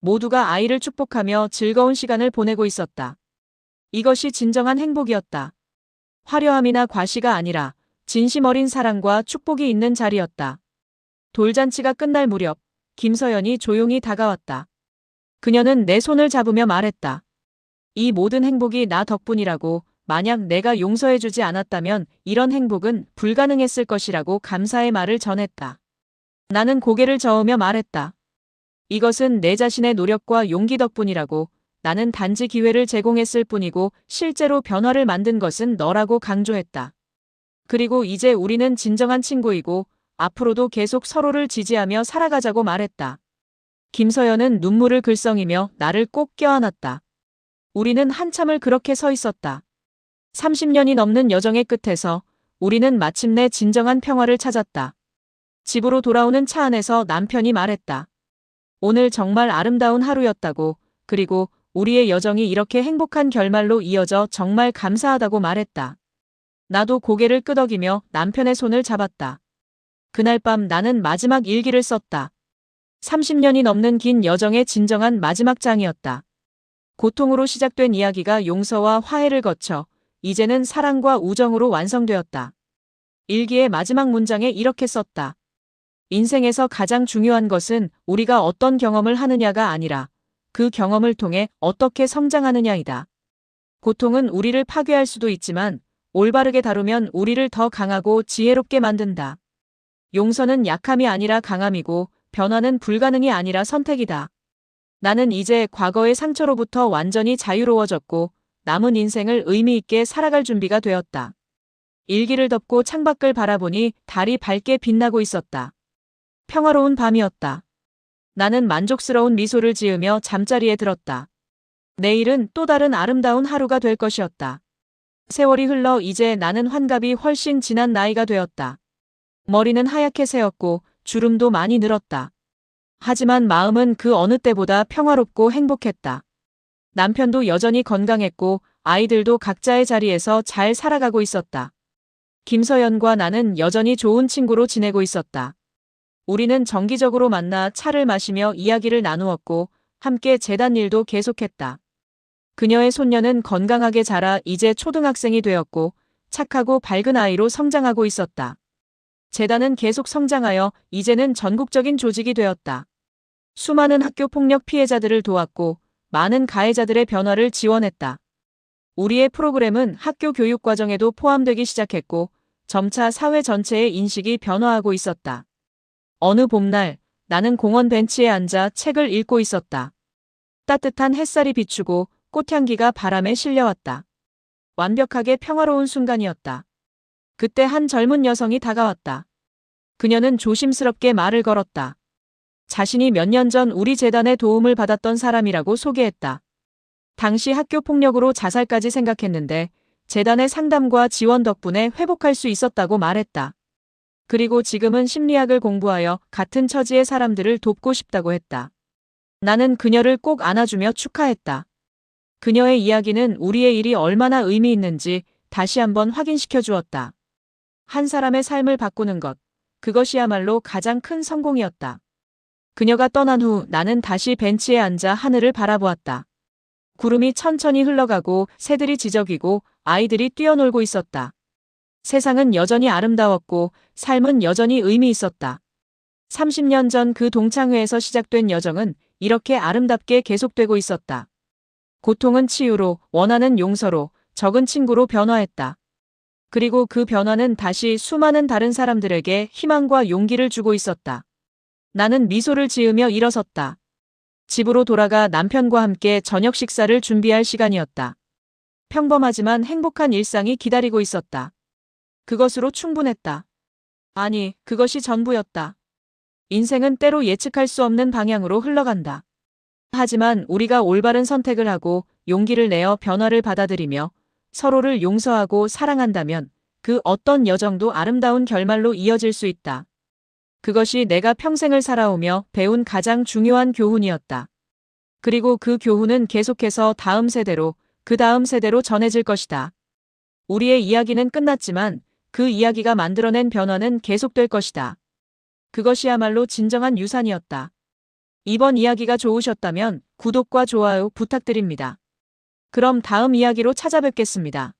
모두가 아이를 축복하며 즐거운 시간을 보내고 있었다. 이것이 진정한 행복이었다. 화려함이나 과시가 아니라 진심 어린 사랑과 축복이 있는 자리였다. 돌잔치가 끝날 무렵 김서연이 조용히 다가왔다. 그녀는 내 손을 잡으며 말했다. 이 모든 행복이 나 덕분이라고, 만약 내가 용서해주지 않았다면 이런 행복은 불가능했을 것이라고 감사의 말을 전했다. 나는 고개를 저으며 말했다. 이것은 내 자신의 노력과 용기 덕분이라고. 나는 단지 기회를 제공했을 뿐이고 실제로 변화를 만든 것은 너라고 강조했다. 그리고 이제 우리는 진정한 친구이고 앞으로도 계속 서로를 지지하며 살아가자고 말했다. 김서연은 눈물을 글썽이며 나를 꼭 껴안았다. 우리는 한참을 그렇게 서 있었다. 30년이 넘는 여정의 끝에서 우리는 마침내 진정한 평화를 찾았다. 집으로 돌아오는 차 안에서 남편이 말했다. 오늘 정말 아름다운 하루였다고, 그리고 우리의 여정이 이렇게 행복한 결말로 이어져 정말 감사하다고 말했다. 나도 고개를 끄덕이며 남편의 손을 잡았다. 그날 밤 나는 마지막 일기를 썼다. 30년이 넘는 긴 여정의 진정한 마지막 장이었다. 고통으로 시작된 이야기가 용서와 화해를 거쳐 이제는 사랑과 우정으로 완성되었다. 일기의 마지막 문장에 이렇게 썼다. 인생에서 가장 중요한 것은 우리가 어떤 경험을 하느냐가 아니라 그 경험을 통해 어떻게 성장하느냐이다. 고통은 우리를 파괴할 수도 있지만 올바르게 다루면 우리를 더 강하고 지혜롭게 만든다. 용서는 약함이 아니라 강함이고 변화는 불가능이 아니라 선택이다. 나는 이제 과거의 상처로부터 완전히 자유로워졌고 남은 인생을 의미 있게 살아갈 준비가 되었다. 일기를 덮고 창밖을 바라보니 달이 밝게 빛나고 있었다. 평화로운 밤이었다. 나는 만족스러운 미소를 지으며 잠자리에 들었다. 내일은 또 다른 아름다운 하루가 될 것이었다. 세월이 흘러 이제 나는 환갑이 훨씬 지난 나이가 되었다. 머리는 하얗게 새었고 주름도 많이 늘었다. 하지만 마음은 그 어느 때보다 평화롭고 행복했다. 남편도 여전히 건강했고 아이들도 각자의 자리에서 잘 살아가고 있었다. 김서연과 나는 여전히 좋은 친구로 지내고 있었다. 우리는 정기적으로 만나 차를 마시며 이야기를 나누었고 함께 재단 일도 계속했다. 그녀의 손녀는 건강하게 자라 이제 초등학생이 되었고 착하고 밝은 아이로 성장하고 있었다. 재단은 계속 성장하여 이제는 전국적인 조직이 되었다. 수많은 학교 폭력 피해자들을 도왔고 많은 가해자들의 변화를 지원했다. 우리의 프로그램은 학교 교육 과정에도 포함되기 시작했고 점차 사회 전체의 인식이 변화하고 있었다. 어느 봄날 나는 공원 벤치에 앉아 책을 읽고 있었다. 따뜻한 햇살이 비추고 꽃향기가 바람에 실려왔다. 완벽하게 평화로운 순간이었다. 그때 한 젊은 여성이 다가왔다. 그녀는 조심스럽게 말을 걸었다. 자신이 몇 년 전 우리 재단의 도움을 받았던 사람이라고 소개했다. 당시 학교 폭력으로 자살까지 생각했는데 재단의 상담과 지원 덕분에 회복할 수 있었다고 말했다. 그리고 지금은 심리학을 공부하여 같은 처지의 사람들을 돕고 싶다고 했다. 나는 그녀를 꼭 안아주며 축하했다. 그녀의 이야기는 우리의 일이 얼마나 의미 있는지 다시 한번 확인시켜 주었다. 한 사람의 삶을 바꾸는 것, 그것이야말로 가장 큰 성공이었다. 그녀가 떠난 후 나는 다시 벤치에 앉아 하늘을 바라보았다. 구름이 천천히 흘러가고 새들이 지저귀고 아이들이 뛰어놀고 있었다. 세상은 여전히 아름다웠고 삶은 여전히 의미 있었다. 30년 전 그 동창회에서 시작된 여정은 이렇게 아름답게 계속되고 있었다. 고통은 치유로, 원한은 용서로, 적은 친구로 변화했다. 그리고 그 변화는 다시 수많은 다른 사람들에게 희망과 용기를 주고 있었다. 나는 미소를 지으며 일어섰다. 집으로 돌아가 남편과 함께 저녁 식사를 준비할 시간이었다. 평범하지만 행복한 일상이 기다리고 있었다. 그것으로 충분했다. 아니, 그것이 전부였다. 인생은 때로 예측할 수 없는 방향으로 흘러간다. 하지만 우리가 올바른 선택을 하고 용기를 내어 변화를 받아들이며 서로를 용서하고 사랑한다면 그 어떤 여정도 아름다운 결말로 이어질 수 있다. 그것이 내가 평생을 살아오며 배운 가장 중요한 교훈이었다. 그리고 그 교훈은 계속해서 다음 세대로, 그 다음 세대로 전해질 것이다. 우리의 이야기는 끝났지만 그 이야기가 만들어낸 변화는 계속될 것이다. 그것이야말로 진정한 유산이었다. 이번 이야기가 좋으셨다면 구독과 좋아요 부탁드립니다. 그럼 다음 이야기로 찾아뵙겠습니다.